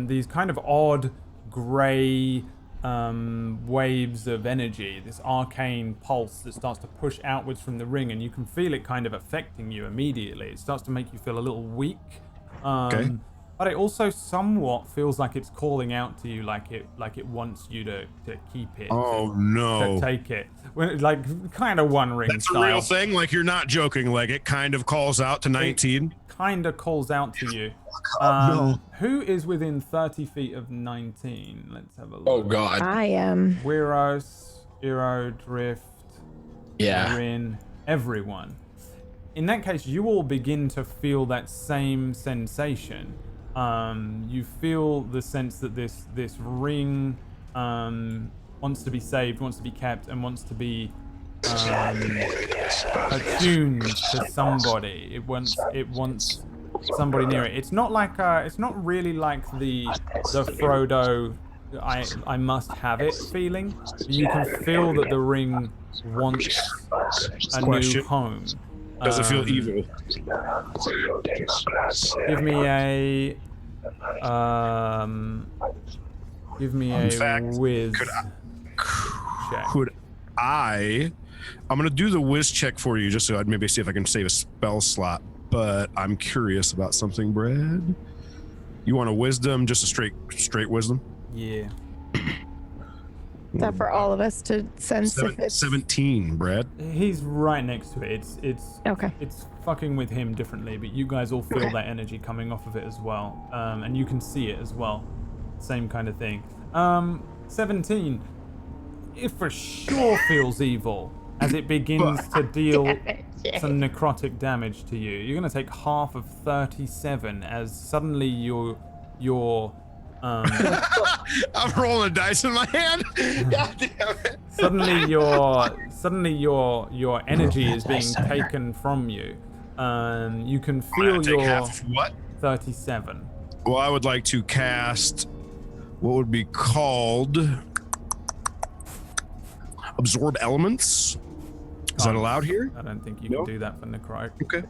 these kind of odd gray waves of energy, this arcane pulse that starts to push outwards from the ring, and you can feel it kind of affecting you immediately. It starts to make you feel a little weak. But it also somewhat feels like it's calling out to you, like it wants you to keep it. Oh no! To take it, like kind of One Ring That's style. a real thing. Like you're not joking. Like it kind of calls out to 19. Kind of calls out to you. Who is within 30 feet of 19? Let's have a look. Oh God. I am. Wiros, Eero, Drift, Yeah. Marin, everyone. In that case, you all begin to feel that same sensation. You feel the sense that this ring wants to be saved, wants to be kept, and wants to be attuned to somebody. It wants somebody near it. It's not like it's not really like the Frodo I must have it feeling. You can feel that the ring wants a new home. Does it feel evil? Give me a whiz check. I'm gonna do the whiz check for you just so I'd maybe see if I can save a spell slot, but I'm curious about something, Brad. You want a wisdom, just a straight wisdom? Yeah. Is that for all of us to sense if it's 17, Brad. He's right next to it. It's okay? It's fucking with him differently, but you guys all feel that energy coming off of it as well, and you can see it as well. Same kind of thing. 17. It for sure feels evil as it begins to deal some necrotic damage to you. You're gonna take half of 37 as suddenly your I'm rolling dice in my hand. God damn it. Suddenly your energy is being taken from you. You can feel your half of what? 37. Well, I would like to cast what would be called absorb elements. Is that allowed here? I don't think you can do that for necrotic.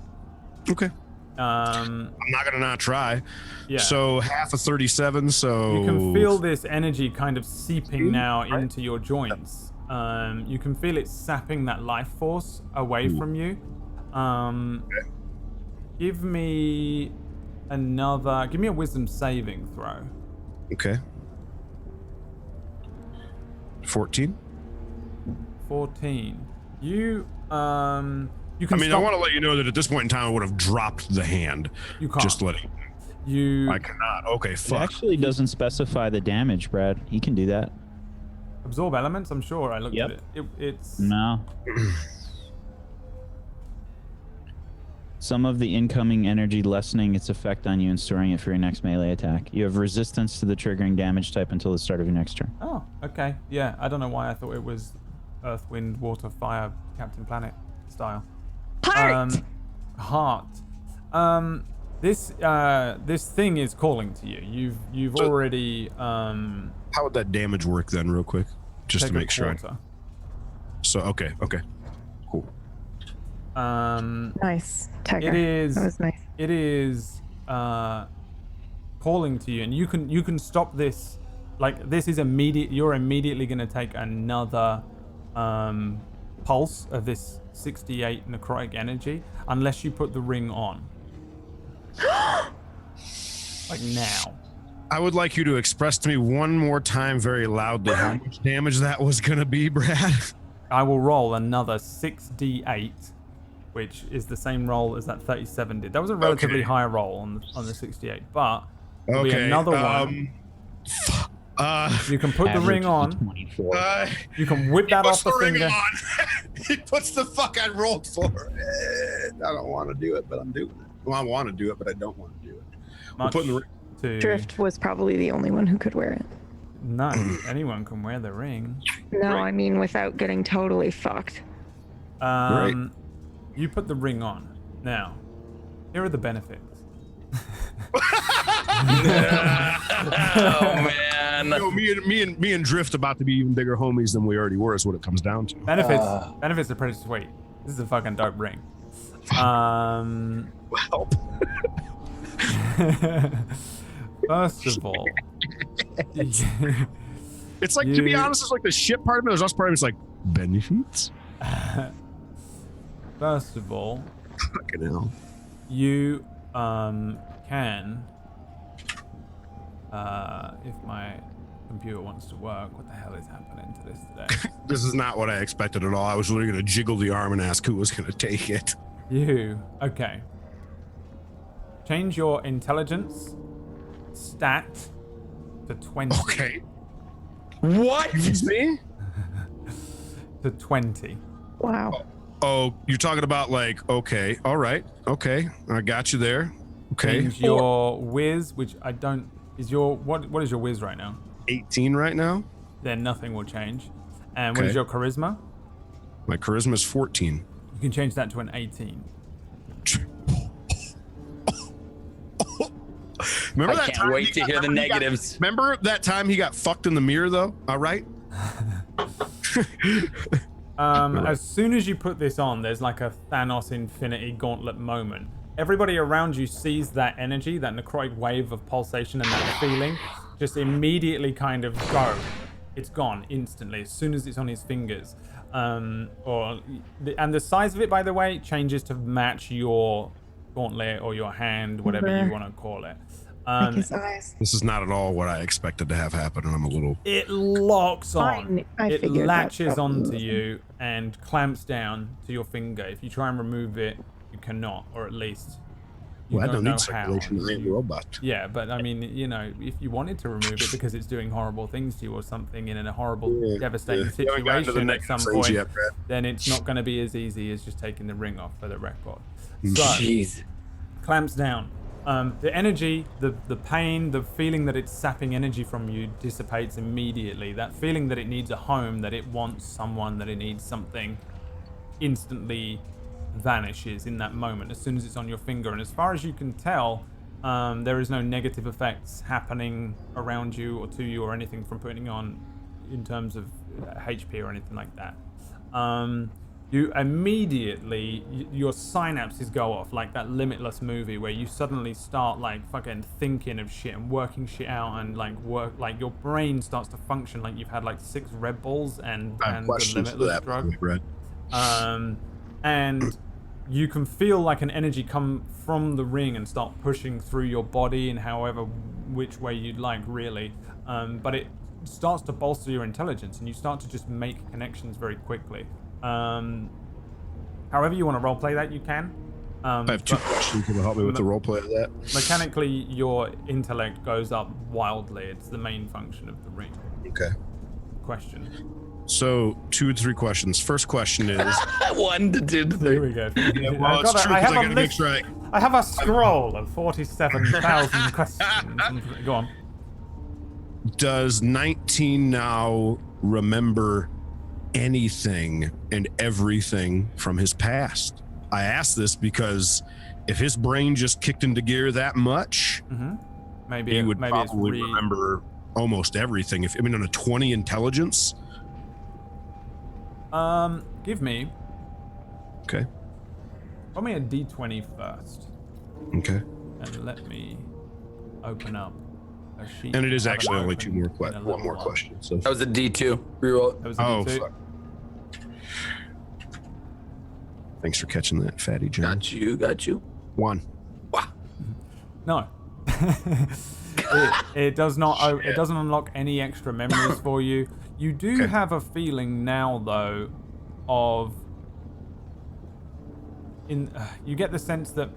Okay. I'm not gonna not try. Yeah. So half of 37. So you can feel this energy kind of seeping now into your joints. You can feel it sapping that life force away from you. Give me a wisdom saving throw. Okay. 14. 14. You can. I want to let you know that at this point in time, I would have dropped the hand. You can't. Just letting you. I cannot. Okay, fuck. It actually doesn't specify the damage, Brad. He can do that. Absorb elements. I'm sure. I looked at it. It's no. Some of the incoming energy lessening its effect on you and storing it for your next melee attack. You have resistance to the triggering damage type until the start of your next turn. Oh, okay. Yeah, I don't know why I thought it was Earth, Wind, Water, Fire, Captain Planet style. Heart. This thing is calling to you. You've already. How would that damage work then, real quick, just to make sure? So okay, cool. Nice. Tiger. It is. That was nice. It is calling to you, and you can stop this. Like this is immediate. You're immediately going to take another pulse of this 68 necrotic energy, unless you put the ring on. Like now. I would like you to express to me one more time very loudly how much damage that was going to be, Brad. I will roll another 6d8, which is the same roll as that 37 did. That was a relatively high roll on the 68, but there'll be another one. You can put the ring on. You can whip that off the finger. He puts the fuck I rolled for. I don't want to do it, but I'm doing it. Well, I want to do it, but I don't want to do it. We're putting the ring. Drift was probably the only one who could wear it. No, anyone can wear the ring. No, I mean without getting totally fucked. You put the ring on. Now, here are the benefits. man. Yo, me and Drift about to be even bigger homies than we already were is what it comes down to. Benefits are pretty sweet. This is a fucking dope ring. Help. First of all, it's like, to be honest, it's like the shit part of it. There's us part of it's like benefits. First of all, fucking hell. You can, if my computer wants to work, what the hell is happening to this today? This is not what I expected at all. I was literally going to jiggle the arm and ask who was going to take it. Okay. Change your intelligence stat to 20. Okay. What? Me? To 20. Wow. Oh, you're talking about like, okay, all right, okay, I got you there. Okay. Change your whiz, which I don't, is your, what is your whiz right now? 18 right now. Then nothing will change. And what is your charisma? My charisma is 14. You can change that to an 18. Remember I that can't time wait to hear the negatives. Remember that time he got fucked in the mirror, though? All right. As soon as you put this on, there's like a Thanos Infinity Gauntlet moment. Everybody around you sees that energy, that necrotic wave of pulsation and that feeling, just immediately kind of go. It's gone instantly as soon as it's on his fingers. And the size of it, by the way, changes to match your gauntlet or your hand, whatever you want to call it. Like his eyes. This is not at all what I expected to have happen, and I'm a little... It locks on. It latches onto you you and clamps down to your finger. If you try and remove it, you cannot, or at least you Well, I don't don't know need circulation. I ain't a robot. Yeah, but I mean, you know, if you wanted to remove it because it's doing horrible things to you or something in a horrible, devastating situation at some point, then it's not going to be as easy as just taking the ring off, for the record. So, Jeez. clamps down. The energy, the pain, the feeling that it's sapping energy from you dissipates immediately. That feeling that it needs a home, that it wants someone, that it needs something, instantly vanishes in that moment as soon as it's on your finger. And as far as you can tell, there is no negative effects happening around you or to you or anything from putting on in terms of HP or anything like that. You immediately, your synapses go off like that Limitless movie where you suddenly start like fucking thinking of shit and working shit out and like your brain starts to function like you've had like 6 Red Bulls and the Limitless drug. And you can feel like an energy come from the ring and start pushing through your body in however which way you'd like, really. But it starts to bolster your intelligence and you start to just make connections very quickly. However you want to roleplay that, you can. I have 2 questions. Can you help me with the roleplay of that? Mechanically, your intellect goes up wildly. It's the main function of the ring. Okay. Question. So 2 to 3 questions. First question is 1 to 2 to 3. Here we go. Yeah, well, it's true, 'cause I gotta make sure I have a scroll of 47,000 questions. Go on. Does 19 now remember anything and everything from his past? I ask this because if his brain just kicked into gear that much, maybe he would probably remember almost everything. If I mean, on a 20 intelligence. Give me. Okay. Roll me a d20 first. Okay. And let me open up a sheet. And it is I haven't actually only opened 2 more in a one little more while. question. So That was a D2. Reroll. That was a d2. fuck. Thanks for catching that, Fatty John. Got you. 1. Wow. No. it does not. It doesn't unlock any extra memories for you. You do have a feeling now, though, of you get the sense that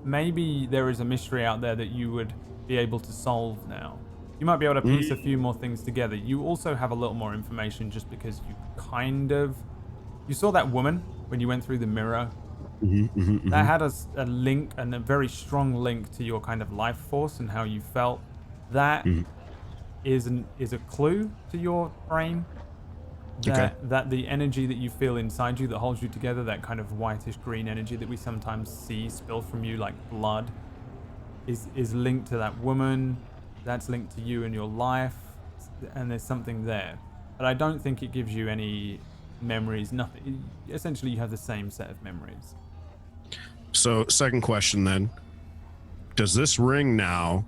maybe there is a mystery out there that you would be able to solve now. You might be able to piece a few more things together. You also have a little more information just because you saw that woman when you went through the mirror. That had a link, and a very strong link to your kind of life force and how you felt. That is a clue to your brain that the energy that you feel inside you that holds you together, that kind of whitish green energy that we sometimes see spill from you like blood, is linked to that woman. that's linked to you and your life, and there's something there. But I don't think it gives you any memories, nothing. Essentially, you have the same set of memories. So, second question then. Does this ring now,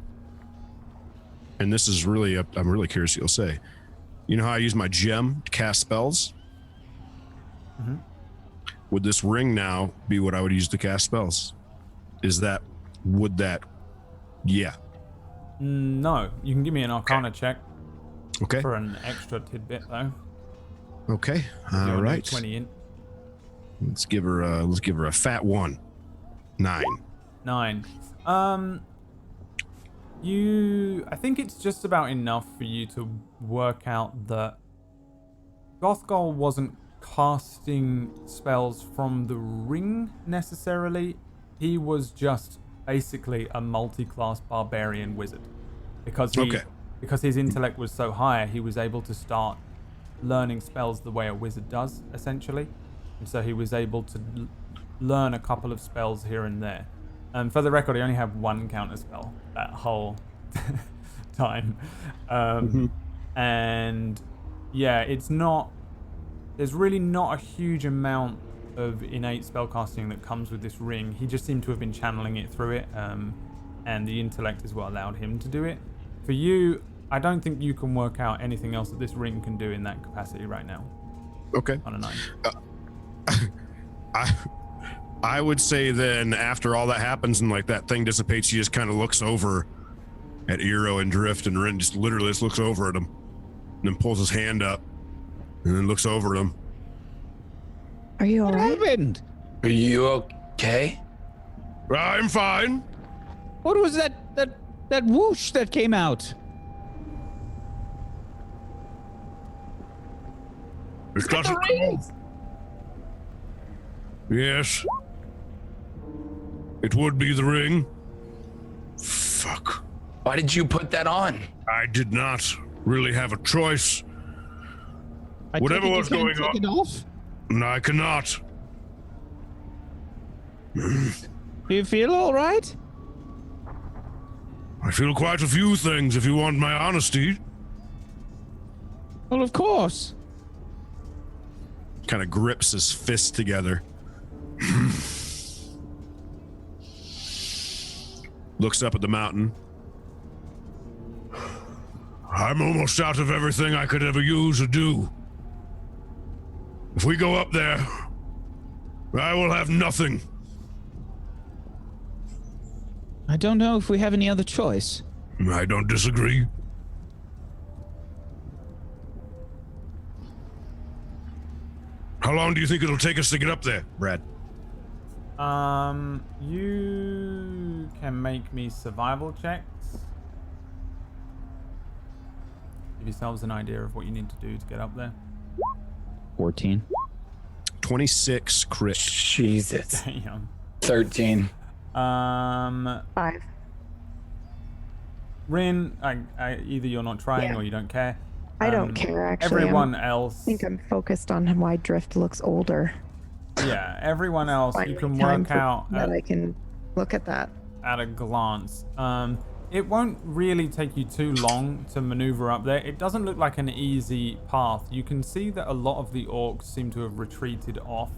and this is really, I'm really curious what you'll say. You know how I use my gem to cast spells? Mm-hmm. Would this ring now be what I would use to cast spells? Yeah. No, you can give me an Arcana check Okay. for an extra tidbit though. Okay. You're All right. 20 in. Let's give her a fat 1. 9. 9. I think it's just about enough for you to work out that Gothgol wasn't casting spells from the ring necessarily. He was just basically a multi-class barbarian wizard. Because his intellect was so high, he was able to start learning spells the way a wizard does, essentially. And so he was able to learn a couple of spells here and there. For the record, I only have 1 counter spell that whole time. And yeah, there's really not a huge amount of innate spellcasting that comes with this ring. He just seemed to have been channeling it through it, and the intellect is what allowed him to do it. For you, I don't think you can work out anything else that this ring can do in that capacity right now. Okay. On a 9. I would say then after all that happens and like that thing dissipates, he just kind of looks over at Eero and Drift, and Rin just literally just looks over at him and then pulls his hand up and then looks over at him. Are you all What right? happened? Are you okay? I'm fine. What was that whoosh that came out? It doesn't come. Yes. It would be the ring. Fuck. Why did you put that on? I did not really have a choice. Whatever was going on. Take it off? No, I cannot. Do you feel all right? I feel quite a few things, if you want my honesty. Well, of course. Kind of grips his fist together. Looks up at the mountain. I'm almost out of everything I could ever use or do. If we go up there, I will have nothing. I don't know if we have any other choice. I don't disagree. How long do you think it'll take us to get up there, Brad? You can make me survival checks. Give yourselves an idea of what you need to do to get up there. 14. 26 crit. Jesus. Damn. 13. 5. Rin, either you're not trying Yeah. or you don't care. I don't care, actually. Everyone I else. think I'm focused on why Drift looks older. Yeah, everyone else you Finally can time work for out that I can look at that. at a glance. It won't really take you too long to maneuver up there. It doesn't look like an easy path. You can see that a lot of the orcs seem to have retreated off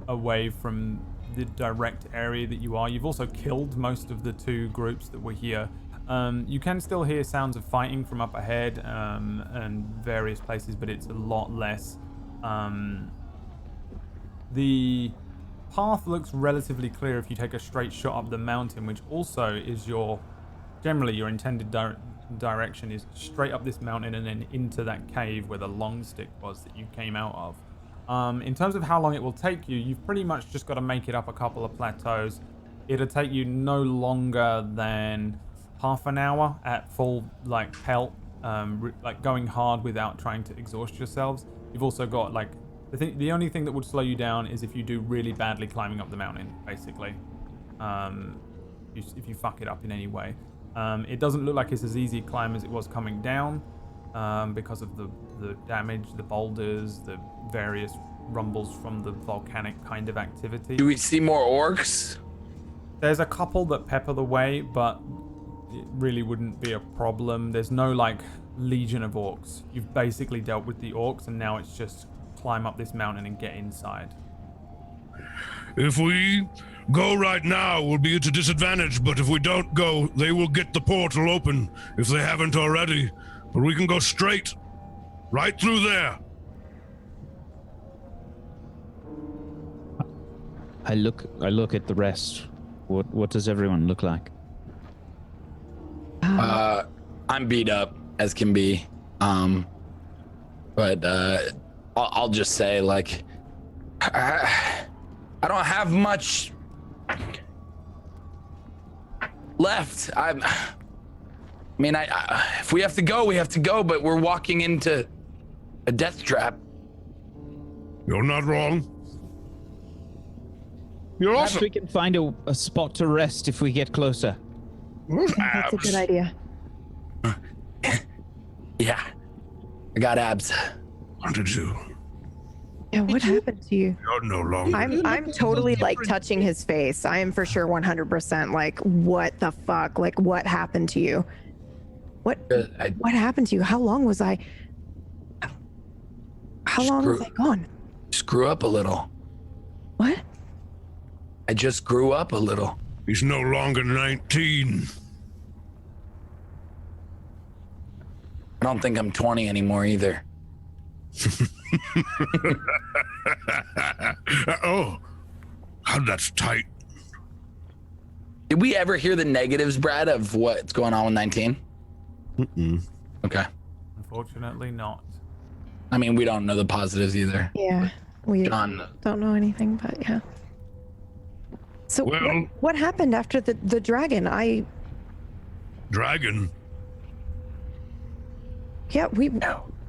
away from the direct area that you are. You've also killed most of the 2 groups that were here. You can still hear sounds of fighting from up ahead and various places, but it's a lot less. The path looks relatively clear if you take a straight shot up the mountain, which also is generally your intended direction is straight up this mountain and then into that cave where the long stick was that you came out of. In terms of how long it will take you, you've pretty much just got to make it up a couple of plateaus. It'll take you no longer than half an hour at full pelt, going hard without trying to exhaust yourselves. You've also got the only thing that would slow you down is if you do really badly climbing up the mountain, basically. If you fuck it up in any way. It doesn't look like it's as easy a climb as it was coming down because of the damage, the boulders, the various rumbles from the volcanic kind of activity. Do we see more orcs? There's a couple that pepper the way, but it really wouldn't be a problem. There's no like legion of orcs. You've basically dealt with the orcs, and now it's just climb up this mountain and get inside. If we go right now, we'll be at a disadvantage, but if we don't go, they will get the portal open if they haven't already. But we can go straight, right through there. I look at the rest. What does everyone look like? I'm beat up as can be. But I'll just say, like, I don't have much left. I mean, if we have to go, we have to go, but we're walking into a death trap. You're not wrong. You're Perhaps also... we can find a spot to rest if we get closer. That's a good idea. Yeah, I got abs. What did you? Yeah, what happened to you? You're no longer... I'm totally like touching his face. I am for sure 100% like, what the fuck? Like, what happened to you? What happened to you? How long was I? How long was I gone? Just grew up a little. What? I just grew up a little. He's no longer 19. I don't think I'm 20 anymore either. Oh, that's tight. Did we ever hear the negatives, Brad, of what's going on with 19? Mm-mm. Okay. Unfortunately not. I mean, we don't know the positives either. Yeah, we John. don't know anything, but yeah. So Well- what happened after the dragon? Dragon? Yeah, we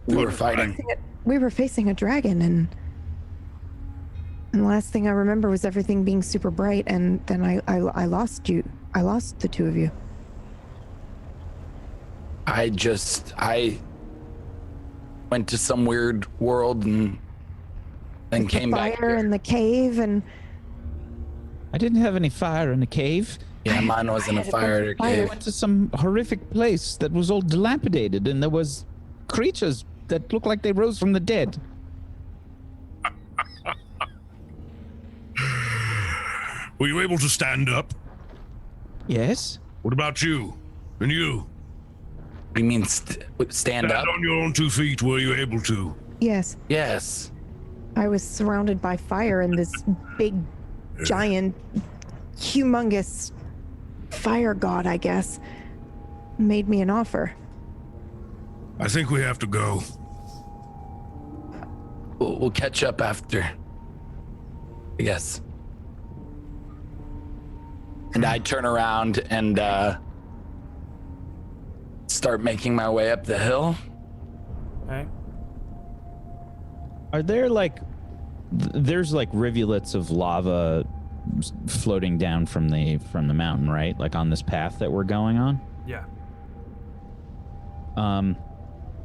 were fighting. We were facing a dragon, and the last thing I remember was everything being super bright, and then I lost you. I lost the two of you. I went to some weird world and then came back Fire here. in the cave, and I didn't have any fire in the cave. Yeah, mine wasn't a fire I cave. went to some horrific place that was all dilapidated, and there was creatures that looked like they rose from the dead. Were you able to stand up? Yes. What about you? And you? What do you mean stand up? on your own 2 feet, were you able to? yes, Yes. I was surrounded by fire, and this big, giant, humongous fire god, I guess, made me an offer. I think we have to go. We'll catch up after. I guess. And I turn around and start making my way up the hill. Okay. Are there like, there's like rivulets of lava floating down from the mountain, right? Like on this path that we're going on. Yeah.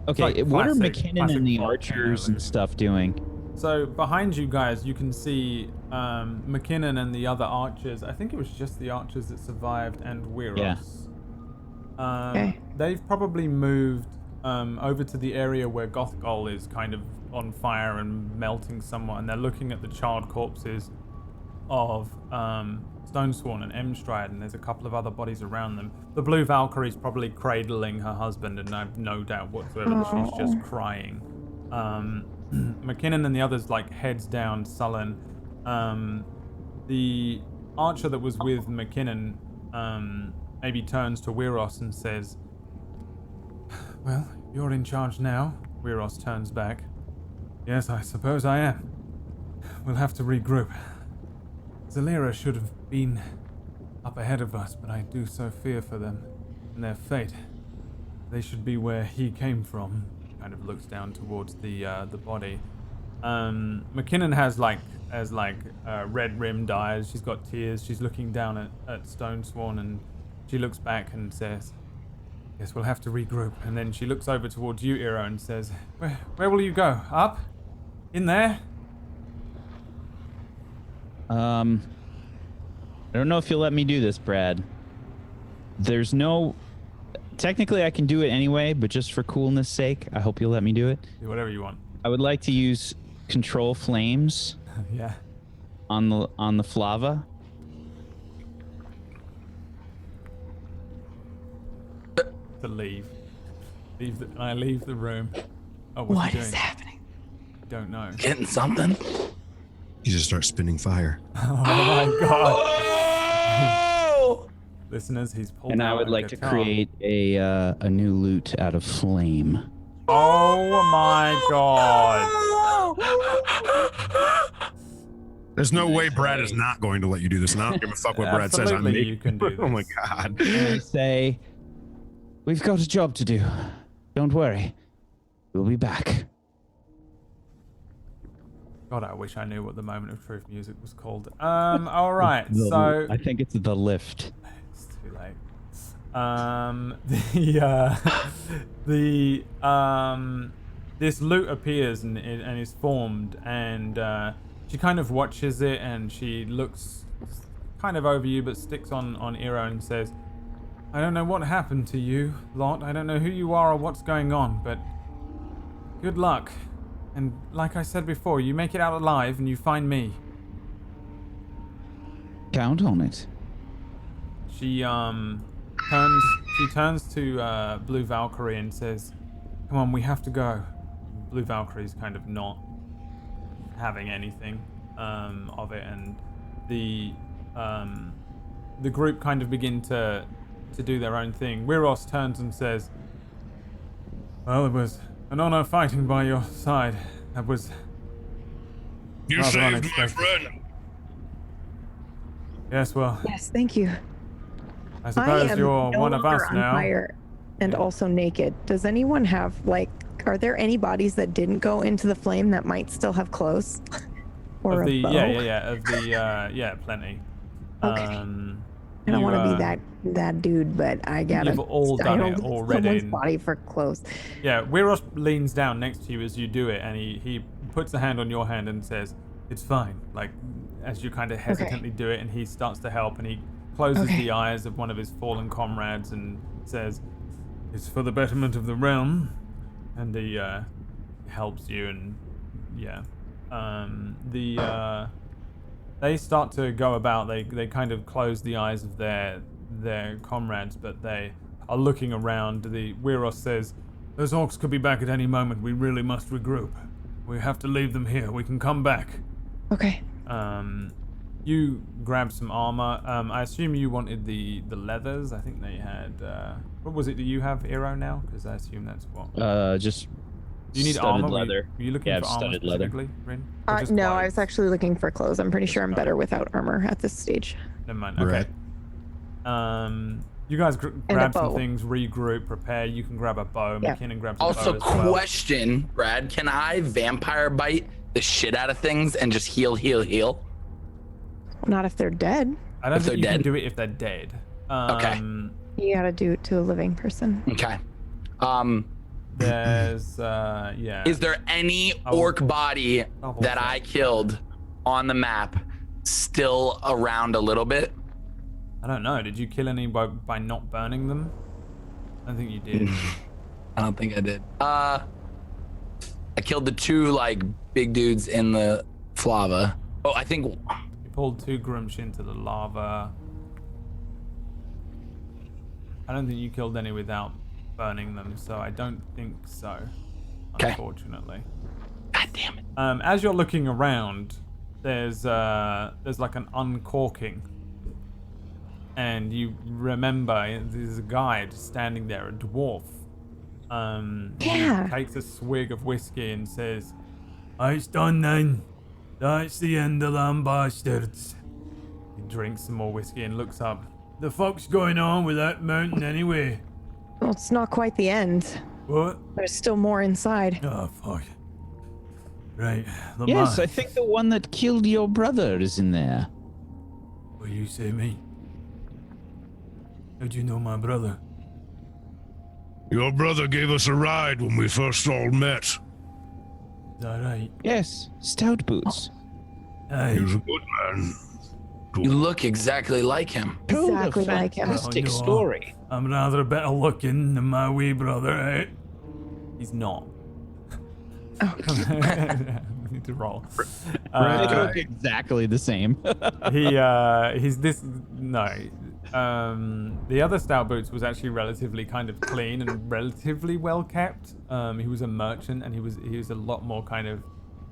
Okay. like What are classic McKinnon and the volcano archers and looking. stuff doing? So behind you guys, you can see McKinnon and the other archers. I think it was just the archers that survived, and Weiros. Yeah. Okay. They've probably moved over to the area where Gothgol is kind of on fire and melting somewhat, and they're looking at the charred corpses of Stonesworn and Emstride, and there's a couple of other bodies around them. The Blue Valkyrie's probably cradling her husband, and I have no doubt whatsoever that she's just crying. McKinnon and the others, like, heads down, sullen. The archer that was with McKinnon maybe turns to Weiros and says, "Well, you're in charge now." Weiros turns back. "Yes, I suppose I am. We'll have to regroup. Zalira should have been up ahead of us, but I do so fear for them and their fate. They should be where he came from." Kind of looks down towards the body. McKinnon has red rimmed eyes. She's got tears. She's looking down at Stonesworn, and she looks back and says, "Yes, we'll have to regroup." And then she looks over towards you, Iro, and says, Where will you go? Up? In there?" I don't know if you'll let me do this, Brad. There's no technically I can do it anyway, but just for coolness sake, I hope you'll let me do it. Do whatever you want. I would like to use control flames Yeah. on the flava. To leave. I leave the room. Oh, what's What he is doing? happening? I don't know. Getting something? You just start spinning fire. Oh my god. Oh! Listeners, he's pulled And out I would a like to guitar. create a new lute out of flame. Oh my god. There's no way Brad is not going to let you do this, and I don't give a fuck what Brad says. I'm Absolutely, you can do Oh my this. god. And say, we've got a job to do. Don't worry. We'll be back. God, I wish I knew what the moment of truth music was called. All right, so I think it's the lift. it's too late. This loot appears and is formed, and she kind of watches it, and she looks kind of over you, but sticks on Eero and says, "I don't know what happened to you, lot. I don't know who you are or what's going on, but good luck. And like I said before, you make it out alive and you find me." Count on it. She turns to Blue Valkyrie and says, "Come on, we have to go." Blue Valkyrie's kind of not having anything of it, and the group kind of begin to do their own thing. Wiros turns and says, "Well, it was an honor fighting by your side. That was You rather saved my unexpected." friend. Yes, well, Yes, thank you. I I suppose am you're no one of longer us on now. fire and also naked. Does anyone have, like, are there any bodies that didn't go into the flame that might still have clothes? Or Of a the bow? of the yeah, plenty. Okay. I don't want to be that dude, but I gotta. You've all I done don't it need already. Someone's body for clothes. Yeah, Wiros leans down next to you as you do it, and he puts a hand on your hand and says, "It's fine." Like, as you kind of hesitantly do it, and he starts to help, and he closes Okay. the eyes of one of his fallen comrades and says, "It's for the betterment of the realm," and he helps you, and yeah, they start to go about. They kind of close the eyes of their comrades, but they are looking around. The Wiros says, "Those orcs could be back at any moment. We really must regroup. We have to leave them here. We can come back." Okay. You grab some armor. I assume you wanted the leathers. I think they had. What was it that you have, Eero, now? Because I assume that's what. Just Do you need studded armor? leather. Were you looking Yeah, for armor studded leather. specifically, Rin? Or just No, I clothes? was actually looking for clothes. I'm pretty sure I'm better without armor at this stage. Never mind. Okay. You guys grab some bow. things, regroup, prepare. You can grab a bow. Yeah. McKinnon grabs a Also, bow as well. question, Brad, can I vampire bite the shit out of things and just heal? Not if they're dead. I don't if think they're you can dead? do it if they're dead. Okay. You gotta do it to a living person. Okay. There's yeah. Is there any Oh. orc body Double that check. I killed on the map still around a little bit? I don't know. Did you kill any by not burning them? I don't think you did. I don't think I did. I killed the two like big dudes in the flava. Oh, I think You pulled 2 Grumsh into the lava. I don't think you killed any without burning them, so I don't think so. 'Kay. Unfortunately. God damn it. As you're looking around, there's like an uncorking, and you remember there's a guy just standing there, a dwarf. Yeah. He takes a swig of whiskey and says, "It's done then. That's the end of them bastards." He drinks some more whiskey and looks up. "The fuck's going on with that mountain anyway?" Well, it's not quite the end. "What? There's still more inside. Oh fuck. Right. The yes, I mine. think the one that killed your brother is in there. What you say me? How'd you know my brother? Your brother gave us a ride when we first all met. Is that right? Yes, stout boots. Aye. He was a good man. You look exactly like him. Exactly like him. Fantastic Oh, no. story. I'm rather better looking than my wee brother, eh? He's not. Oh. We need to roll. They look exactly the same. He's this no. The other stout boots was actually relatively kind of clean and relatively well kept. He was a merchant and he was a lot more kind of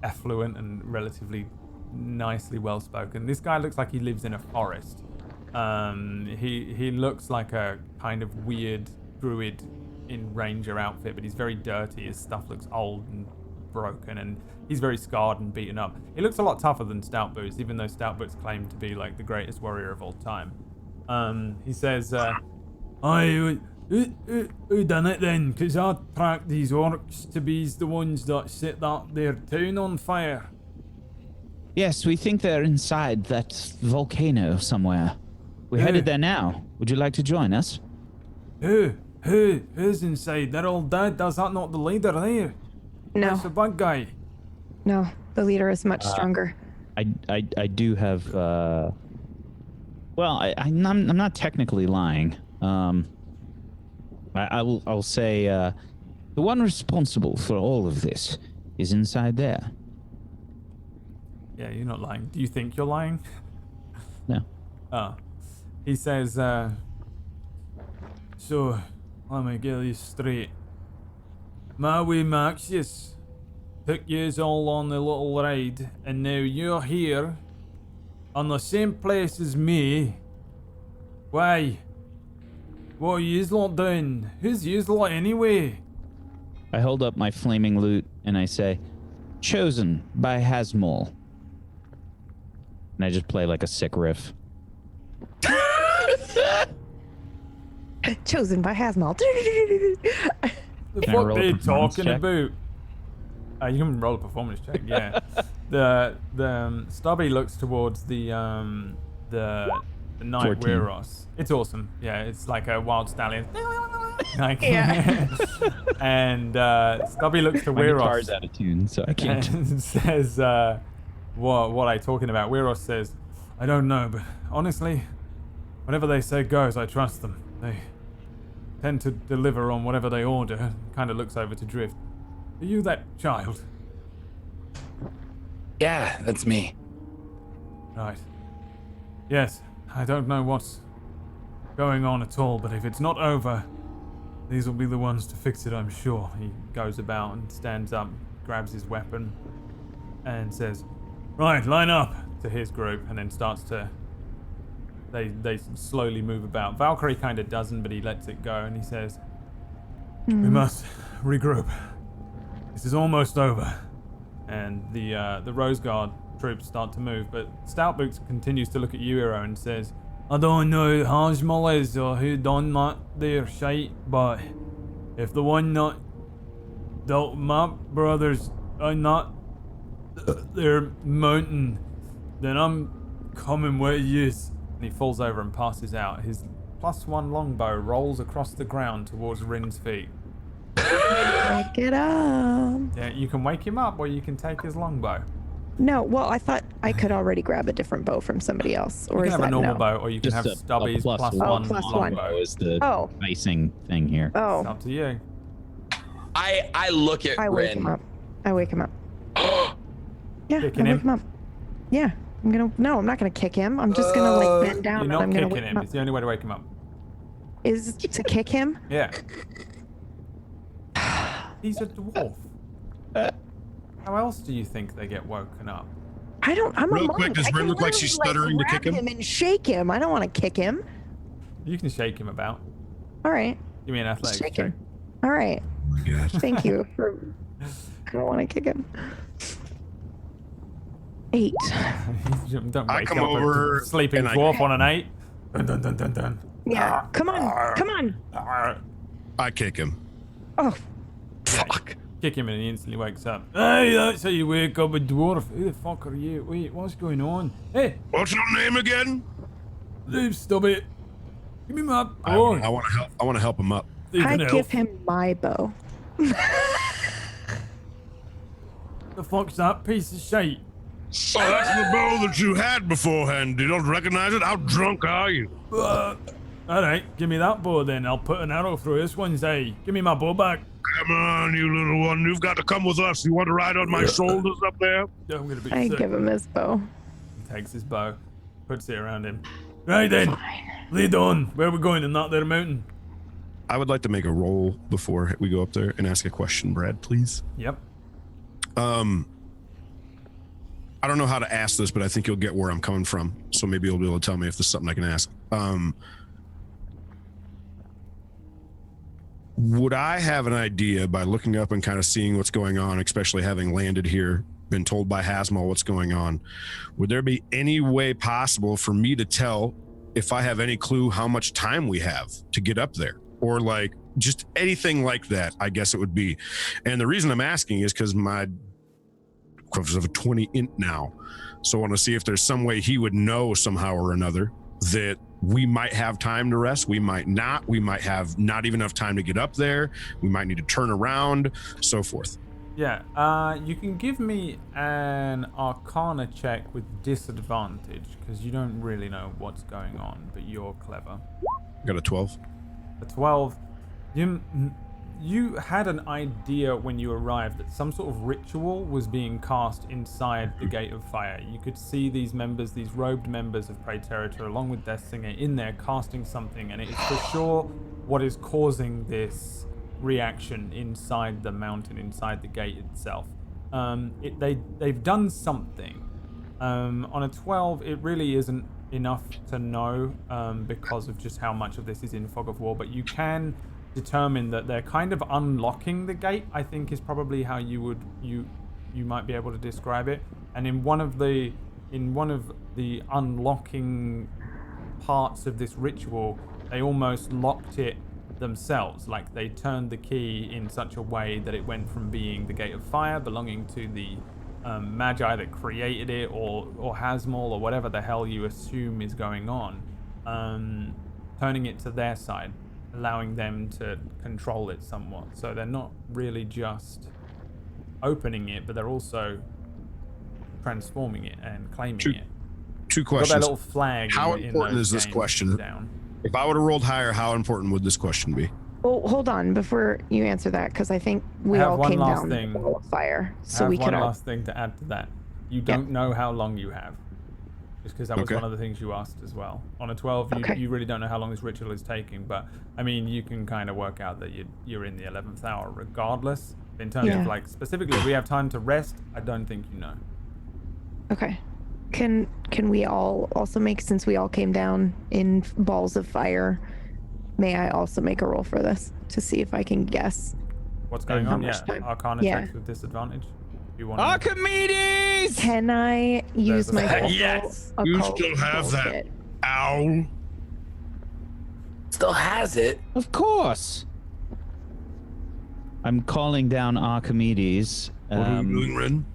affluent and relatively nicely well spoken. This guy looks like he lives in a forest. He looks like a kind of weird druid in ranger outfit, but he's very dirty. His stuff looks old and broken, and he's very scarred and beaten up. He looks a lot tougher than Stout Boots, even though Stout Boots claim to be like the greatest warrior of all time. He says, who done it then? Because I tracked these orcs to be the ones that set that their town on fire. Yes, we think they're inside that volcano somewhere. We're headed there now. Would you like to join us? Who's inside? They're all dead. Is that not the leader there? No, That's a bad guy. no, the leader is much stronger. I do have. Well, I'm not technically lying. I'll say the one responsible for all of this is inside there. Yeah, you're not lying. Do you think you're lying? No. Oh. He says, so, let me get this straight. My wee Maxius took yous all on the little ride, and now you're here, on the same place as me. Why? What are yous lot doing? Who's yous lot anyway? I hold up my flaming lute and I say, chosen by Hasmol. And I just play like a sick riff. Chosen by Hasmol. The Can I fuck roll a are you performance talking check? about? You can roll a performance check, yeah. the Stubby looks towards the Knight 14. Weiros. It's awesome. Yeah, it's like a wild stallion. Like, Yeah. and Stubby looks to My guitar's Weiros out of tune, so I can't. and says, what are you talking about? Weiros says, I don't know, but honestly, whatever they say goes, I trust them. They tend to deliver on whatever they order. Kind of looks over to Drift. Are you that child? Yeah, that's me. Right. Yes, I don't know what's going on at all, but if it's not over, these will be the ones to fix it, I'm sure. He goes about and stands up, grabs his weapon, and says, right, line up to his group, and then starts to... They slowly move about. Valkyrie kind of doesn't, but he lets it go, and he says, we must regroup. This is almost over. And the Rose Guard troops start to move, but Stout Boots continues to look at Yuiro and says, I don't know who Hajmal is or who done that there shite, but if the one that dealt my brothers on that their mountain, then I'm coming with yous. And he falls over and passes out. His +1 longbow rolls across the ground towards Rin's feet. Wake it up. Yeah, you can wake him up or you can take his longbow. No, well, I thought I could already grab a different bow from somebody else. You Or can is have that a normal no? bow or you can Just have Stubby's plus +1 one. plus one. longbow. Is the Oh. icing thing here. It's Oh, up to you. I look at I wake him Rin. up. I wake him up. Yeah, Kicking I him? wake him up. Yeah, I'm not gonna kick him. I'm just gonna like bend down You're and not I'm gonna kicking wake him. him up. It's the only way to wake him up. Is to kick him? Yeah. He's a dwarf. How else do you think they get woken up? I'm Real a monk. quick, does I Rin can look like she's literally, stuttering to grab kick him? and shake him. I don't want to kick him. You can shake him about. All right, Give me an athletics shake check. him. All right. Oh my God. Thank you. I don't want to kick him. 8. Don't I wake come up over a sleeping and I- dwarf on an 8. Dun dun dun dun dun. Yeah. Come on. Come on. I kick him. Oh, Fuck. Kick him and he instantly wakes up. Hey, that's how you wake up a dwarf. Who the fuck are you? Wait, what's going on? Hey, What's your name again? leave, stop it. Give me my I bow. want to help. I want to help him up. You I can give help. him my bow. The fuck's that piece of shit? Oh, that's the bow that you had beforehand. You don't recognize it? How drunk are you? All right, give me that bow then. I'll put an arrow through this one's eye. Give me my bow back. Come on, you little one. You've got to come with us. You want to ride on my shoulders up there? I'm gonna be I sick. give him his bow. He takes his bow, puts it around him. Right then, lead on. Where are we going in that there mountain? I would like to make a roll before we go up there and ask a question, Brad, please. Yep. I don't know how to ask this, but I think you'll get where I'm coming from. So maybe you'll be able to tell me if there's something I can ask. Would I have an idea by looking up and kind of seeing what's going on, especially having landed here, been told by Hasmal what's going on? Would there be any way possible for me to tell if I have any clue how much time we have to get up there? Or like just anything like that, I guess it would be. And the reason I'm asking is because my of a 20 int now. So I want to see if there's some way he would know somehow or another that we might have time to rest. We might not. We might have not even enough time to get up there. We might need to turn around, so forth. Yeah, you can give me an Arcana check with disadvantage because you don't really know what's going on, but you're clever. Got a 12. A 12. You had an idea when you arrived that some sort of ritual was being cast inside the Gate of Fire. You could see these members, these robed members of Praetorian, along with their singer, in there casting something, and it is for sure what is causing this reaction inside the mountain, inside the gate itself. They've done something. On a 12, it really isn't enough to know because of just how much of this is in Fog of War, but you can determine that they're kind of unlocking the gate, I think is probably how you might be able to describe it. And in one of the unlocking parts of this ritual, they almost locked it themselves. Like they turned the key in such a way that it went from being the Gate of Fire belonging to the Magi that created it, or Hasmal, or whatever the hell you assume is going on, turning it to their side, allowing them to control it somewhat. So they're not really just opening it, but they're also transforming it and claiming it. Two questions. Got that little flag. How important is this question? Down. If I would have rolled higher, how important would this question be? Oh, hold on before you answer that, because I think we all came down the wall of fire, so we could. One last thing to add to that. You don't know how long you have. Just because that was one of the things you asked as well. On a 12, you really don't know how long this ritual is taking, but I mean, you can kind of work out that you're in the 11th hour regardless. In terms of like, specifically, if we have time to rest, I don't think you know. Okay. Can we all also make, since we all came down in balls of fire, may I also make a roll for this to see if I can guess what's going on? Yeah, time? Arcana checks with disadvantage. You want Archimedes! Can I use my yes? You still have that owl? Still has it? Of course. I'm calling down Archimedes. What are you doing, Ren?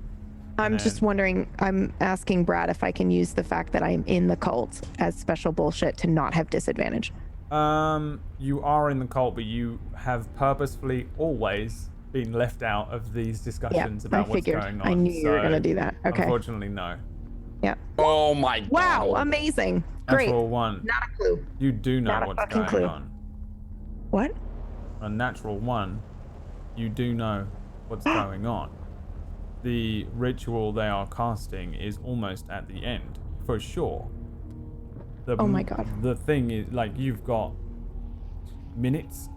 I'm just wondering, I'm asking Brad if I can use the fact that I'm in the cult as special bullshit to not have disadvantage. You are in the cult, but you have purposefully always been left out of these discussions about what's going on. I knew you were going to do that. Okay. Unfortunately, no. Yeah. Oh my god. Wow, amazing. Great. Natural 1. Not a clue. You do know what's going on. What? A natural 1. You do know what's going on. The ritual they are casting is almost at the end, for sure. Oh my god. The thing is, like, you've got minutes.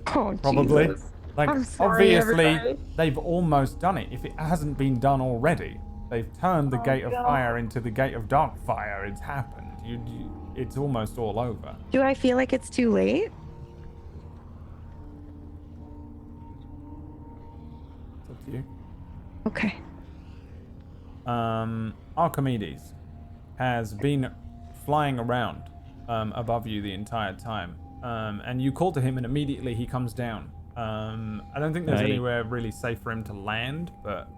Oh, probably. Jesus. Like, I'm sorry, obviously, everybody. they've almost done it. If it hasn't been done already, they've turned the Gate of Fire into the Gate of Darkfire. It's happened. It's almost all over. Do I feel like it's too late? It's up to you. Okay. Archimedes has been flying around above you the entire time. And you call to him and immediately he comes down. I don't think there's anywhere really safe for him to land, but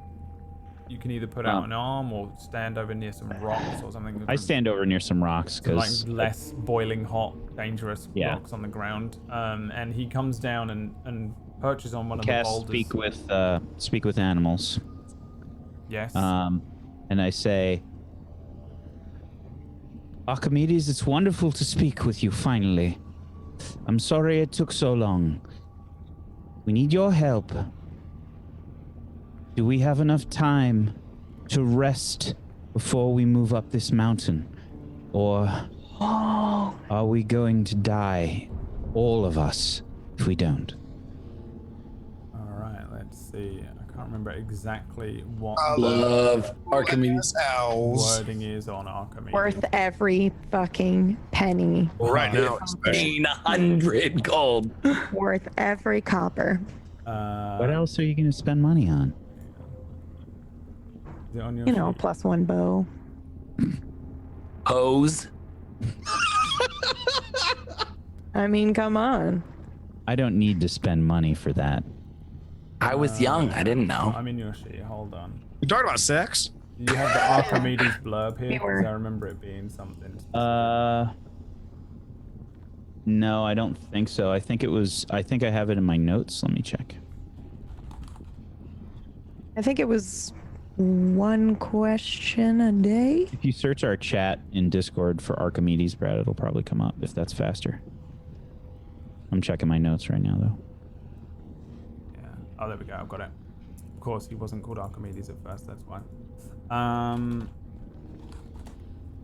you can either put out an arm or stand over near some rocks or something. I stand over near some rocks because like less boiling hot, dangerous rocks on the ground. And he comes down and perches on one of the boulders. Speak with animals. Yes. and I say, Archimedes, it's wonderful to speak with you finally. I'm sorry it took so long. We need your help. Do we have enough time to rest before we move up this mountain? Or are we going to die, all of us, if we don't? All right, let's see. I can't remember exactly what Love Archimedes. wording is on Archimedes. Worth every fucking penny. Well, right now, especially. 1,500 gold. Worth every copper. What else are you going to spend money on? Is it on your You know, sheet? +1 bow. Hose. I mean, come on. I don't need to spend money for that. I was young. I didn't know. I'm in your sheet. Hold on. You talking about sex? Do you have the Archimedes blurb here? We were- 'Cause I remember it being something. No, I don't think so. I think I have it in my notes. Let me check. I think it was 1 question a day. If you search our chat in Discord for Archimedes, Brad, it'll probably come up if that's faster. I'm checking my notes right now, though. Yeah. Oh, there we go. I've got it. Of course, he wasn't called Archimedes at first. That's why.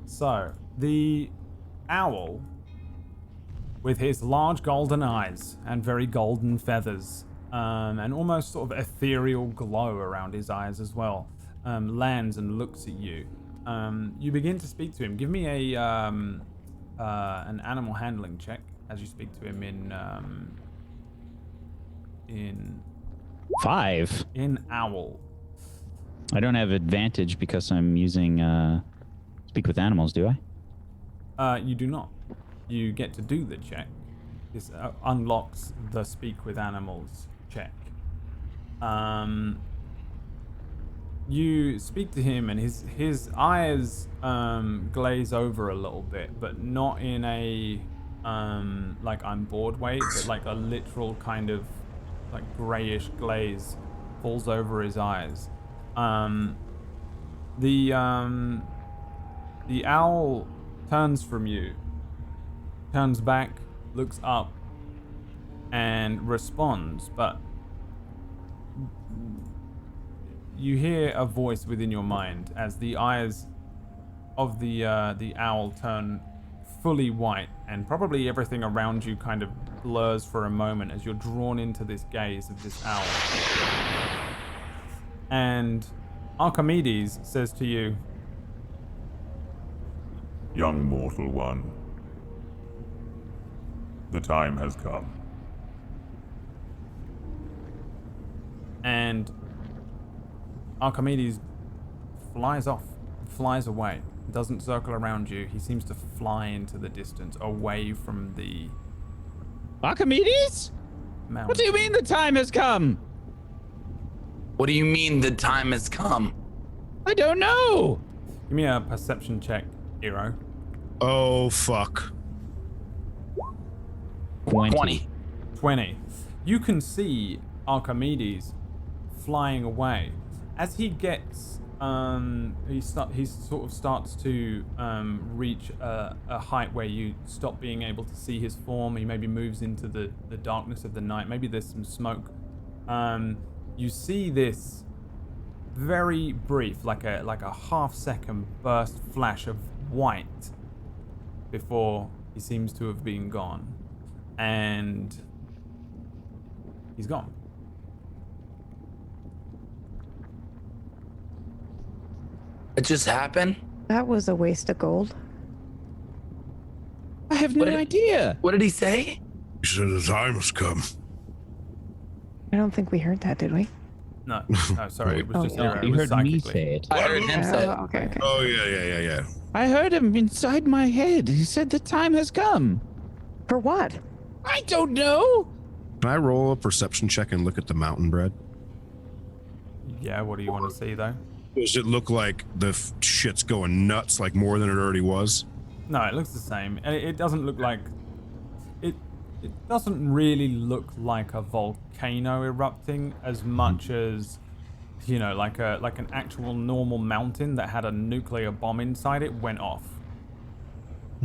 So the owl, with his large golden eyes and very golden feathers, and almost sort of ethereal glow around his eyes as well, lands and looks at you. You begin to speak to him. Give me an animal handling check as you speak to him in 5. owl. I don't have advantage because I'm using speak with animals, do I? You do not. You get to do the check. This unlocks the speak with animals check. You speak to him and his eyes glaze over a little bit, but not in a like I'm bored way, but like a literal kind of like grayish glaze falls over his eyes. The owl turns from you, turns back, looks up, and responds, but you hear a voice within your mind as the eyes of the owl turn fully white, and probably everything around you kind of blurs for a moment as you're drawn into this gaze of this owl. And Archimedes says to you, Young mortal one, the time has come. and Archimedes flies off, flies away, doesn't circle around you. He seems to fly into the distance, away from the Archimedes? mountain. What do you mean the time has come? What do you mean the time has come? I don't know. Give me a perception check, hero. Oh, fuck. 20. 20. You can see Archimedes flying away. As he gets, he sort of starts to reach a height where you stop being able to see his form. He maybe moves into the darkness of the night. Maybe there's some smoke. You see this very brief, like a half-second burst flash of white before he seems to have been gone, and he's gone. It just happened? That was a waste of gold. I have no idea. What did he say? He said the time has come. I don't think we heard that, did we? No, sorry, it was just Oh, hero. You It was heard me psychically. say it. I heard him say it. Oh, okay. Oh, yeah. I heard him inside my head. He said the time has come. For what? I don't know. Can I roll a perception check and look at the mountain bread? Yeah, what do you want to see though? Does it look like the shit's going nuts, like more than it already was? No, it looks the same. And it doesn't look like it doesn't really look like a volcano erupting as much as you know, like an actual normal mountain that had a nuclear bomb inside it went off.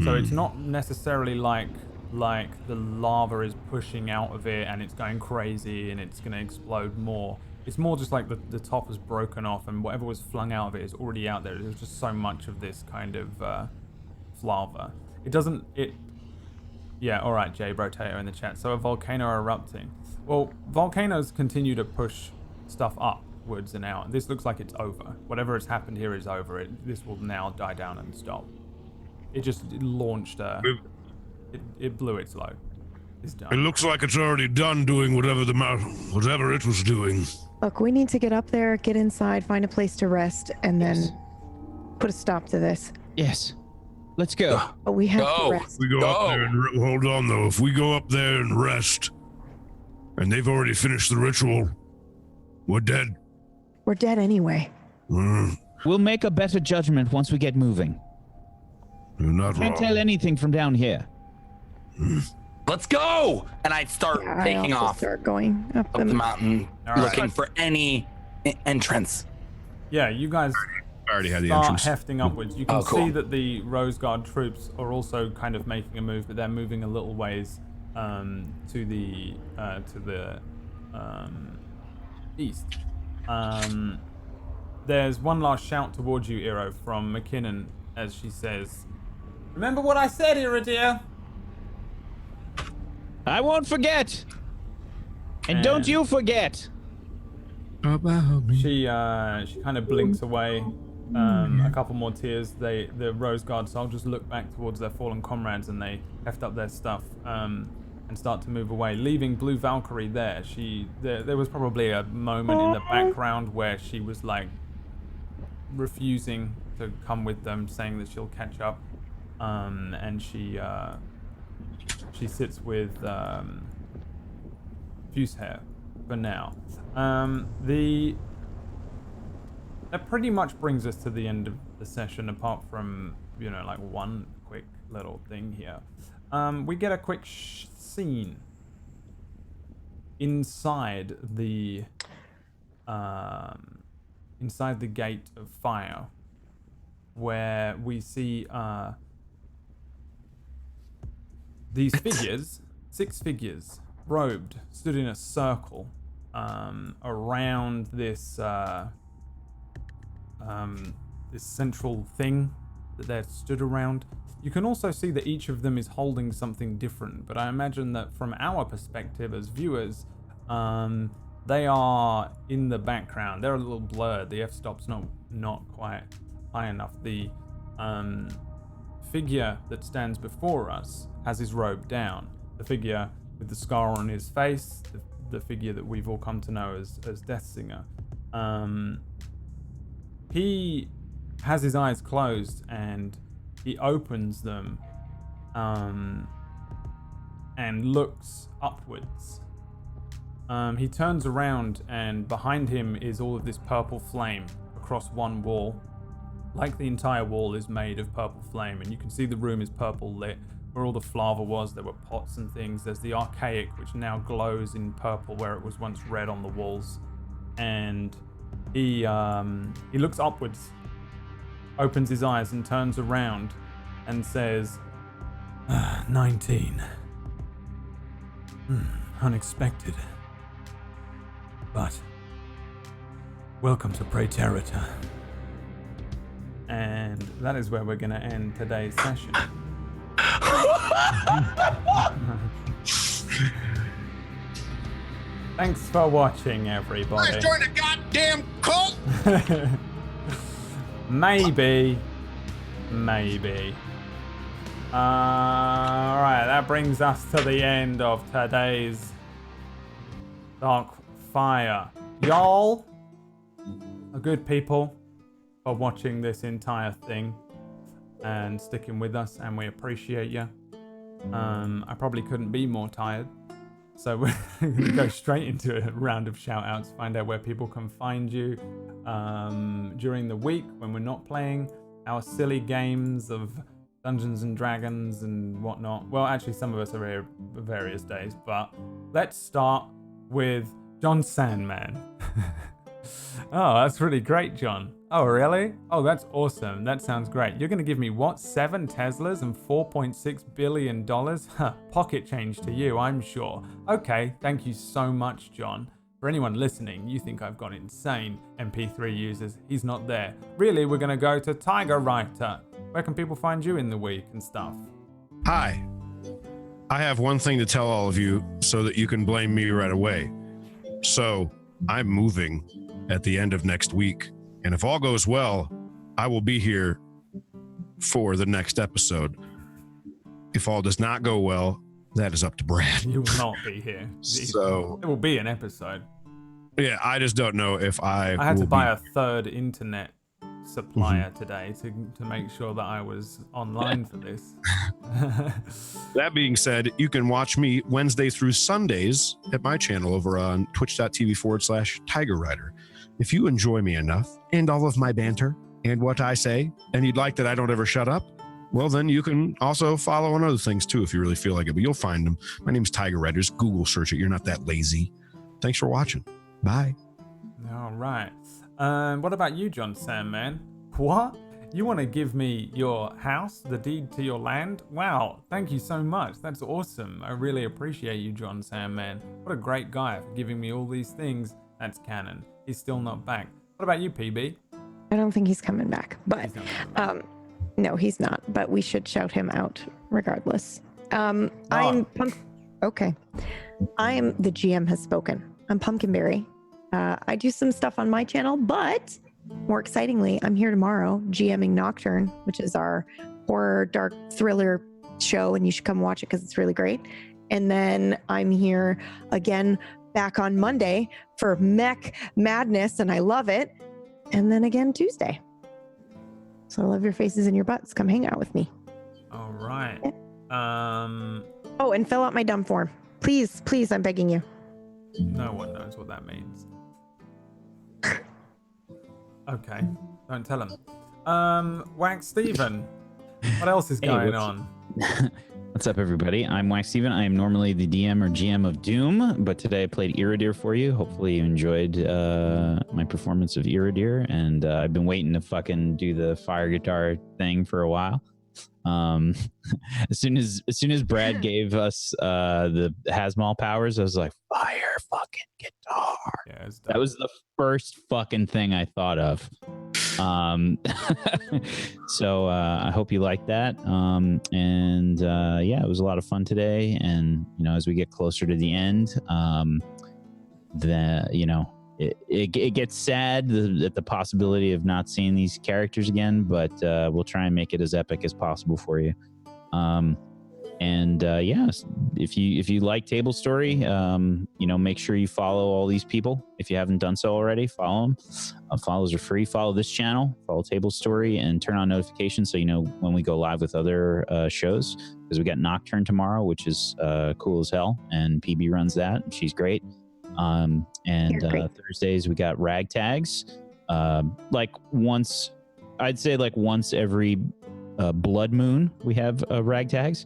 So it's not necessarily like the lava is pushing out of it and it's going crazy and it's going to explode more. It's more just like the top has broken off and whatever was flung out of it is already out there. There's just so much of this kind of lava. Yeah, all right, BradWOTO in the chat. So a volcano erupting. Well, volcanoes continue to push stuff upwards and out. This looks like it's over. Whatever has happened here is over. This will now die down and stop. It just launched it blew its load. It's done. It looks like it's already done doing whatever it was doing. Look, we need to get up there, get inside, find a place to rest, and then put a stop to this. Yes. Let's go. But we have to rest. If we go up there and hold on though, if we go up there and rest, and they've already finished the ritual, we're dead. We're dead anyway. We'll make a better judgment once we get moving. You're not wrong. Can't tell anything from down here. Let's go! And I start taking off. Start going up the mountain, looking right. for any entrance. Yeah, you guys I already had the start entrance. hefting upwards. You can cool. see that the Rose Guard troops are also kind of making a move, but they're moving a little ways to the east. There's one last shout towards you, Iro, from McKinnon as she says, "Remember what I said, Iro dear." I won't forget. And don't you forget. She kind of blinks away. A couple more tears. The Rose Guard soldiers look back towards their fallen comrades and they heft up their stuff and start to move away, leaving Blue Valkyrie there. There was probably a moment in the background where she was like refusing to come with them, saying that she'll catch up, and she sits with Fusehair for now. That pretty much brings us to the end of the session, apart from, like one quick little thing here. We get a quick scene inside the Gate of Fire, where we see these figures, 6 figures, robed, stood in a circle around this this central thing that they're stood around. You can also see that each of them is holding something different, but I imagine that from our perspective as viewers, they are in the background. They're a little blurred. The f-stop's not quite high enough. The figure that stands before us has his robe down. The figure with the scar on his face, the figure that we've all come to know as Deathsinger. He has his eyes closed and he opens them and looks upwards. He turns around and behind him is all of this purple flame across one wall. Like the entire wall is made of purple flame, and you can see the room is purple lit. Where all the flava was, there were pots and things. There's the archaic, which now glows in purple where it was once red on the walls. And he looks upwards, opens his eyes and turns around and says, 19. Unexpected. But welcome to Praeterita. And that is where we're going to end today's session. Thanks for watching, everybody. Let's join a goddamn cult. Maybe. Alright, that brings us to the end of today's Darkfire. Y'all are good people for watching this entire thing and sticking with us, and we appreciate you. I probably couldn't be more tired, so we're going to go straight into a round of shout-outs, find out where people can find you during the week when we're not playing our silly games of Dungeons and Dragons and whatnot. Well, actually, some of us are here various days, but let's start with John Sandman. Oh, that's really great, John. Oh, really? Oh, that's awesome. That sounds great. You're going to give me what? 7 Teslas and $4.6 billion? Huh, pocket change to you, I'm sure. Okay, thank you so much, John. For anyone listening, you think I've gone insane, MP3 users. He's not there. Really, we're going to go to Tiger Writer. Where can people find you in the week and stuff? Hi. I have one thing to tell all of you so that you can blame me right away. So, I'm moving at the end of next week. And if all goes well, I will be here for the next episode. If all does not go well, that is up to Brad. You will not be here. So, it will be an episode. Yeah, I just don't know if I had to buy a third internet supplier today to make sure that I was online for this. That being said, you can watch me Wednesday through Sundays at my channel over on twitch.tv/Tiger Rider. If you enjoy me enough and all of my banter and what I say, and you'd like that I don't ever shut up, well, then you can also follow on other things too if you really feel like it, but you'll find them. My name's Tiger Rider. Just Google search it. You're not that lazy. Thanks for watching. Bye. All right. What about you, John Sandman? What? You want to give me your house, the deed to your land? Wow, thank you so much. That's awesome. I really appreciate you, John Sandman. What a great guy for giving me all these things. That's canon. He's still not back. What about you, PB? I don't think he's coming back, but no, he's not. But we should shout him out regardless. I'm okay. The GM has spoken. I'm Pumpkinberry. I do some stuff on my channel, but more excitingly, I'm here tomorrow GMing Nocturne, which is our horror dark thriller show, and you should come watch it because it's really great. And then I'm here again back on Monday for Mech Madness, and I love it. And then again Tuesday. So I love your faces and your butts. Come hang out with me. All right. Oh, and fill out my dumb form. Please, please, I'm begging you. No one knows what that means. Okay, don't tell him. Wax Steven, what else is going on? What's up, everybody? I'm Wax Steven. I am normally the DM or GM of Doom, but today I played Iridir for you. Hopefully you enjoyed my performance of Iridir, and I've been waiting to fucking do the fire guitar thing for a while. As soon as Brad gave us the Hasmal powers, I was like, fire fucking guitar. Yeah, that was the first fucking thing I thought of. So I hope you like that. Yeah, it was a lot of fun today. And as we get closer to the end, it gets sad at the possibility of not seeing these characters again, but we'll try and make it as epic as possible for you. If you like Tablestory, make sure you follow all these people. If you haven't done so already, follow them. Follows are free. Follow this channel, follow Tablestory, and turn on notifications so you know when we go live with other shows. Because we got Nocturne tomorrow, which is cool as hell, and PB runs that, and she's great. Thursdays we got Ragtags. Once every blood moon we have Ragtags.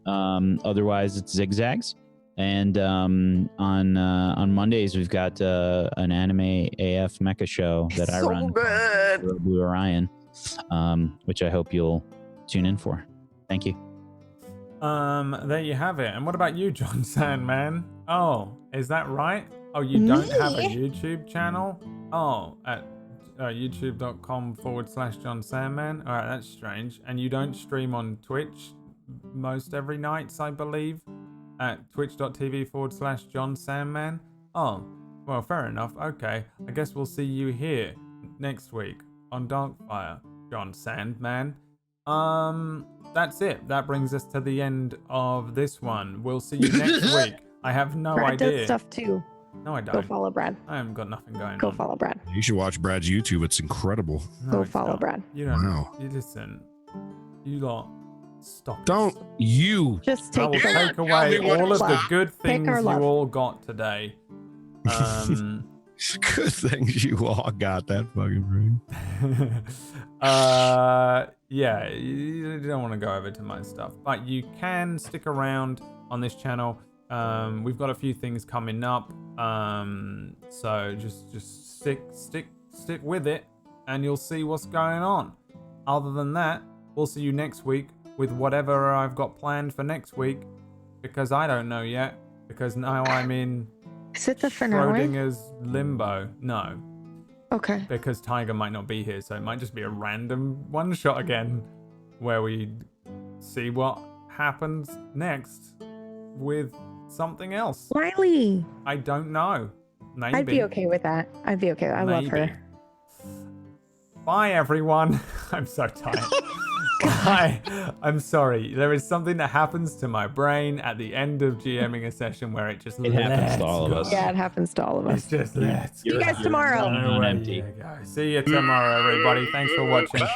Otherwise it's Zigzags. And on Mondays we've got an anime AF mecha show that I run, Blue Orion, which I hope you'll tune in for. Thank you. There you have it. And what about you, John Sandman? Oh, is that right? Oh, you don't have a YouTube channel? Oh, at youtube.com/John Sandman. All right, that's strange. And you don't stream on Twitch most every night, I believe, at twitch.tv/John Sandman. Oh, well, fair enough. Okay, I guess we'll see you here next week on Darkfire, John Sandman. That's it. That brings us to the end of this one. We'll see you next week. I have no Brad idea. does stuff too. No, I don't. Go follow Brad. I haven't got nothing going on. Go follow Brad. You should watch Brad's YouTube. It's incredible. Go follow Brad. You don't. Wow. You listen. You lot. Stop. Don't you just take away all of the good things you all got today. Good things you all got, that fucking ring. Yeah, you don't want to go over to my stuff, but you can stick around on this channel We've got a few things coming up. So just stick with it, and you'll see what's going on. Other than that, we'll see you next week with whatever I've got planned for next week, because I don't know yet. Because now I'm in Is it the finale? Schrodinger's limbo. No, Okay. because Tiger might not be here, so it might just be a random one shot again, where we see what happens next with something else. Wiley. I don't know. Maybe. I'd be okay with that. I'd be okay. I love Maybe. her. Bye, everyone. I'm so tired. Bye. I'm sorry. There is something that happens to my brain at the end of GMing a session where it just It happens to all of us. Yeah, it happens to all of It's us. just let's See you guys tomorrow. On empty. you go. See you tomorrow, everybody. Thanks for watching.